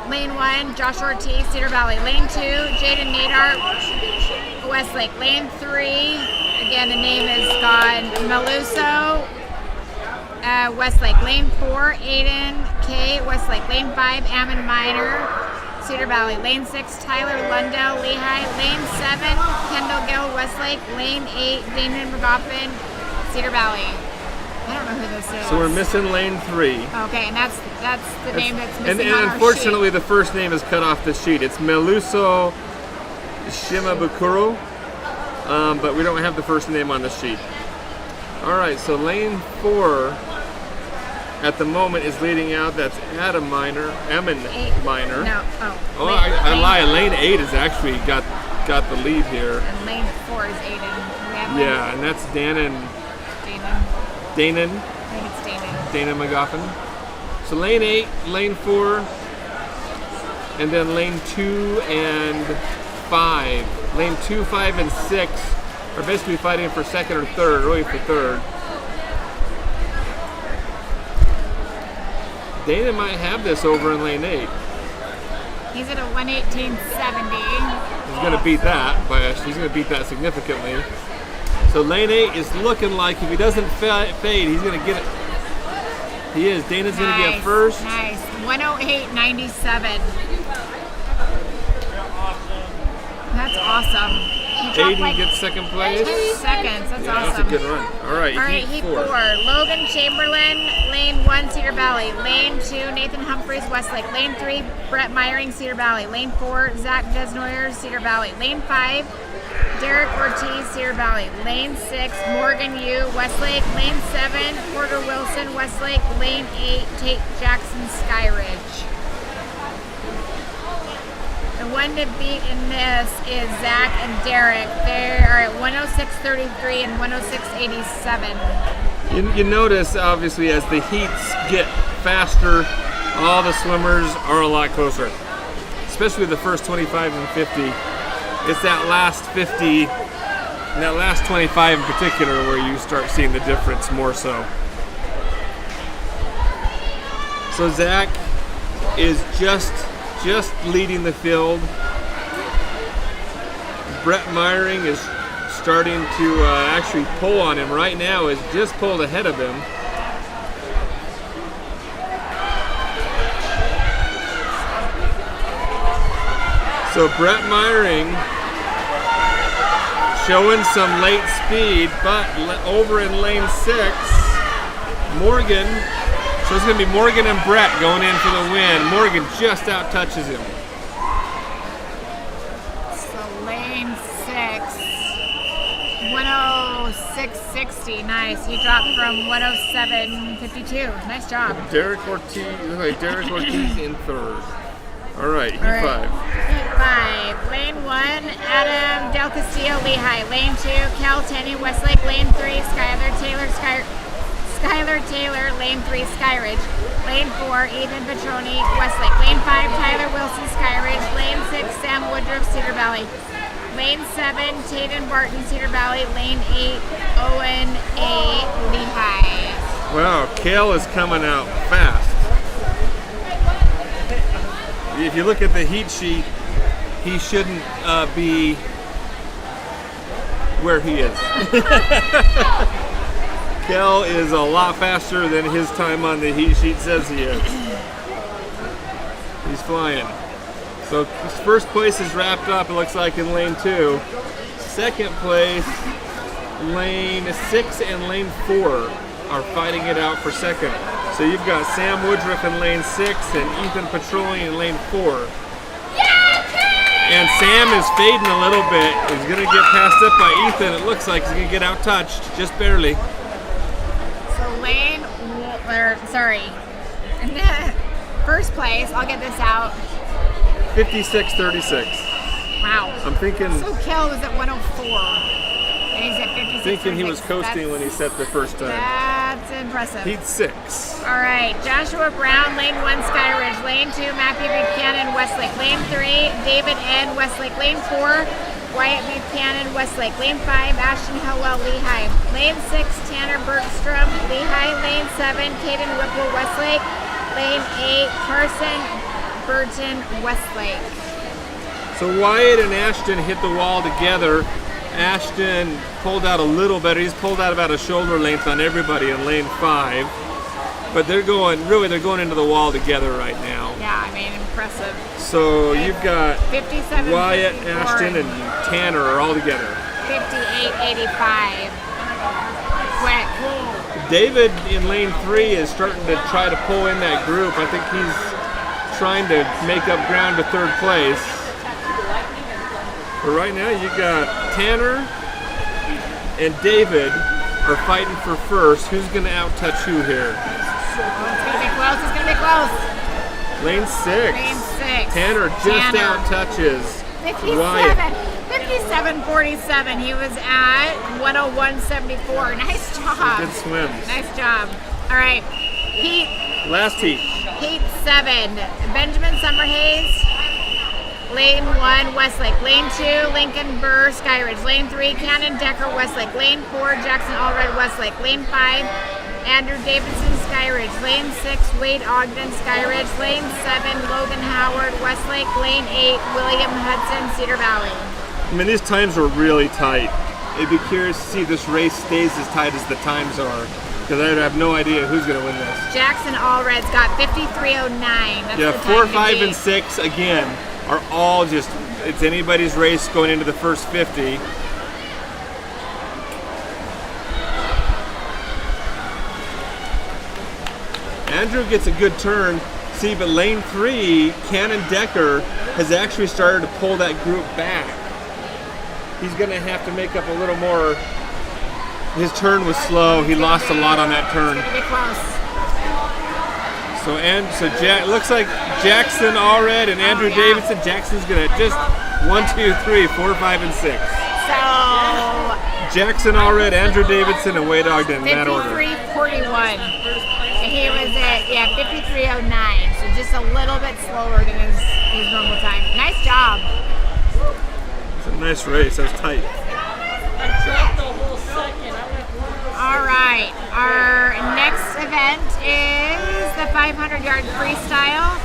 Lane 1, Josh Ortiz, Cedar Valley. Lane 2, Jaden Nadar, Westlake. Lane 3, again the name is gone, Meluso, Westlake. Lane 4, Aiden K, Westlake. Lane 5, Ammon Minor, Cedar Valley. Lane 6, Tyler Lundell, Lehi. Lane 7, Kendall Gill, Westlake. Lane 8, Damon McGoffin, Cedar Valley. I don't know who this is. So we're missing lane 3. Okay, and that's the name that's missing And on our unfortunately, sheet. the first name is cut off the sheet. It's Meluso Shimabukuro, but we don't have the first name on the sheet. All right, so lane 4 at the moment is leading out. That's Adam Minor, Emin Minor. No, Oh, I lie. Lane 8 has actually got the lead here. And lane 4 is Aiden. We have Yeah, and that's Danon. Danon. I think it's Danon. Dana McGoffin. So lane 8, lane 4, and then lane 2 and 5. Lane 2, 5, and 6 are basically fighting for second or third, really for third. Dana might have this over in lane 8. He's at a 1:18.70. He's going to beat that, he's going to beat that significantly. So lane 8 is looking like if he doesn't fade, he's going to get it. He is. Dana's going to get first. Nice. 1:08.97. That's awesome. He dropped Aiden gets second place. 2 seconds. That's Yeah, awesome. that's a good run. All right, Heat 4. Logan Chamberlain, lane 1, Cedar Valley. Lane 2, Nathan Humphreys, Westlake. Lane 3, Brett Meyering, Cedar Valley. Lane 4, Zach Desnoyers, Cedar Valley. Lane 5, Derek Ortiz, Cedar Valley. Lane 6, Morgan Yu, Westlake. Lane 7, Porter Wilson, Westlake. Lane 8, Tate Jackson, Skyridge. The one to beat in this is Zach and Derek. They are at 106.33 and 106.87. You notice, obviously, as the heats get faster, all the swimmers are a lot closer. Especially the first 25 and 50. It's that last 50, and that last 25 in particular, where you start seeing the difference more so. So Zach is just leading the field. Brett Meyering is starting to actually pull on him right now, is just pulled ahead of him. So Brett Meyering showing some late speed, but over in lane 6, Morgan. So it's going to be Morgan and Brett going in for the win. Morgan just out touches him. So lane 6, 106.60. Nice. He dropped from 107.52. Nice job. Derek Ortiz in third. All right, heat 5. Heat 5. Lane 1, Adam Del Castillo, Lehi. Lane 2, Cal Tenney, Westlake. Lane 3, Skylar Taylor, lane 3, Skyridge. Lane 4, Ethan Petroni, Westlake. Lane 5, Tyler Wilson, Skyridge. Lane 6, Sam Woodruff, Cedar Valley. Lane 7, Taden Barton, Cedar Valley. Lane 8, Owen A. Lehi. Wow, Kale is coming out fast. If you look at the heat sheet, he shouldn't be where he is. Kel is a lot faster than his time on the heat sheet says he is. He's flying. So first place is wrapped up, it looks like, in lane 2. Second place, lane 6 and lane 4 are fighting it out for second. So you've got Sam Woodruff in lane 6 and Ethan Petroli in lane 4. And Sam is fading a little bit. He's going to get passed up by Ethan. It looks like he's going to get out-touched, just barely. First place, I'll get this out. 56-36. Wow. I'm thinking. So Kel was at 104, and he's at 56. Thinking he was coasting when he set the first time. That's impressive. Heat 6. All right, Joshua Brown, lane 1, Skyridge. Lane 2, Matthew Buchanan, Westlake. Lane 3, David N, Westlake. Lane 4, Wyatt Buchanan, Westlake. Lane 5, Ashton Hillwell, Lehi. Lane 6, Tanner Bergstrom, Lehi. Lane 7, Caden Whipple, Westlake. Lane 8, Carson Burton, Westlake. So Wyatt and Ashton hit the wall together. Ashton pulled out a little better. He's pulled out about a shoulder length on everybody in lane 5. But they're going into the wall together right now. Yeah, I mean, impressive. So you've got 57, Wyatt, 54, Ashton, and Tanner are all together. 58-85. Quick. David in lane 3 is starting to try to pull in that group. I think he's trying to make up ground to third place. But right now you got Tanner and David are fighting for first. Who's going to out-touch who here? It's gonna be close. It's gonna be close. Lane 6. Lane 6. Tanner just out-touches 57. Wyatt. 57.47. He was at 101.74. Nice job. Good swims. Nice job. All right. Last heat. Heat 7. Benjamin Summerhays. Lane 1, Westlake. Lane 2, Lincoln Burr, Skyridge. Lane 3, Cannon Decker, Westlake. Lane 4, Jackson Allred, Westlake. Lane 5, Andrew Davidson, Skyridge. Lane 6, Wade Ogden, Skyridge. Lane 7, Logan Howard, Westlake. Lane 8, William Hudson, Cedar Valley. I mean, these times are really tight. I'd be curious to see if this race stays as tight as the times are, because I have no idea who's going to win this. Jackson Allred's got 53.09. That's Yeah, the 4, time to 5, beat. and 6, again, are all just, it's anybody's race going into the first 50. Andrew gets a good turn. See, but lane 3, Cannon Decker has actually started to pull that group back. He's going to have to make up a little more. His turn was slow. He lost a lot on that turn. It's gonna be close. Looks like Jackson Allred and Andrew Davidson. Jackson's going to just 1, 2, 3, 4, 5, and 6. So Jackson Allred, Andrew Davidson, and Wade Ogden in that order. 53.41. He was at 53.09, so just a little bit slower than his normal time. Nice job. It's a nice race. That was tight. I dropped the whole second. I went All right, our next event is the 500-yard freestyle.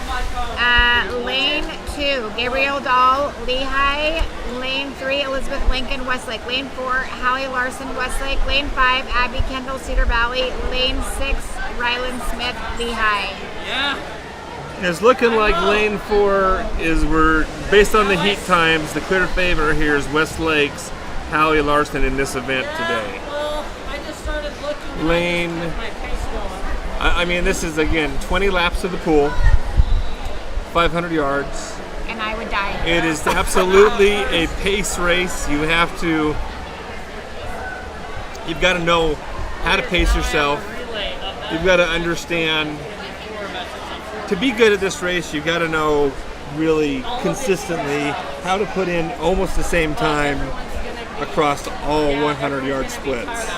Lane 2, Gabrielle Dahl, Lehi. Lane 3, Elizabeth Lincoln, Westlake. Lane 4, Hallie Larson, Westlake. Lane 5, Abby Kendall, Cedar Valley. Lane 6, Ryland Smith, Lehi. Yeah. It's looking like lane 4 we're based on the heat times. The clear favorite here is Westlake's Hallie Larson in this event today. Well, I just started looking. Lane. My pace going. I mean, this is again 20 laps of the pool, 500 yards. And I would die. It is absolutely a pace race. You've got to know how to pace yourself. You've got to understand. To be good at this race, you've got to know really consistently how to put in almost the same time across all 100-yard splits.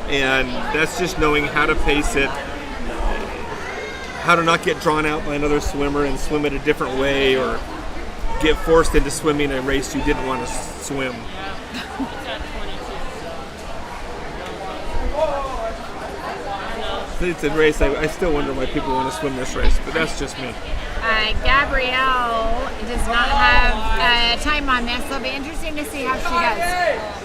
And that's just knowing how to pace it, how to not get drawn out by another swimmer and swim it a different way, or get forced into swimming a race you didn't want to swim. It's a race I still wonder why people want to swim this race, but that's just me. Gabrielle does not have time on this, so it'll be interesting to see how she does.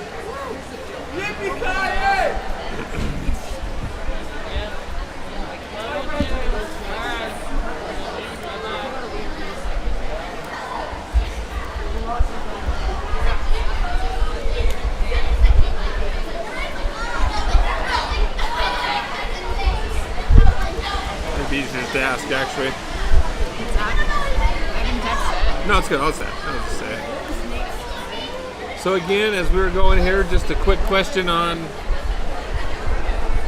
It'd be easier to ask, actually. What's up? I can text it. No, it's good. I'll say. So again, as we were going here, just a quick question on.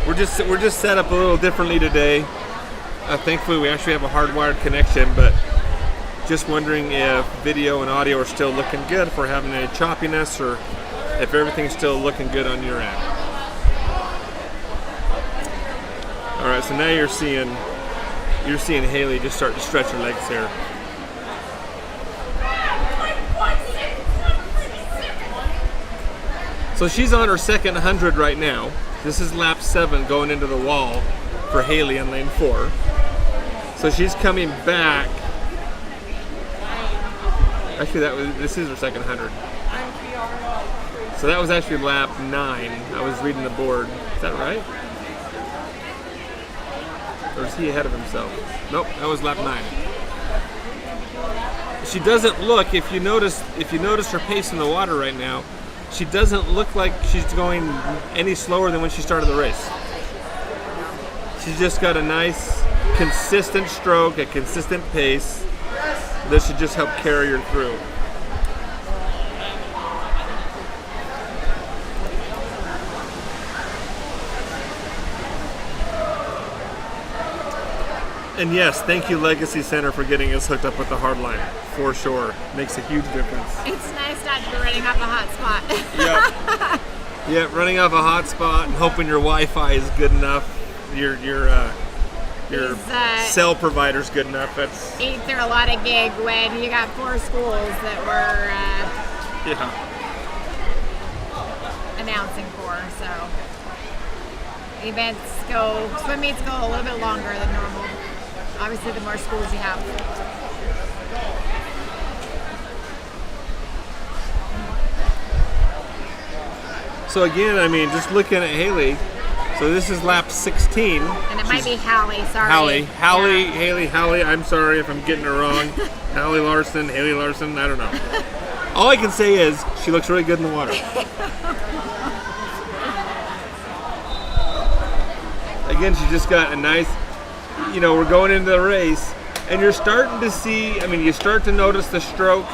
We're just set up a little differently today. Thankfully, we actually have a hardwired connection, but just wondering if video and audio are still looking good, if we're having any choppiness, or if everything's still looking good on your end. All right, so now you're seeing Haley just start to stretch her legs here. So she's on her second 100 right now. This is lap 7 going into the wall for Haley in lane 4. So she's coming back. Actually, this is her second 100. So that was actually lap 9. I was reading the board. Is that right? Or is he ahead of himself? Nope, that was lap 9. She doesn't look, if you notice her pace in the water right now, she doesn't look like she's going any slower than when she started the race. She's just got a nice, consistent stroke, a consistent pace that should just help carry her through. And yes, thank you Legacy Center for getting us hooked up with the hardline, for sure. Makes a huge difference. It's nice not to be running off a hot spot. Yep. Yeah, running off a hot spot and hoping your Wi-Fi is good enough, your cell provider's good enough. That's Eat through a lot of gig when you got 4 schools that were announcing for. So swim meets go a little bit longer than normal. Obviously, the more schools you have. So again, I mean, just looking at Haley, so this is lap 16. And it might be Hallie, sorry. Hallie, I'm sorry if I'm getting her wrong. Hallie Larson, Haley Larson, I don't know. All I can say is she looks really good in the water. Again, she just got a nice, we're going into the race, and you're starting to see, you start to notice the stroke.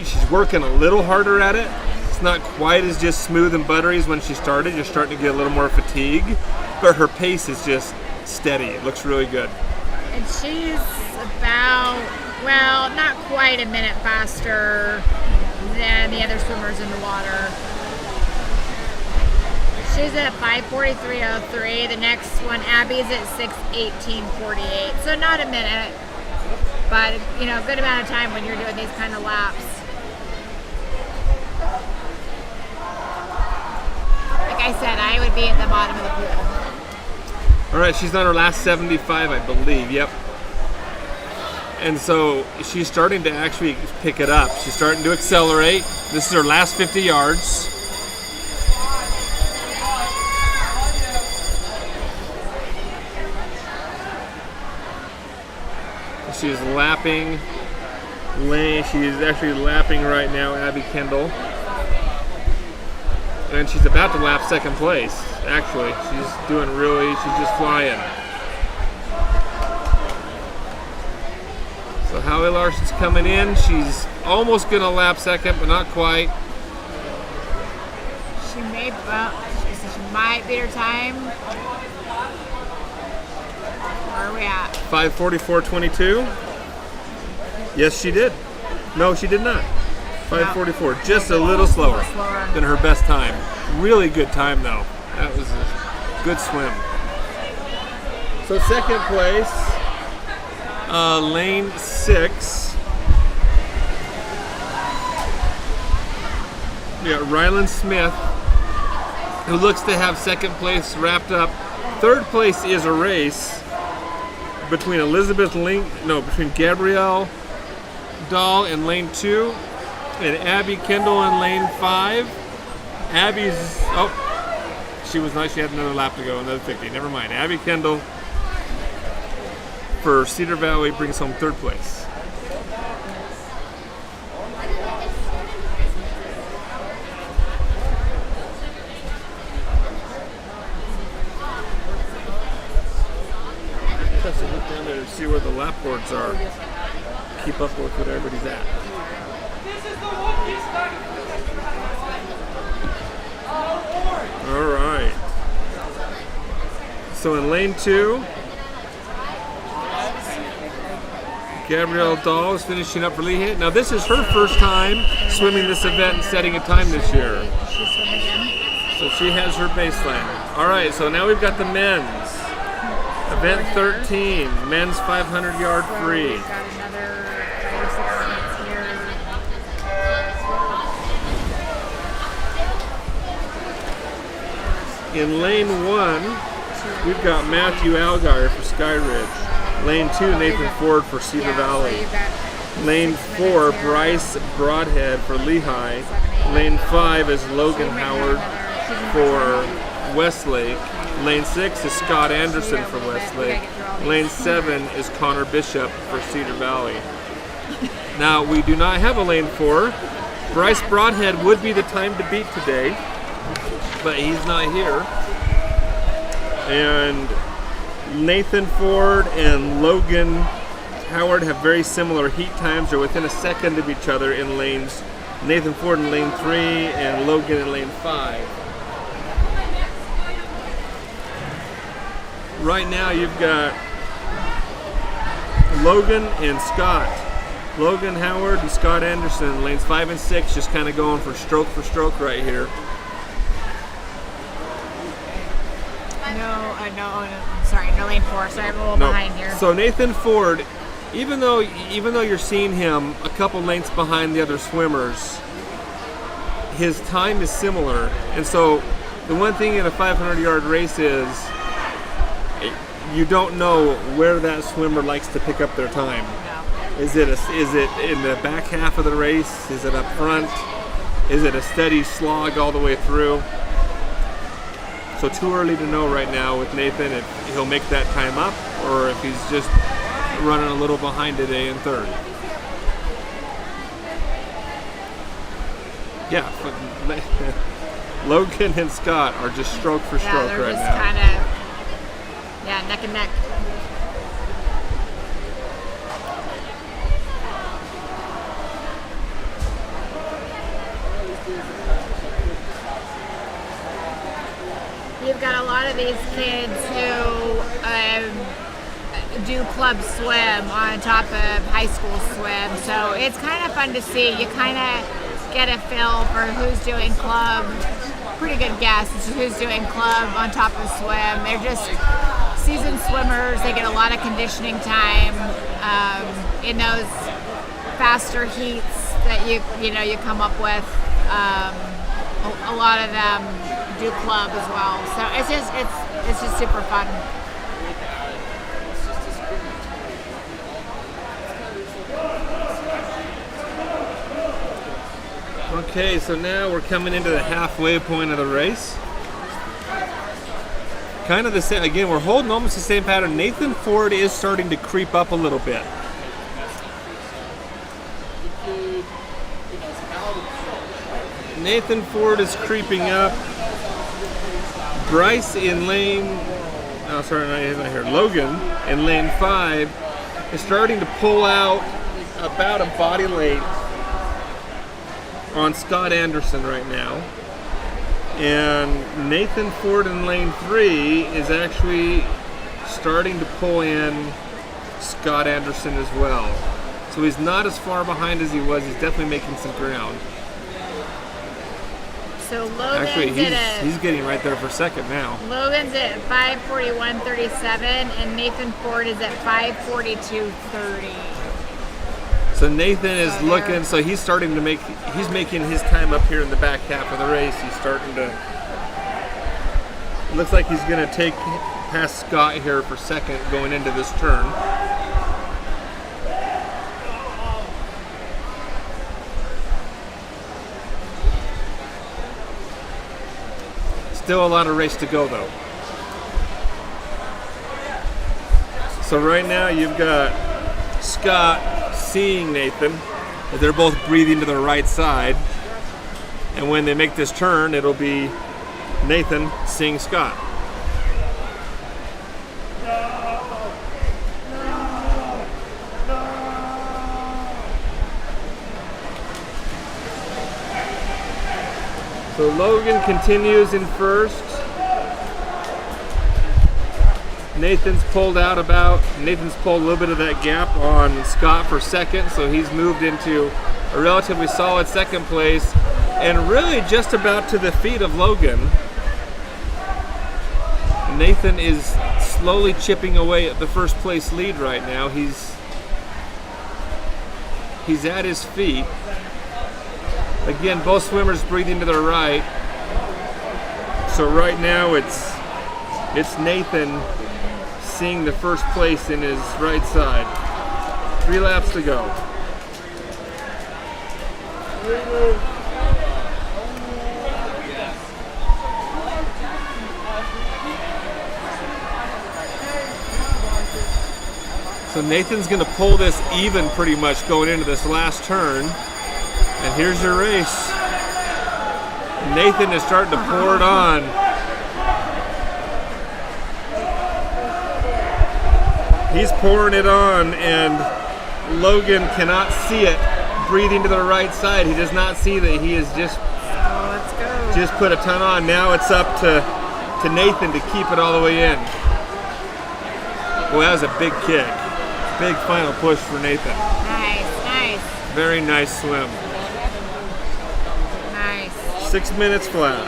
She's working a little harder at it. It's not quite as just smooth and buttery as when she started. You're starting to get a little more fatigue, but her pace is just steady. It looks really good. And she's about, not quite a minute faster than the other swimmers in the water. She's at 5:43.03. The next one, Abby's at 6:18.48. So not a minute, but a good amount of time when you're doing these kind of laps. Like I said, I would be at the bottom of the pool. All right, she's on her last 75, I believe. Yep. And so she's starting to actually pick it up. She's starting to accelerate. This is her last 50 yards. She's lapping Lane. She's actually lapping right now Abby Kendall. And she's about to lap second place, actually. She's just flying. So Hallie Larson's coming in. She's almost going to lap second, but not quite. She might beat her time. Where are we at? 5:44.22. Yes, she did. No, she did not. 5:44. Just a little slower than her best time. Really good time, though. That was a good swim. So second place, lane 6. We got Ryland Smith, who looks to have second place wrapped up. Third place is a race between between Gabrielle Dahl in lane 2 and Abby Kendall in lane 5. She was nice. She had another lap to go, another 50. Never mind. Abby Kendall for Cedar Valley brings home third place. Just look down there to see where the lap boards are. Keep up with what everybody's at. All right. So in lane 2, Gabrielle Dahl is finishing up for Lehi. Now this is her first time swimming this event and setting a time this year. So she has her baseline. All right, so now we've got the men's. Event 13, men's 500-yard free. We've got another 5 or 6 minutes here. In lane 1, we've got Matthew Algar for Skyridge. Lane 2, Nathan Ford for Cedar Valley. Lane 4, Bryce Broadhead for Lehi. Lane 5 is Logan Howard for Westlake. Lane 6 is Scott Anderson from Westlake. Lane 7 is Connor Bishop for Cedar Valley. Now, we do not have a lane 4. Bryce Broadhead would be the time to beat today, but he's not here. And Nathan Ford and Logan Howard have very similar heat times. They're within a second of each other in lanes. Nathan Ford in lane 3 and Logan in lane 5. Right now you've got Logan and Scott. Logan Howard and Scott Anderson, lanes 5 and 6, just kind of going for stroke right here. No lane 4. Sorry, I'm a little behind here. So Nathan Ford, even though you're seeing him a couple lengths behind the other swimmers, his time is similar. And so the one thing in a 500-yard race is you don't know where that swimmer likes to pick up their time. No. Is it in the back half of the race? Is it up front? Is it a steady slog all the way through? So too early to know right now with Nathan if he'll make that time up or if he's just running a little behind today in third. Yeah, Logan and Scott are just stroke for stroke they're right just now. kind of, neck and neck. You've got a lot of these kids who do club swim on top of high school swim, so it's kind of fun to see. You kind of get a feel for who's doing club. Pretty good guess as to who's doing club on top of swim. They're just seasoned swimmers. They get a lot of conditioning time in those faster heats that you come up with. A lot of them do club as well, so it's just super fun. Okay, so now we're coming into the halfway point of the race. Kind of the same, again, we're holding almost the same pattern. Nathan Ford is starting to creep up a little bit. Nathan Ford is creeping up. Bryce in lane, Logan in lane 5 is starting to pull out about a body length on Scott Anderson right now. And Nathan Ford in lane 3 is actually starting to pull in Scott Anderson as well. So he's not as far behind as he was. He's definitely making some ground. So Logan's actually, he's getting right there for second now. Logan's at 5:41.37 and Nathan Ford is at 5:42.30. So Nathan is looking, so he's starting to he's making his time up here in the back half of the race. He's starting to, it looks like he's gonna take past Scott here for second going into this turn. Still a lot of race to go though. So right now you've got Scott seeing Nathan. They're both breathing to the right side. And when they make this turn, it'll be Nathan seeing Scott. So Logan continues in first. Nathan's pulled a little bit of that gap on Scott for second, so he's moved into a relatively solid second place and really just about to the feet of Logan. Nathan is slowly chipping away at the first place lead right now. He's at his feet. Again, both swimmers breathing to their right. So right now it's Nathan seeing the first place in his right side. 3 laps to go. So Nathan's gonna pull this even pretty much going into this last turn. And here's your race. Nathan is starting to pour it on. He's pouring it on, and Logan cannot see it. Breathing to the right side. He does not see that he has just Let's go. just put a ton on. Now it's up to Nathan to keep it all the way in. Well, that was a big kick. Big final push for Nathan. Nice. Very nice swim. Nice. 6 minutes flat.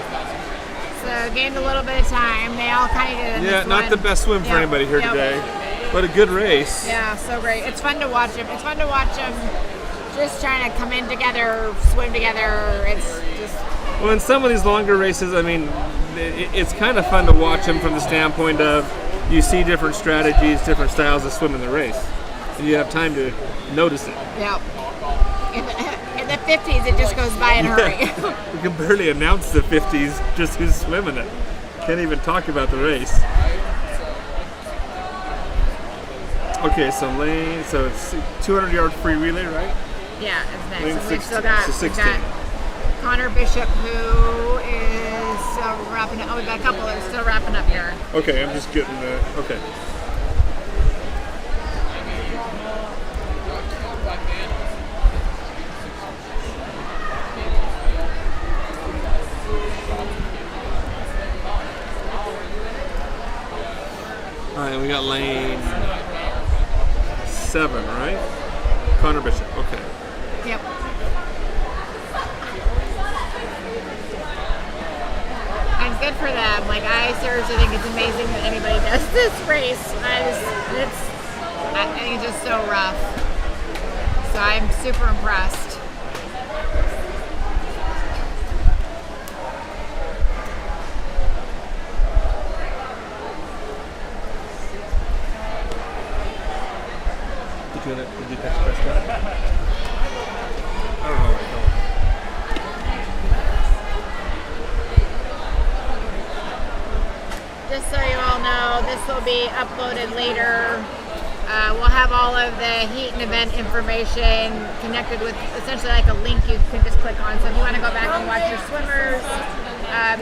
So gained a little bit of time. They all kind of did in Yeah, this not one. the best swim for Yep, anybody here yep. today, but a good race. Yeah, so great. It's fun to watch them. It's fun to watch them just trying to come in together, swim together. It's just Well, in some of these longer races, I mean, it's kind of fun to watch them from the standpoint of you see different strategies, different styles of swimming the race, and you have time to notice it. yeah. In the 50s, it just goes by in a hurry. We can barely announce the 50s, just who's swimming it. Can't even talk about the race. Okay, so lane, so it's 200-yard free relay, right? Yeah, it's next. Lane And we've 16, still got, so 16. we've got Connor Bishop, who is still wrapping up. Oh, we've got a couple that are still wrapping up here. Okay, I'm just getting the, okay. All right, we got lane 7, right? Connor Bishop, okay. Yep. And it's good for them. Like, I seriously think it's amazing that anybody does this race. I think it's just so rough. So I'm super impressed. Did you catch breaststroke? I don't know. Just so you all know, this will be uploaded later. We'll have all of the heat and event information connected with essentially like a link you can just click on. So if you want to go back and watch your swimmers,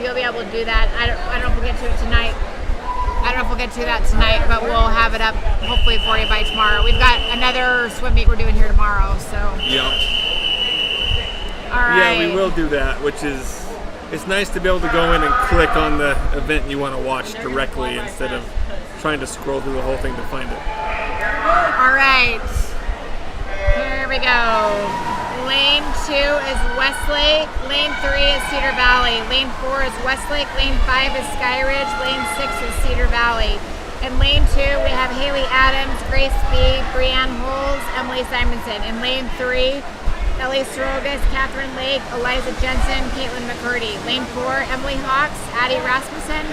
you'll be able to do that. I don't know if we'll get to it tonight. I don't know if we'll get to that tonight, but we'll have it up hopefully for you by tomorrow. We've got another swim meet we're doing here tomorrow, so. Yep. All right. Yeah, we will do that, which is, it's nice to be able to go in and click on the event you want to watch directly instead of trying to scroll through the whole thing to find it. All right. Here we go. Lane 2 is Westlake. Lane 3 is Cedar Valley. Lane 4 is Westlake. Lane 5 is Skyridge. Lane 6 is Cedar Valley. In lane 2, we have Haley Adams, Grace B, Brianne Holes, Emily Simonson. In lane 3, Ellie Sorogas, Catherine Lake, Eliza Jensen, Caitlin McCurdy. Lane 4, Emily Hawks, Addie Rasmussen,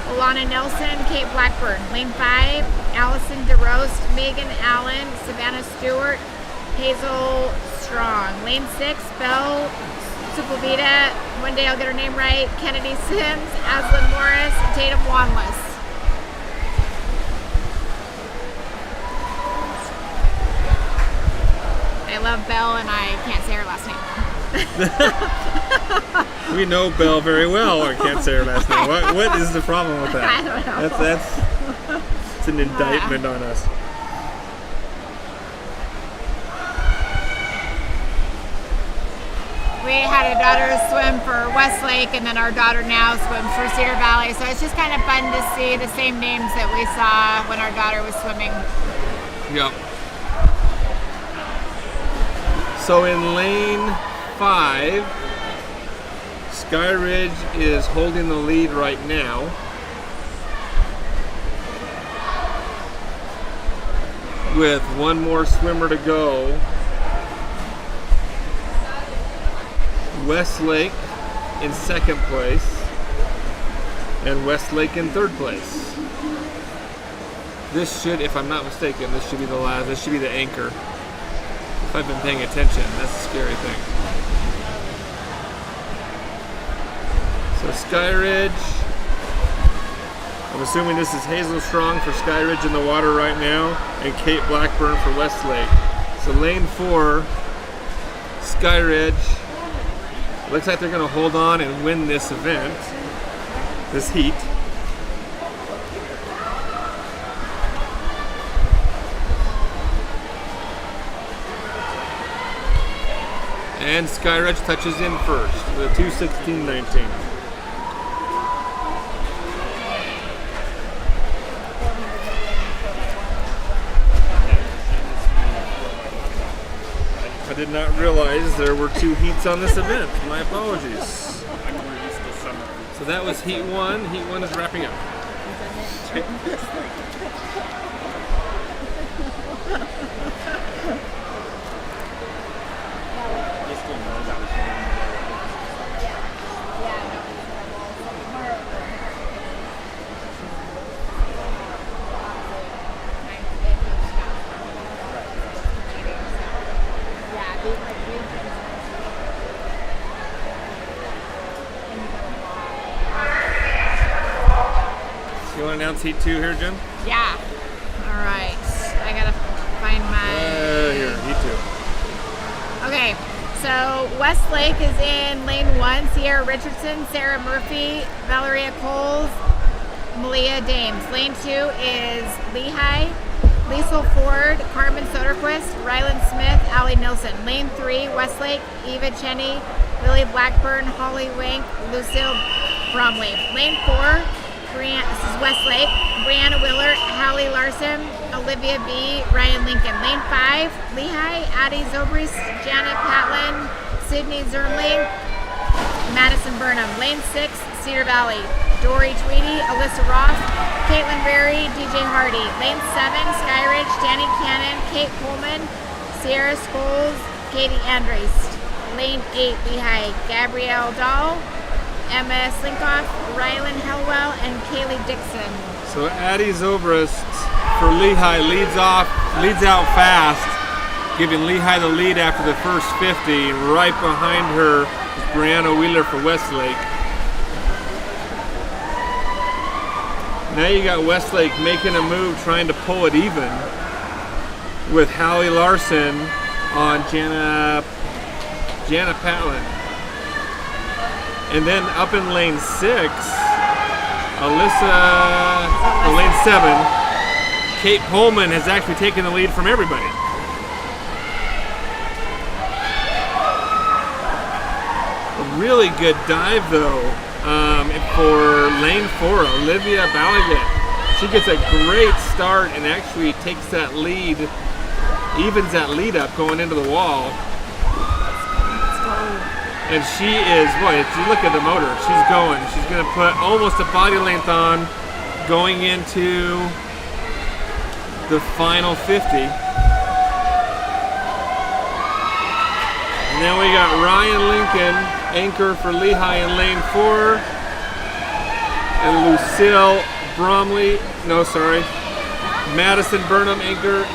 Alana Nelson, Kate Blackburn. Lane 5, Allison DeRost, Megan Allen, Savannah Stewart, Hazel Strong. Lane 6, Belle Sepulveda, one day I'll get her name right, Kennedy Sims, Aslan Morris, Tatum Wanless. I love Belle and I can't say her last name. We know Belle very well, or can't say her last name. What is the problem with that? I don't know. That's an indictment on us. We had a daughter swim for Westlake, and then our daughter now swims for Cedar Valley. So it's just kind of fun to see the same names that we saw when our daughter was swimming. Yep. So in lane 5, Skyridge is holding the lead right now. With one more swimmer to go. Westlake in second place and Westlake in third place. This should, if I'm not mistaken, this should be the last, this should be the anchor. If I've been paying attention, that's the scary thing. So Skyridge, I'm assuming this is Hazel Strong for Skyridge in the water right now, and Kate Blackburn for Westlake. So lane 4, Skyridge. Looks like they're going to hold on and win this event, this heat. And Skyridge touches in first with a 2:16.19. I did not realize there were 2 heats on this event. My apologies. So that was heat 1. Heat 1 is wrapping up. You want to announce heat 2 here, Jen? Yeah. All right. I gotta find my. Here, heat 2. Okay. So Westlake is in lane 1. Sierra Richardson, Sarah Murphy, Valeria Coles, Malia Dames. Lane 2 is Lehi, Liesl Ford, Carmen Soderquist, Ryland Smith, Allie Nilsson. Lane 3, Westlake, Eva Cheney, Lily Blackburn, Holly Wank, Lucille Bromley. Lane 4, this is Westlake, Brianna Willard, Hallie Larson, Olivia B., Ryan Lincoln. Lane 5, Lehi, Addie Zobrist, Janet Patlin, Sydney Zernling, Madison Burnham. Lane 6, Cedar Valley, Dory Tweedy, Alyssa Roth, Caitlin Berry, DJ Hardy. Lane 7, Skyridge, Danny Cannon, Kate Coleman, Sierra Scholes, Katie Andres. Lane 8, Lehi, Gabrielle Dahl, Emma Slinkoff, Rylan Hellwell, and Kaylee Dixon. So Addie Zobrist for Lehi leads out fast, giving Lehi the lead after the first 50. Right behind her is Brianna Wheeler for Westlake. Now you got Westlake making a move, trying to pull it even with Hallie Larson on Jana Patlin. And then up in lane 6, lane 7, Kate Pullman has actually taken the lead from everybody. A really good dive though for lane 4, Olivia Balaget. She gets a great start and actually takes that lead, evens that lead up going into the wall. And she is, boy, if you look at the motor, she's going. She's going to put almost a body length on going into the final 50. And then we got Ryan Lincoln, anchor for Lehi in lane 4. And Lucille Bromley, Madison Burnham, anchor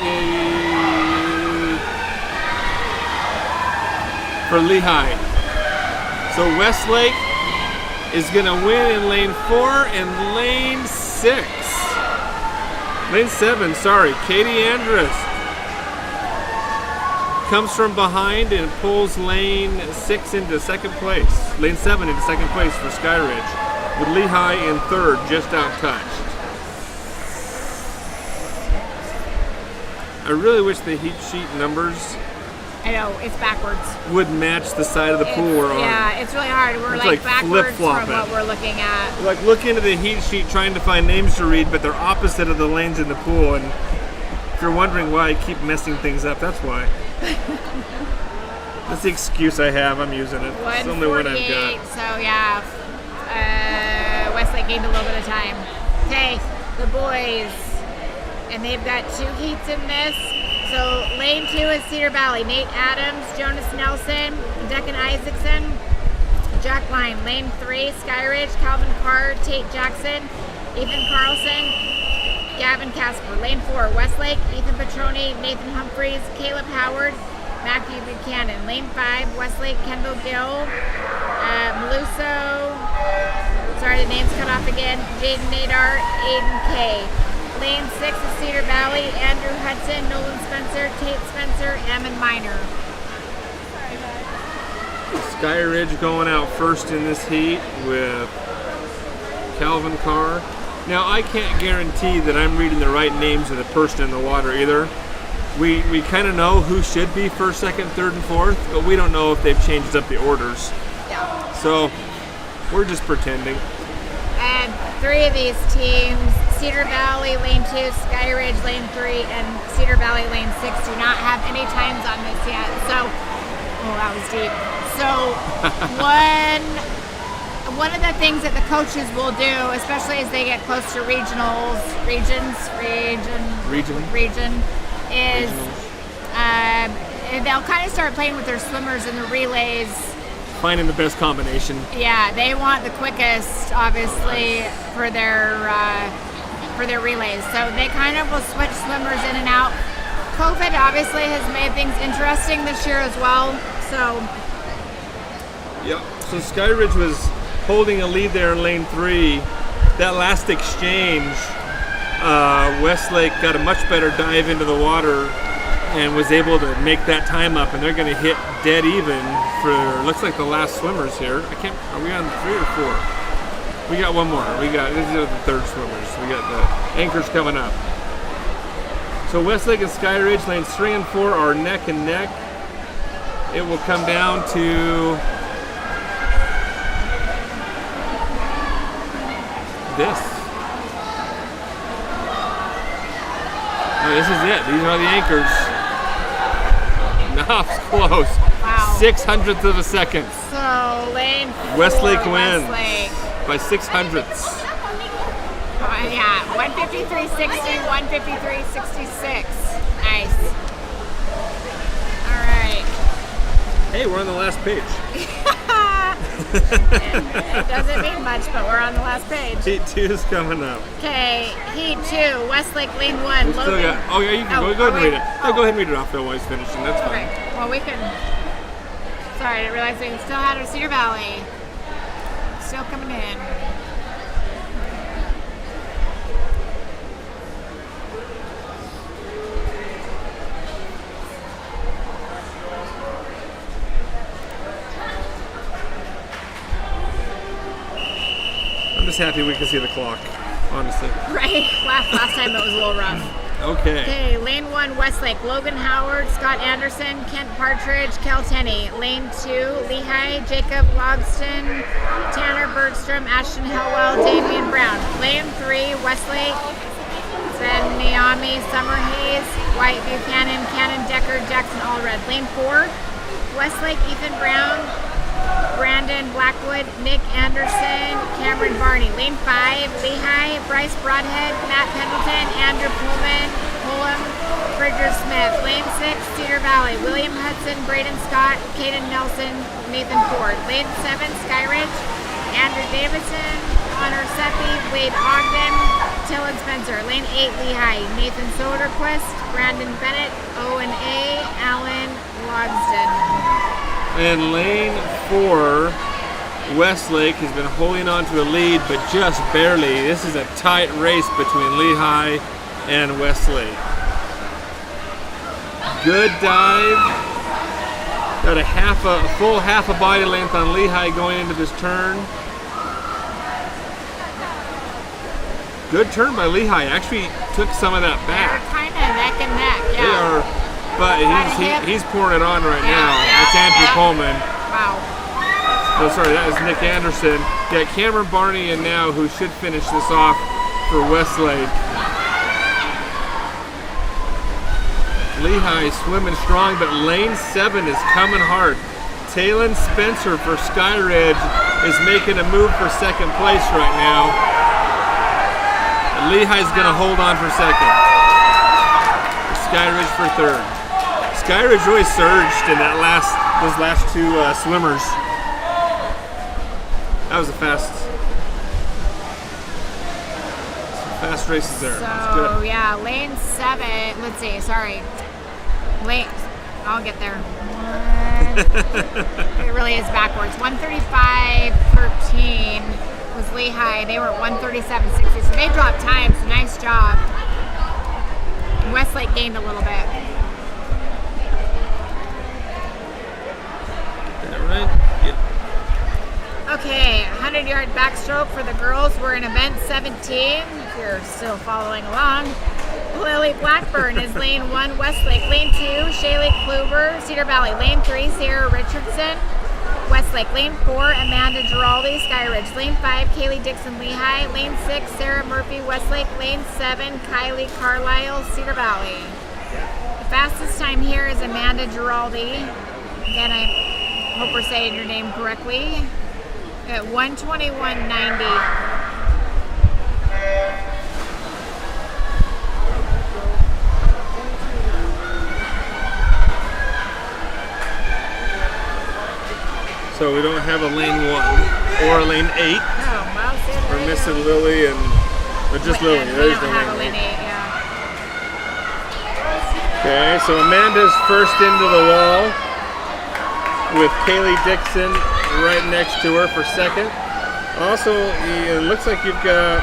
for Lehi. So Westlake is going to win in lane 4 and lane 6. Lane 7, Katie Andrus comes from behind and pulls lane 6 into second place. Lane 7 into second place for Skyridge, with Lehi in third, just out touched. I really wish the heat sheet numbers, I know, it's backwards. would match the side of the pool we're on. Yeah, it's really hard. We're It's like like backwards from flip-flopping. what we're looking at. Like looking at the heat sheet trying to find names to read, but they're opposite of the lanes in the pool. And if you're wondering why I keep messing things up, that's why. That's the excuse I have. I'm using it. It's the only one I've 148, got. so yeah. Westlake gained a little bit of time. Okay, the boys. And they've got 2 heats in this. So lane 2 is Cedar Valley. Nate Adams, Jonas Nelson, Deccan Isaacson, Jack Line. Lane 3, Skyridge, Calvin Carr, Tate Jackson, Ethan Carlson, Gavin Casper. Lane 4, Westlake, Ethan Petroni, Nathan Humphreys, Caleb Howard, Matthew Buchanan. Lane 5, Westlake, Kendall Gill, Meluso, sorry the name's cut off again, Jaden Nadar, Aiden K. Lane 6 is Cedar Valley, Andrew Hudson, Nolan Spencer, Tate Spencer, Ammon Minor. Skyridge going out first in this heat with Calvin Carr. Now I can't guarantee that I'm reading the right names of the person in the water either. we kind of know who should be first, second, third, and fourth, but we don't know if they've changed up the orders. Yeah. So we're just pretending. And 3 of these teams, Cedar Valley Lane 2, Skyridge Lane 3, and Cedar Valley Lane 6 do not have any times on this yet. So, oh, that was deep. So one of the things that the coaches will do, especially as they get close to region, is they'll kind of start playing with their swimmers in the relays. Finding the best combination. Yeah, they want the quickest, obviously, for their relays. So they kind of will switch swimmers in and out. COVID obviously has made things interesting this year as well. So yeah. So Skyridge was holding a lead there in lane 3. That last exchange, Westlake got a much better dive into the water and was able to make that time up, and they're going to hit dead even for, looks like the last swimmers here. Are we on 3 or 4? We got one more. These are the third swimmers. We got the anchors coming up. So Westlake and Skyridge, lanes 3 and 4 are neck and neck. It will come down to this. Oh, this is it. These are the anchors. No, it's close. Wow. 600th of a second. So lane 4, Westlake wins Westlake. by 600ths. Yeah, 153.60, 153.66. Nice. All right. Hey, we're on the last page. It doesn't mean much, but we're on the last page. Heat 2 is coming up. Okay, Heat 2, Westlake Lane 1. We still Logan. got, oh yeah, you can go ahead and read it. No, go ahead and read it off though while he's finishing. That's fine. Okay, well we can. Sorry, I didn't realize we still had our Cedar Valley. Still coming in. I'm just happy we can see the clock, honestly. Right, last time it was a little rough. Okay. Okay, Lane 1, Westlake, Logan Howard, Scott Anderson, Kent Partridge, Kel Tenney. Lane 2, Lehi, Jacob Logston, Tanner Bergstrom, Ashton Hillwell, Damian Brown. Lane 3, Westlake, then Naomi Summerhays, White Buchanan, Cannon Decker, Jackson Allred. Lane 4, Westlake, Ethan Brown, Brandon Blackwood, Nick Anderson, Cameron Barney. Lane 5, Lehi, Bryce Broadhead, Matt Pendleton, Andrew Pullum, Bridger Smith. Lane 6, Cedar Valley, William Hudson, Braden Scott, Caden Nelson, Nathan Ford. Lane 7, Skyridge, Andrew Davidson, Connor Seppi, Wade Ogden, Tillin Spencer. Lane 8, Lehi, Nathan Soderquist, Brandon Bennett, Owen A., Alan Logsden. And lane 4, Westlake has been holding on to a lead, but just barely. This is a tight race between Lehi and Westlake. Good dive. Got a full half a body length on Lehi going into this turn. Good turn by Lehi. Actually took some of that They're back. kind of neck and neck, yeah. They are, but he's pouring it on right now. That's Andrew Coleman. Wow. No, sorry, that is Nick Anderson. Got Cameron Barney in now, who should finish this off for Westlake. Lehi swimming strong, but lane 7 is coming hard. Talon Spencer for Skyridge is making a move for second place right now. Lehi's going to hold on for second. Skyridge for third. Skyridge really surged in those last 2 swimmers. That was a fast races there. That's So, good. yeah, lane 7, let's see, sorry. I'll get there. It really is backwards. 135.13 was Lehi. They were at 137.60, so they dropped time, so nice job. Westlake gained a little bit. Is that right? Yep. Okay, 100-yard backstroke for the girls. We're in event 17, if you're still following along. Lily Blackburn is lane 1, Westlake. Lane 2, Shaylee Kluber, Cedar Valley. Lane 3, Sarah Richardson, Westlake. Lane 4, Amanda Giraldi, Skyridge. Lane 5, Kaylee Dixon, Lehi. Lane 6, Sarah Murphy, Westlake. Lane 7, Kylie Carlisle, Cedar Valley. The fastest time here is Amanda Giraldi. Again, I hope we're saying your name correctly. At 1:21.90. So we don't have a lane 1 or a lane 8. No, well, We're missing Lily and just Lily. We There's don't the have a lane lane 8, 8. yeah. Okay, so Amanda's first into the wall with Kaylee Dixon right next to her for second. Also, it looks like you've got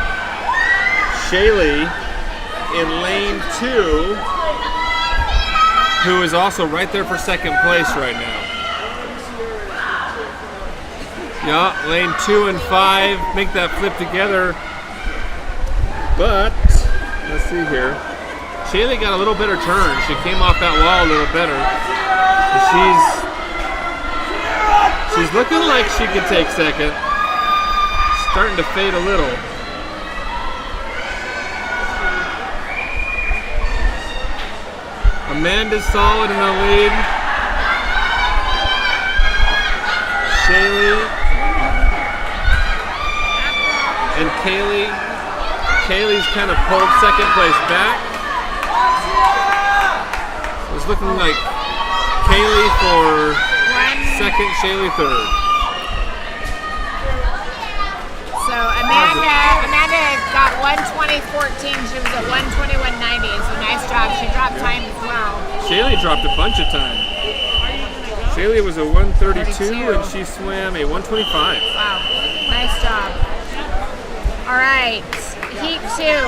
Shaylee in lane 2, who is also right there for second place right now. Yeah, lane 2 and 5 make that flip together. But, let's see here. Shaylee got a little better turn. She came off that wall a little better. She's looking like she could take second. Starting to fade a little. Amanda's solid in the lead. Shaylee and Kaylee's kind of pulled second place back. It's looking like Kaylee for second, Shaylee third. So Amanda got 1:20.14. She was at 1:21.90. So nice job. She dropped time as well. Shaylee dropped a bunch of time. Shaylee was a 1:32 and she swam a 1:25. Wow, nice job. All right, heat 2.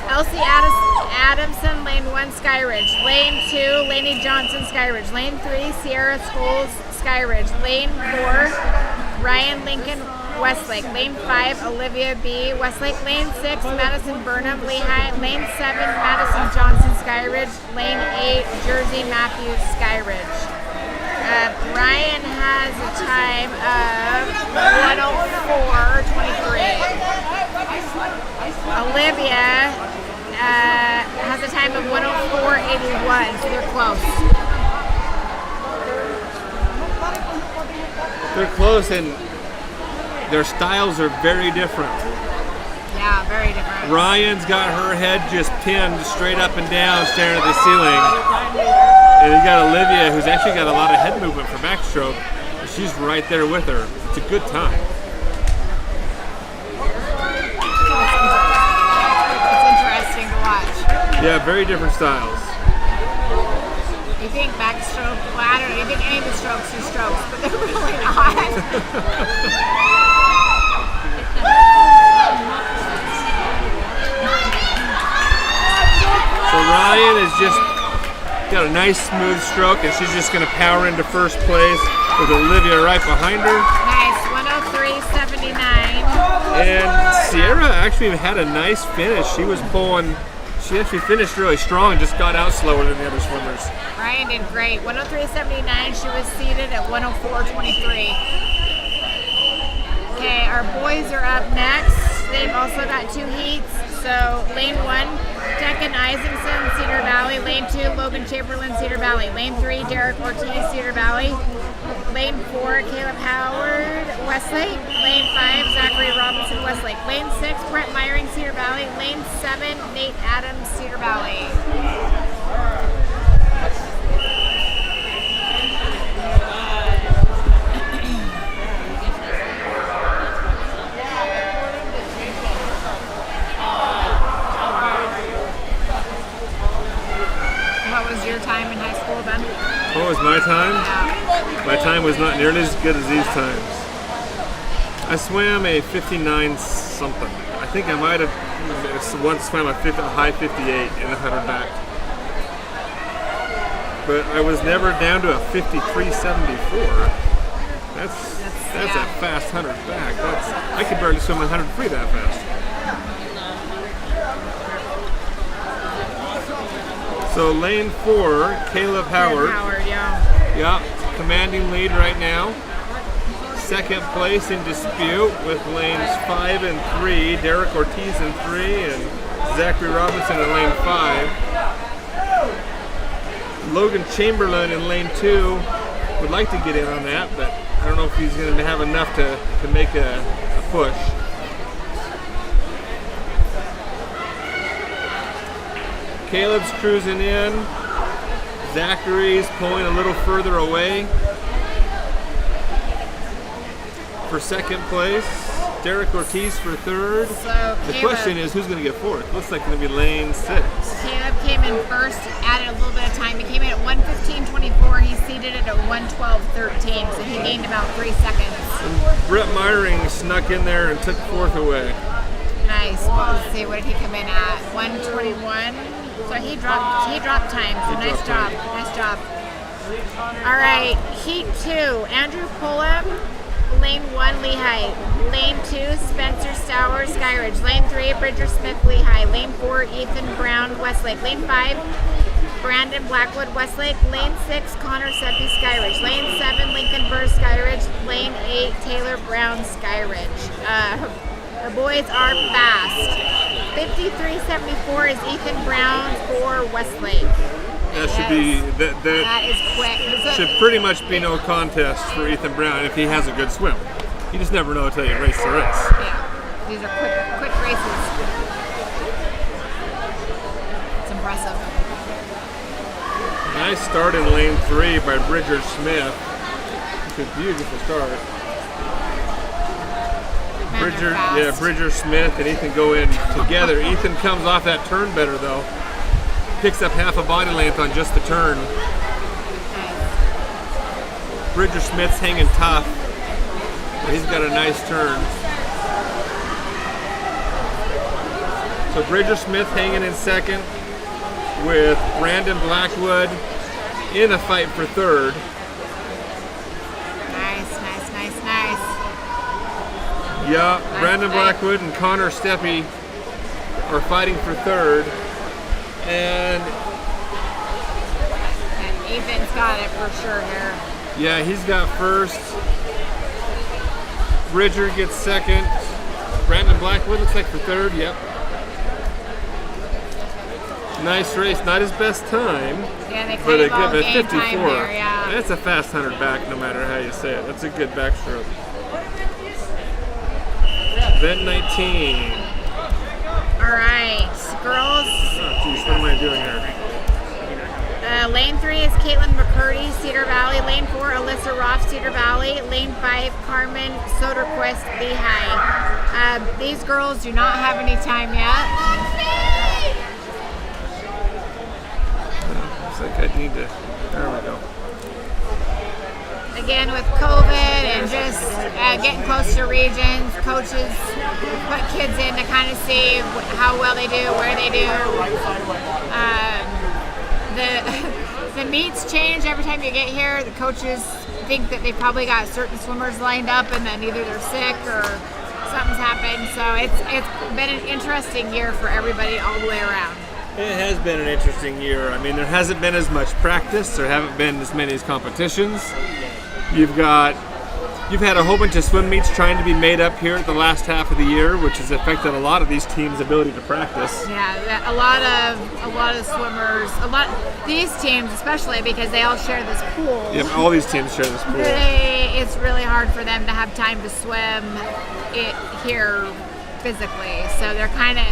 Elsie Adamson, lane 1, Skyridge. Lane 2, Lainey Johnson, Skyridge. Lane 3, Sierra Scholes, Skyridge. Lane 4, Ryan Lincoln, Westlake. Lane 5, Olivia B, Westlake. Lane 6, Madison Burnham, Lehi. Lane 7, Madison Johnson, Skyridge. Lane 8, Jersey Matthews, Skyridge. Ryan has a time of 1:04.23. Olivia has a time of 1:04.81, so they're close. They're close and their styles are very different. Yeah, very different. Ryan's got her head just pinned straight up and down, staring at the ceiling. And you got Olivia, who's actually got a lot of head movement for backstroke. She's right there with her. It's a good time. It's interesting to watch. Yeah, very different styles. You think backstroke, well, I don't know, you think any of the strokes are strokes, but they're really not. So Ryan is just got a nice smooth stroke, and she's just going to power into first place with Olivia right behind her. Nice, 1:03.79. And Sierra actually had a nice finish. She was pulling, she actually finished really strong, just got out slower than the other swimmers. Ryan did great, 1:03.79. She was seated at 1:04.23. Okay, our boys are up next. They've also got 2 heats. So lane 1, Deccan Isaacson, Cedar Valley. Lane 2, Logan Chamberlain, Cedar Valley. Lane 3, Derek Ortiz, Cedar Valley. Lane 4, Caleb Howard, Westlake. Lane 5, Zachary Robinson, Westlake. Lane 6, Brent Myring, Cedar Valley. Lane 7, Nate Adams, Cedar Valley. What was your time in high school then? What was my time? Yeah. My time was not nearly as good as these times. I swam a 59 something. I think I might have once swam a high 58 in the 100 back. But I was never down to a 53.74. That's yeah. a fast 100 back. I could barely swim a 100 free that fast. So lane 4, Caleb Howard. Howard, yeah. Yeah, commanding lead right now. Second place in dispute with lanes 5 and 3. Derek Ortiz in 3 and Zachary Robinson in lane 5. Logan Chamberlain in lane 2 would like to get in on that, but I don't know if he's going to have enough to make a push. Caleb's cruising in. Zachary's pulling a little further away for second place. Derek Ortiz for third. So The question is, who's going to get fourth? Looks like going to be lane 6. Caleb came in first, added a little bit of time. He came in at 1:15.24. He seated it at 1:12.13, so he gained about 3 seconds. And Brett Meyering snuck in there and took fourth away. Nice. Well, let's see, what did he come in at? 1:21. So he dropped time. So nice job. Nice job. All right, heat 2. Andrew Pullum, lane 1, Lehi. Lane 2, Spencer Stour, Skyridge. Lane 3, Bridger Smith, Lehi. Lane 4, Ethan Brown, Westlake. Lane 5, Brandon Blackwood, Westlake. Lane 6, Connor Seppi, Skyridge. Lane 7, Lincoln Burr, Skyridge. Lane 8, Taylor Brown, Skyridge. The boys are fast. 53.74 is Ethan Brown for Westlake. That should be That is quick. should pretty much be no contest for Ethan Brown if he has a good swim. You just never know until you race the race. Yeah, these are quick races. It's impressive. Nice start in lane 3 by Bridger Smith. It's a beautiful start. Bridger Smith and Ethan go in together. Ethan comes off that turn better though. Picks up half a body length on just the turn. Bridger Smith's hanging tough. But he's got a nice turn. So Bridger Smith hanging in second with Brandon Blackwood in a fight for third. Yeah, Brandon Blackwood and Connor Steppe are fighting for third. And Ethan's got it for sure here. Yeah, he's got first. Bridger gets second. Brandon Blackwood looks like for third, yep. Nice race, not his best time. Yeah, they but kind of all a gained 54. time there, yeah. That's a fast 100 back no matter how you say it. That's a good backstroke. Event 19. All right, girls. Oh, geez, what am I doing here? Lane 3 is Caitlin McCurdy, Cedar Valley. Lane 4, Alyssa Roth, Cedar Valley. Lane 5, Carmen Soderquist, Lehi. These girls do not have any time yet. Looks like I need to. There we go. Again, with COVID and just getting close to regions, coaches put kids in to kind of see how well they do, where they do. The meets change every time you get here. The coaches think that they probably got certain swimmers lined up, and then either they're sick or something's happened. So it's been an interesting year for everybody all the way around. It has been an interesting year. I mean, there hasn't been as much practice. There haven't been as many competitions. You've had a whole bunch of swim meets trying to be made up here at the last half of the year, which has affected a lot of these teams' ability to practice. Yeah, a lot of swimmers, these teams especially because they all share this pool. Yeah, all these teams share this pool. It's really hard for them to have time to swim it here physically, so they're kind of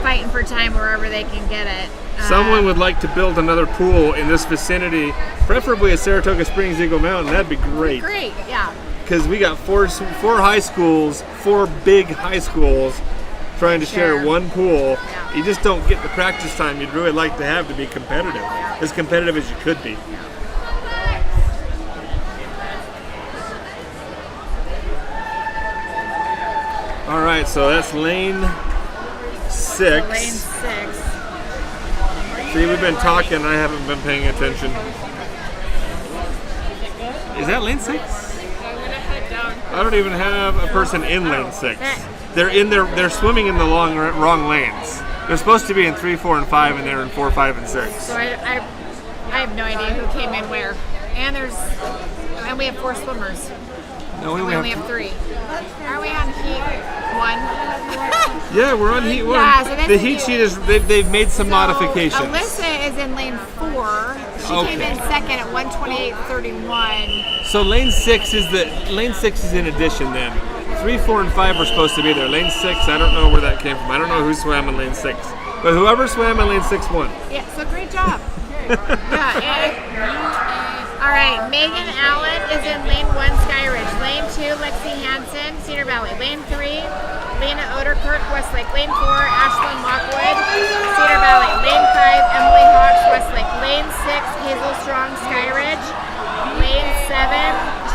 fighting for time wherever they can get it. Someone would like to build another pool in this vicinity, preferably at Saratoga Springs, Eagle Mountain. That'd be great. Great, yeah. Because we got four high schools, 4 big high schools, trying to share one pool. Yeah. You just don't get the practice time you'd really like to have to be competitive, as competitive as you could be. All right, so that's lane 6. Lane 6. See, we've been talking, I haven't been paying attention. Is that lane 6? I'm gonna head down. I don't even have a person in lane 6. They're swimming in the wrong lanes. They're supposed to be in 3, 4, and 5, and they're in 4, 5, and 6. So I have no idea who came in where. And we have 4 swimmers. No, We only have 3. Are we on heat 1? Yeah, we're on heat 1. Yeah, so that's the heat sheet is they've made some modifications. Alyssa is in lane 4. She came in second at 128.31. So lane 6 is in addition then. 3, 4, and 5 were supposed to be there. Lane 6, I don't know where that came from. I don't know who swam in lane 6. But whoever swam in lane 6 won. Yeah, so great job. All right, Megan Allen is in lane 1, Skyridge. Lane 2, Lexi Hansen, Cedar Valley. Lane 3, Lena Oderkirk, Westlake. Lane 4, Ashlyn Lockwood, Cedar Valley. Lane 5, Emily Hawks, Westlake. Lane 6, Hazel Strong, Skyridge. Lane 7,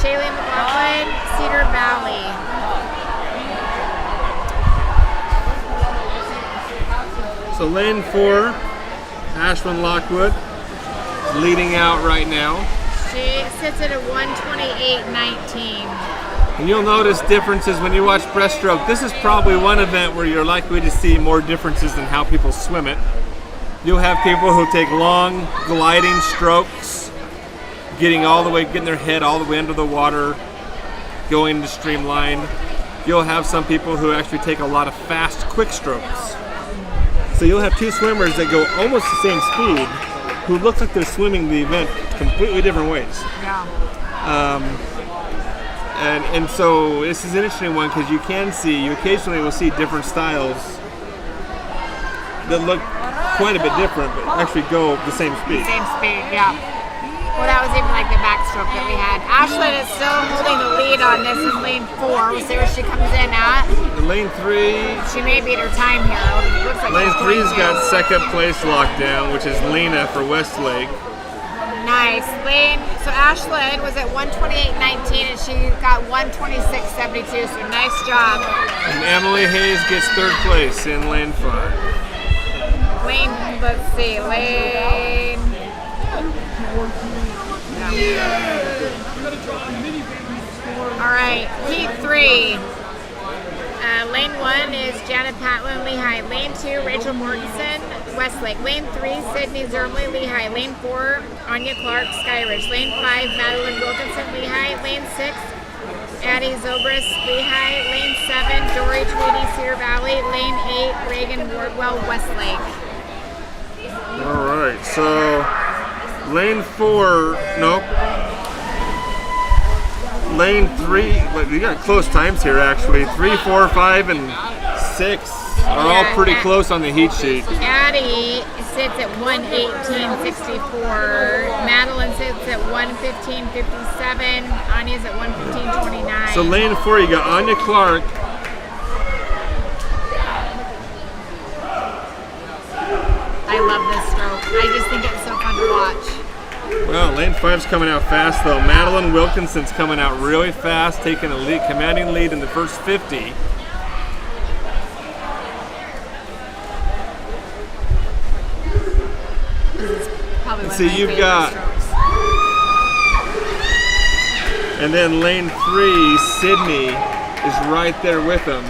Shailene McLaughlin, Cedar Valley. So lane 4, Ashlyn Lockwood, leading out right now. She sits at a 128.19. And you'll notice differences when you watch breaststroke. This is probably one event where you're likely to see more differences in how people swim it. You'll have people who take long gliding strokes, getting their head all the way under the water, going to streamline. You'll have some people who actually take a lot of fast, quick strokes. So you'll have 2 swimmers that go almost the same speed, who look like they're swimming the event completely different ways. Yeah. And so this is an interesting one because you occasionally will see different styles that look quite a bit different, but actually go the same speed. Same speed, yeah. Well, that was even like the backstroke that we had. Ashlyn is still holding the lead on this in lane 4. We'll see where she comes in at. In lane 3, She may beat her time here. It looks like lane she's 3's going got to. second place locked down, which is Lena for Westlake. Nice. So Ashlyn was at 128.19 and she got 126.72, so nice job. And Emily Hayes gets third place in lane 5. Let's see, lane... All right, heat 3. Lane 1 is Janet Patlin, Lehi. Lane 2, Rachel Mortensen, Westlake. Lane 3, Sydney Zermley, Lehi. Lane 4, Anya Clark, Skyridge. Lane 5, Madeline Wilkinson, Lehi. Lane 6, Addie Zobris, Lehi. Lane 7, Dory Tweedy, Cedar Valley. Lane 8, Reagan Wardwell, Westlake. All right, so lane 4, nope. Lane 3, you got close times here actually. 3, 4, 5, and 6 are all pretty close on the heat sheet. Addie sits at 118.64. Madeline sits at 115.57. Anya's at 115.29. So lane 4, you got Anya Clark. I love this stroke. I just think it's so fun to watch. Well, lane 5's coming out fast though. Madeline Wilkinson's coming out really fast, taking a lead, commanding lead in the first 50. Probably See, you've got, and then lane 3, Sydney is right there with them.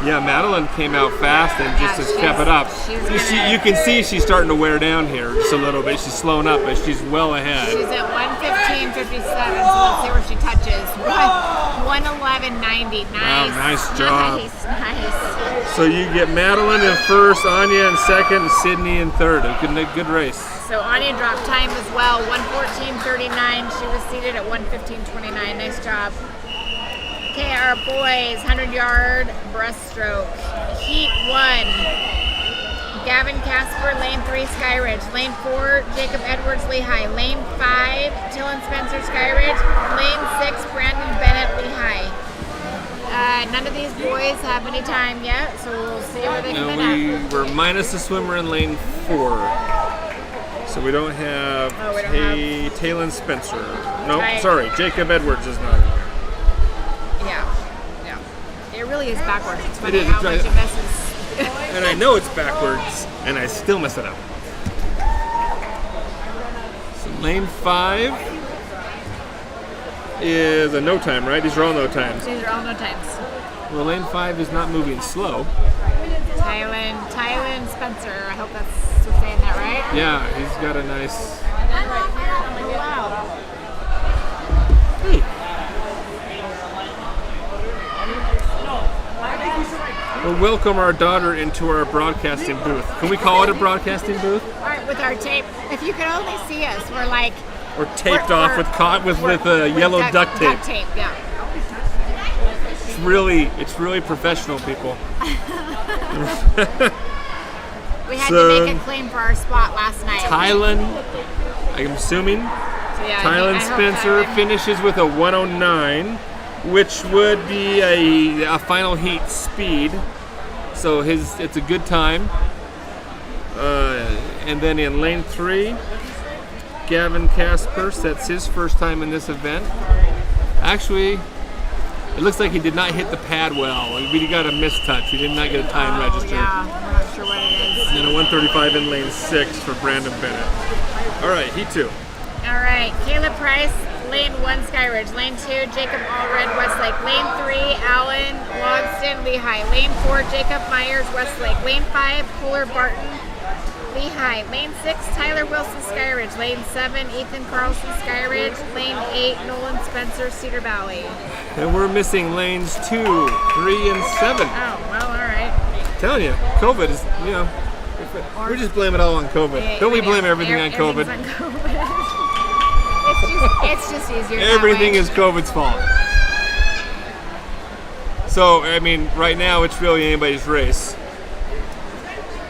Yeah, Madeline came out fast and just has kept it up. You can see she's starting to wear down here just a little bit. She's slowing up, but she's well ahead. She's at 115.57, so let's see where she touches. 111.90. Nice. Wow, nice job. Nice. So you get Madeline in first, Anya in second, and Sydney in third. A good race. So Anya dropped time as well, 114.39. She was seated at 115.29. Nice job. Okay, our boys, 100-yard breaststroke. Heat 1. Gavin Casper, lane 3, Skyridge. Lane 4, Jacob Edwards, Lehi. Lane 5, Dylan Spencer, Skyridge. Lane 6, Brandon Bennett, Lehi. None of these boys have any time yet, so we'll see where they come in at. We're minus the swimmer in lane 4. So we don't have Taylon Spencer. Nope, Right. Sorry, Jacob Edwards is not. Yeah. It really is backwards. It's funny It is, how it's much right. it messes. And I know it's backwards, and I still mess it up. So Lane 5 is a no time, right? These are all no times. These are all no times. Well, lane 5 is not moving slow. Tylen Spencer. I hope that's we're saying that right. Yeah, he's got a nice. Oh, wow. Hey. We'll welcome our daughter into our broadcasting booth. Can we call it a broadcasting booth? All right, with our tape. If you could only see us, we're like Or taped off with yellow duct tape. Duct tape, yeah. It's really professional, people. We had to make a claim for our spot last night. Tylen, I'm assuming. Tylen Spencer finishes with a 109, which would be a final heat speed. So it's a good time. And then in lane 3, Gavin Kaspers, that's his first time in this event. Actually, it looks like he did not hit the pad well. He got a mistouch. He did not get a time registered. Yeah, I'm not sure what it is. And then a 135 in lane 6 for Brandon Bennett. All right, heat 2. All right, Caleb Price, lane 1, Skyridge. Lane 2, Jacob Allred, Westlake. Lane 3, Allen Logston, Lehi. Lane 4, Jacob Myers, Westlake. Lane 5, Fuller Barton, Lehi. Lane 6, Tyler Wilson, Skyridge. Lane 7, Ethan Carlson, Skyridge. Lane 8, Nolan Spencer, Cedar Valley. And we're missing lanes 2, 3, and 7. Oh, well, all right. I'm telling you, COVID is, we just blame it all on COVID. Yeah, Don't we blame everything on COVID? Everything's on COVID. It's just easier. Everything that way. is COVID's fault. So, I mean, right now it's really anybody's race.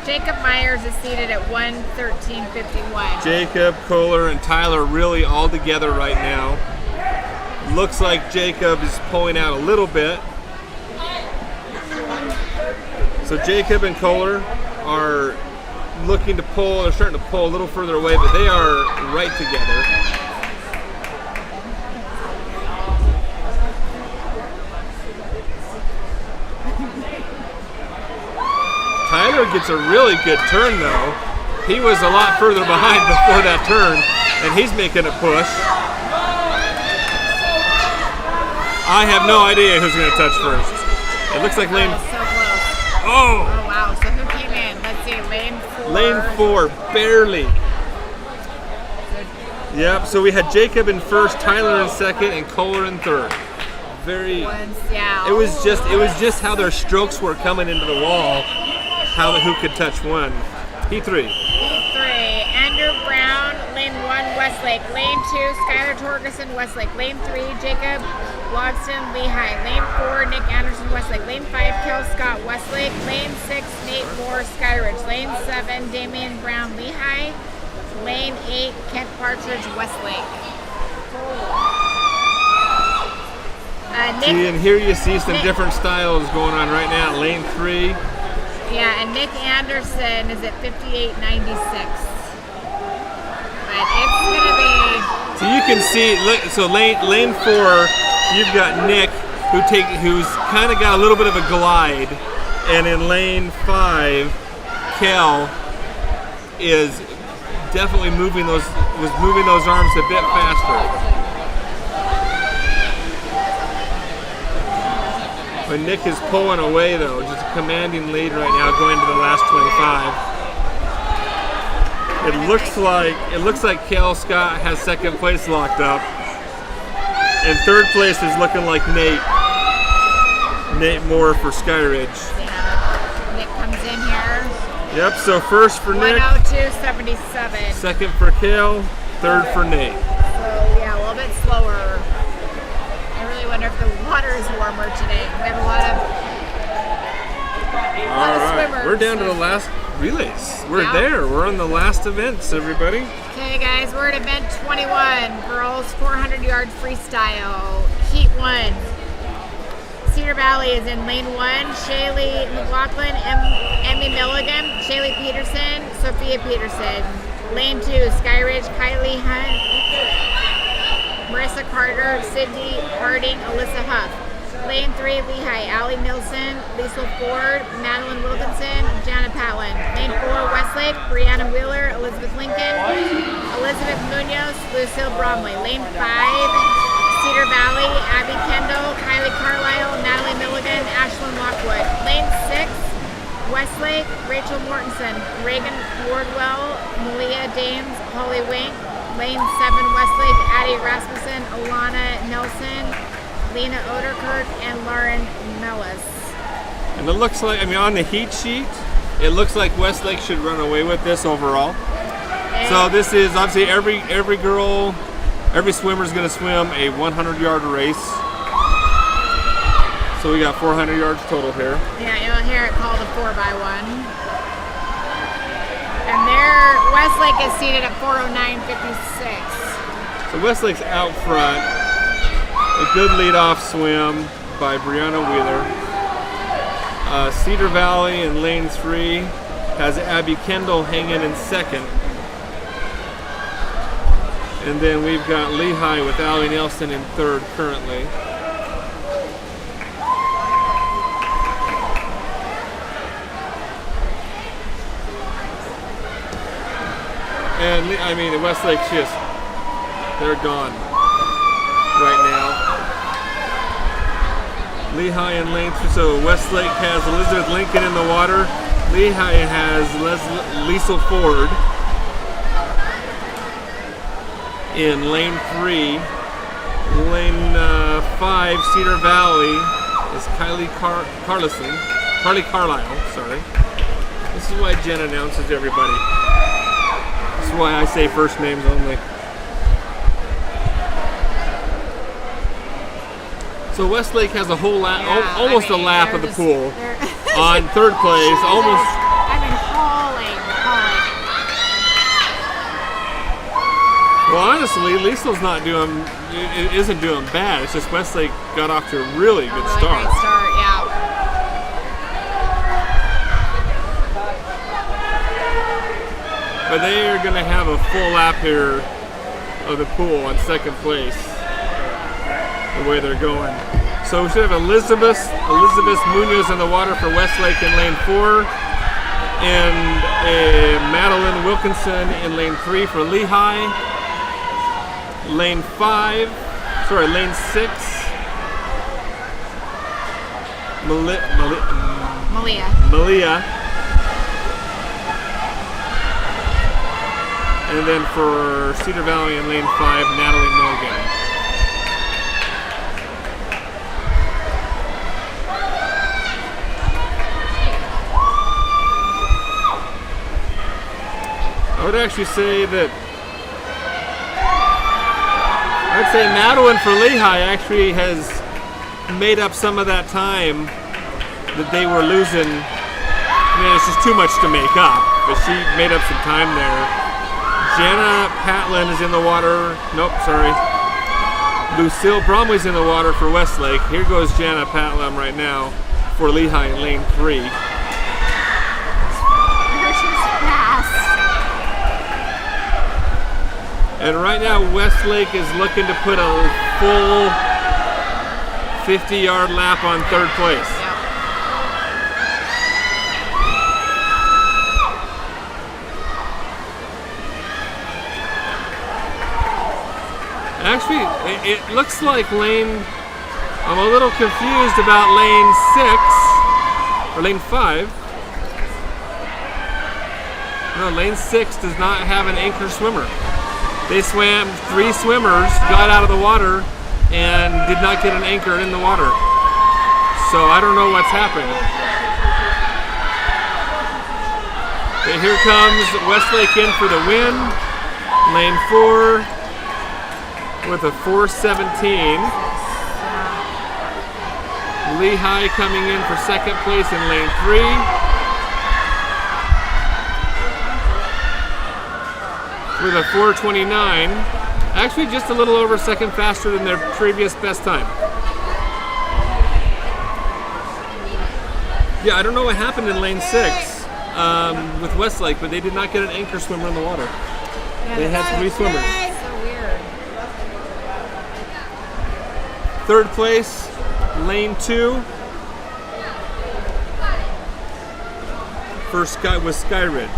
Jacob Myers is seated at 1:13.51. Jacob, Kohler, and Tyler really all together right now. Looks like Jacob is pulling out a little bit. So Jacob and Kohler are looking to pull. They're starting to pull a little further away, but they are right together. Tyler gets a really good turn though. He was a lot further behind before that turn, and he's making a push. I have no idea who's going to touch first. It looks like lane. So close. Oh! Oh wow! So who came in? Let's see. Lane 4. Lane 4, barely. Yep. So we had Jacob in first, Tyler in second, and Kohler in third. Yeah. It was just how their strokes were coming into the wall. Who could touch one. P3. Andrew Brown, lane 1, Westlake. Lane 2, Skylar Torgerson, Westlake. Lane 3, Jacob Logston, Lehi. Lane 4, Nick Anderson, Westlake. Lane 5, Kel Scott, Westlake. Lane 6, Nate Moore, Skyridge. Lane 7, Damian Brown, Lehi. Lane 8, Kent Partridge, Westlake. See, and here you see some different styles going on right now. Lane 3. Yeah, and Nick Anderson is at 58.96. But it's gonna be. So you can see. So lane 4, you've got Nick, who's kind of got a little bit of a glide, and in lane 5, Kel is definitely moving those arms a bit faster. But Nick is pulling away though, just a commanding lead right now, going to the last 25. It looks like Kel Scott has second place locked up, and third place is looking like Nate Moore for Skyridge. Yeah, Nick comes in here. Yep. So first for Nick. 1:02.77. Second for Kel. Third for Nate. So yeah, a little bit slower. I really wonder if the water is warmer today. We have a lot of swimmers. We're down to the last relays. We're Yeah. there. We're on the last events, everybody. Okay, guys, we're at event 21, girls 400-yard freestyle, heat 1. Cedar Valley is in lane 1. Shaylee McLaughlin, Emmy Milligan, Shaylee Peterson, Sophia Peterson. Lane 2, Skyridge, Kylie Hunt, Marissa Carter, Sydney Harding, Alyssa Huff. Lane 3, Lehi, Allie Nilsson, Liesl Ford, Madeline Wilkinson, Jana Patlin. Lane 4, Westlake, Brianna Wheeler, Elizabeth Lincoln, Elizabeth Munoz, Lucille Bromley. Lane 5, Cedar Valley, Abby Kendall, Kylie Carlisle, Natalie Milligan, Ashlyn Lockwood. Lane 6, Westlake, Rachel Mortensen, Reagan Wardwell, Malia Dames, Holly Wink. Lane 7, Westlake, Addie Rasmussen, Alana Nelson, Lena Oderkirk, and Lauren Mellis. And it looks like, I mean, on the heat sheet, it looks like Westlake should run away with this overall. So this is obviously every girl, every swimmer is going to swim a 100-yard race. So we got 400 yards total here. Yeah, you'll hear it called a 4x1. And Westlake is seated at 409.56. So Westlake's out front. A good lead-off swim by Brianna Wheeler. Cedar Valley in lane 3 has Abby Kendall hanging in second. And then we've got Lehi with Allie Nelson in third currently. And I mean, Westlake's just, they're gone right now. Lehi in lane 3, so Westlake has Elizabeth Lincoln in the water. Lehi has Liesl Ford in lane 3. Lane 5, Cedar Valley, is Kylie Carlisle, sorry. This is why Jen announces everybody. This is why I say first names only. So Westlake has a whole lap, almost a lap of the pool on third place, almost. I've been hauling. Well, honestly, Liesl's isn't doing bad. It's just Westlake got off to a really good start. Great start, yeah. But they are going to have a full lap here of the pool on second place, the way they're going. So we should have Elizabeth Munoz in the water for Westlake in lane 4, and Madeline Wilkinson in lane 3 for Lehi. Lane 6, Malia. And then for Cedar Valley in lane 5, Natalie Milligan. I would actually say that Madeline for Lehi actually has made up some of that time that they were losing. I mean, it's just too much to make up, but she made up some time there. Jana Patlin is in the water. Nope, sorry. Lucille Bromley's in the water for Westlake. Here goes Jana Patlin right now for Lehi in lane 3. And right now, Westlake is looking to put a full 50-yard lap on third place. Actually, it looks like I'm a little confused about lane 6, or lane 5. No, lane 6 does not have an anchor swimmer. They swam, 3 swimmers got out of the water and did not get an anchor in the water. So I don't know what's happening. But here comes Westlake in for the win. Lane 4 with a 4:17. Lehi coming in for second place in lane 3. With a 4:29, actually just a little over a second faster than their previous best time. Yeah, I don't know what happened in lane 6 with Westlake, but they did not get an anchor swimmer in the water. Yeah, they had 3 swimmers. So weird. Third place, Lane 2 for Skyridge.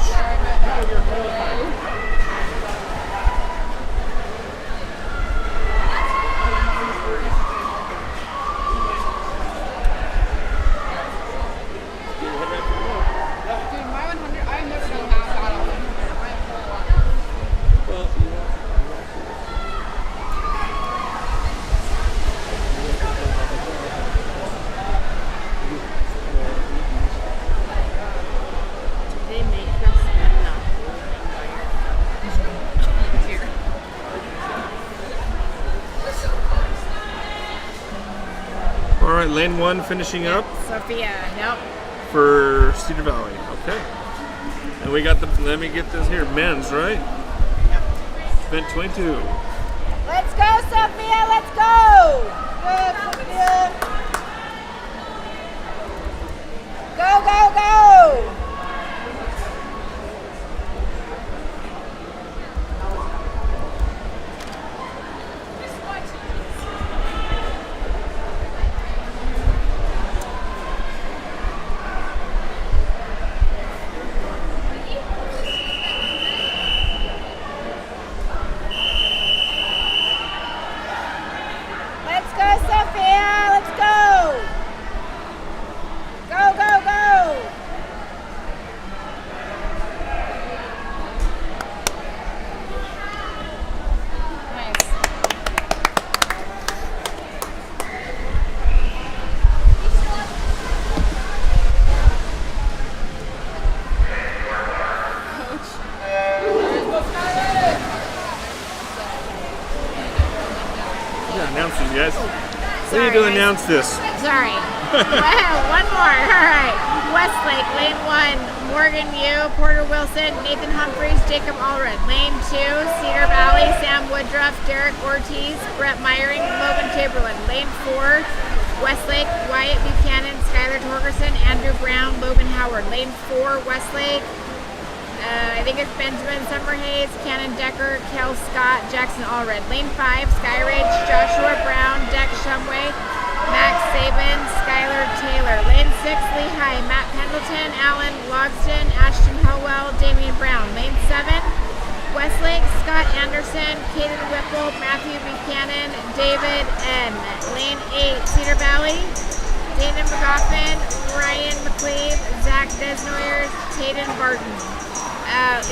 Dude, my 100, I've never done half out of 100. My whole life. They make us spend now. All right, lane 1 finishing up Sophia, nope. for Cedar Valley. Okay. And we got the, let me get this here, men's, right? Event 22. Let's go, Sophia, let's go! Good, Sophia. Go, go, go! Let's go, Sophia! Let's go! Go, go, go! Nice. Yeah, announce these guys. We Sorry, need to guys. announce this. Sorry. One more. All right. Westlake, lane 1, Morgan Yu, Porter Wilson, Nathan Humphreys, Jacob Allred. Lane 2, Cedar Valley, Sam Woodruff, Derek Ortiz, Brett Meyering, Logan Chamberlain. Lane 4, Westlake, Wyatt Buchanan, Skylar Torgerson, Andrew Brown, Logan Howard. Lane 4, Westlake, I think it's Benjamin Summerhays, Cannon Decker, Kel Scott, Jackson Allred. Lane 5, Skyridge, Joshua Brown, Deck Shumway, Max Saban, Skylar Taylor. Lane 6, Lehi, Matt Pendleton, Alan Logston, Ashton Howell, Damian Brown. Lane 7, Westlake, Scott Anderson, Caden Whipple, Matthew Buchanan, David N. Lane 8, Cedar Valley, Dana McGoffin, Ryan McCleve, Zach Desnoyers, Tayden Barton.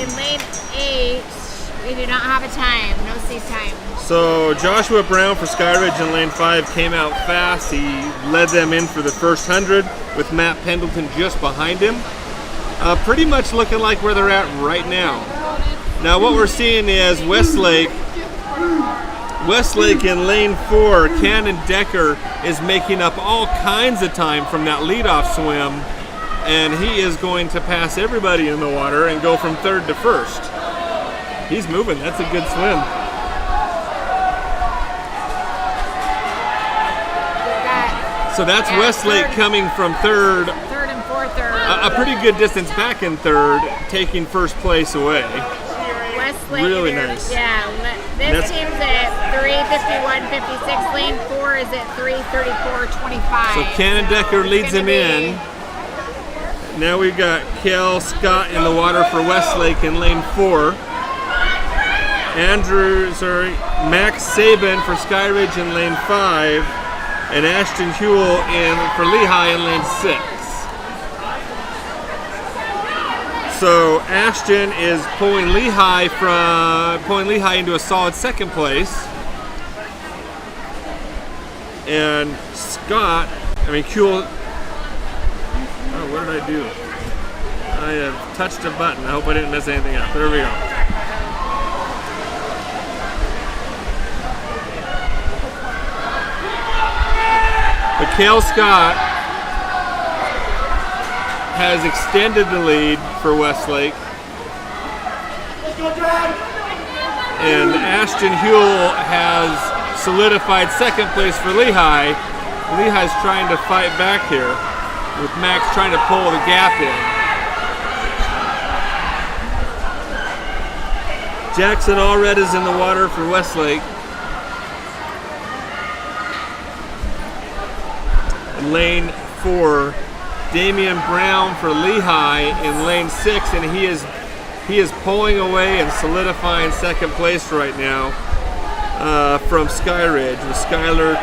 In lane 8, we do not have a time, no seat time. So Joshua Brown for Skyridge in lane 5 came out fast. He led them in for the first 100 with Matt Pendleton just behind him. Pretty much looking like where they're at right now. Now what we're seeing is Westlake in lane 4, Cannon Decker is making up all kinds of time from that leadoff swim, and he is going to pass everybody in the water and go from 3rd to 1st. He's moving, that's a good swim. So that's Westlake coming from 3rd, 3rd and 4th are a pretty good distance back in 3rd, taking 1st place away. Westlake. Really nice. Yeah, this team's at 3:51.56. Lane 4 is at 3:34.25. So Cannon Decker leads him in. Now we've got Kel Scott in the water for Westlake in lane 4. Max Saban for Skyridge in lane 5. And Ashton Hewell for Lehi in lane 6. So Ashton is pulling Lehi into a solid 2nd place. And Hewell. Oh, what did I do? I have touched a button. I hope I didn't mess anything up. There we go. But Cale Scott has extended the lead for Westlake. And Ashton Hewell has solidified 2nd place for Lehi. Lehi's trying to fight back here, with Max trying to pull the gap in. Jackson Allred is in the water for Westlake. lane 4. Damian Brown for Lehi in lane 6, and he is pulling away and solidifying second place right now from Skyridge with Skylar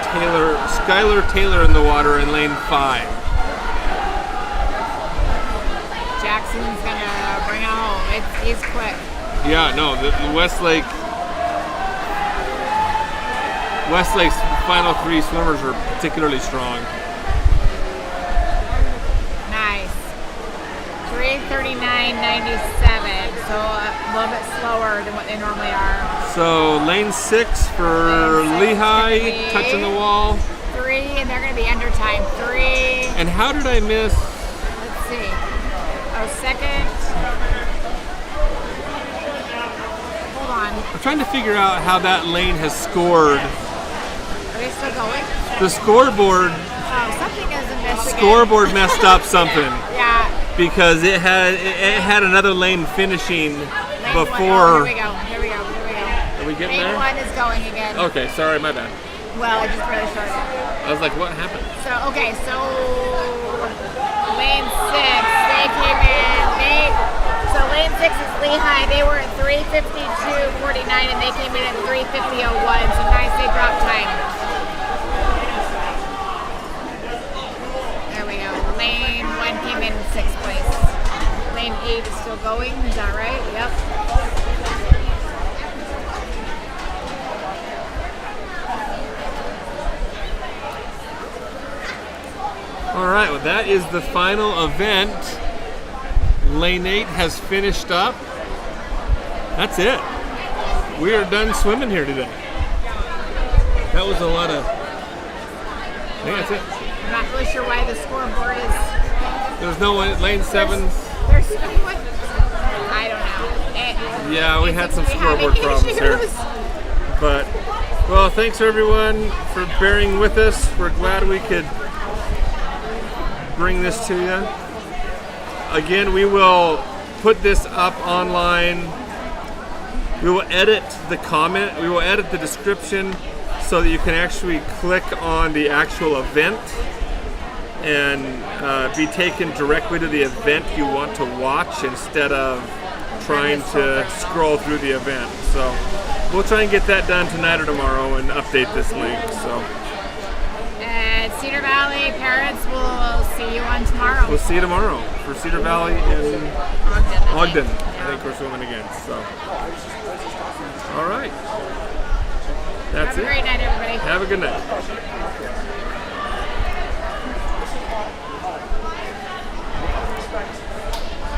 Taylor in the water in lane 5. Jackson's gonna bring it home. He's quick. Yeah, no, the Westlake's final 3 swimmers are particularly strong. Nice. 3:39.97, so a little bit slower than what they normally are. So lane 6 for Lane 6 Lehi, is gonna be touching the wall. 3, and they're going to be under time. 3. And how did I miss? Let's see. Oh, second. Hold on. I'm trying to figure out how that lane has scored. Are they still going? The scoreboard Oh, something is amiss again. scoreboard messed up something Yeah. because it had another lane finishing Lane before. 1. Oh, here we go. Are we getting Lane there? 1 is going again. Okay, sorry, my bad. Well, I just barely started. I was like, what happened? So lane 6, they came in. So lane 6 is Lehi. They were at 3:52.49, and they came in at 3:50.01. So nice, they dropped time. There we go. Lane 1 came in 6th place. Lane 8 is still going. Is that right? Yep. All right, well, that is the final event. Lane 8 has finished up. That's it. We are done swimming here today. That was a lot of. I think that's it. I'm not really sure why the scoreboard is. There's no one. Lane 7. There's no one. I don't know. Yeah, we had some We're having scoreboard problems here. issues. But, well, thanks everyone for bearing with us. We're glad we could bring this to you. Again, we will put this up online. We will edit the comment. We will edit the description so that you can actually click on the actual event and be taken directly to the event you want to watch instead of trying to scroll through the event. So we'll try and get that done tonight or tomorrow and update this link. So And Cedar Valley parents will see you on tomorrow. we'll see you tomorrow for Cedar Valley and Ogden. I think we're swimming against. So, all right. That's Have a it. great night, everybody. Have a good night.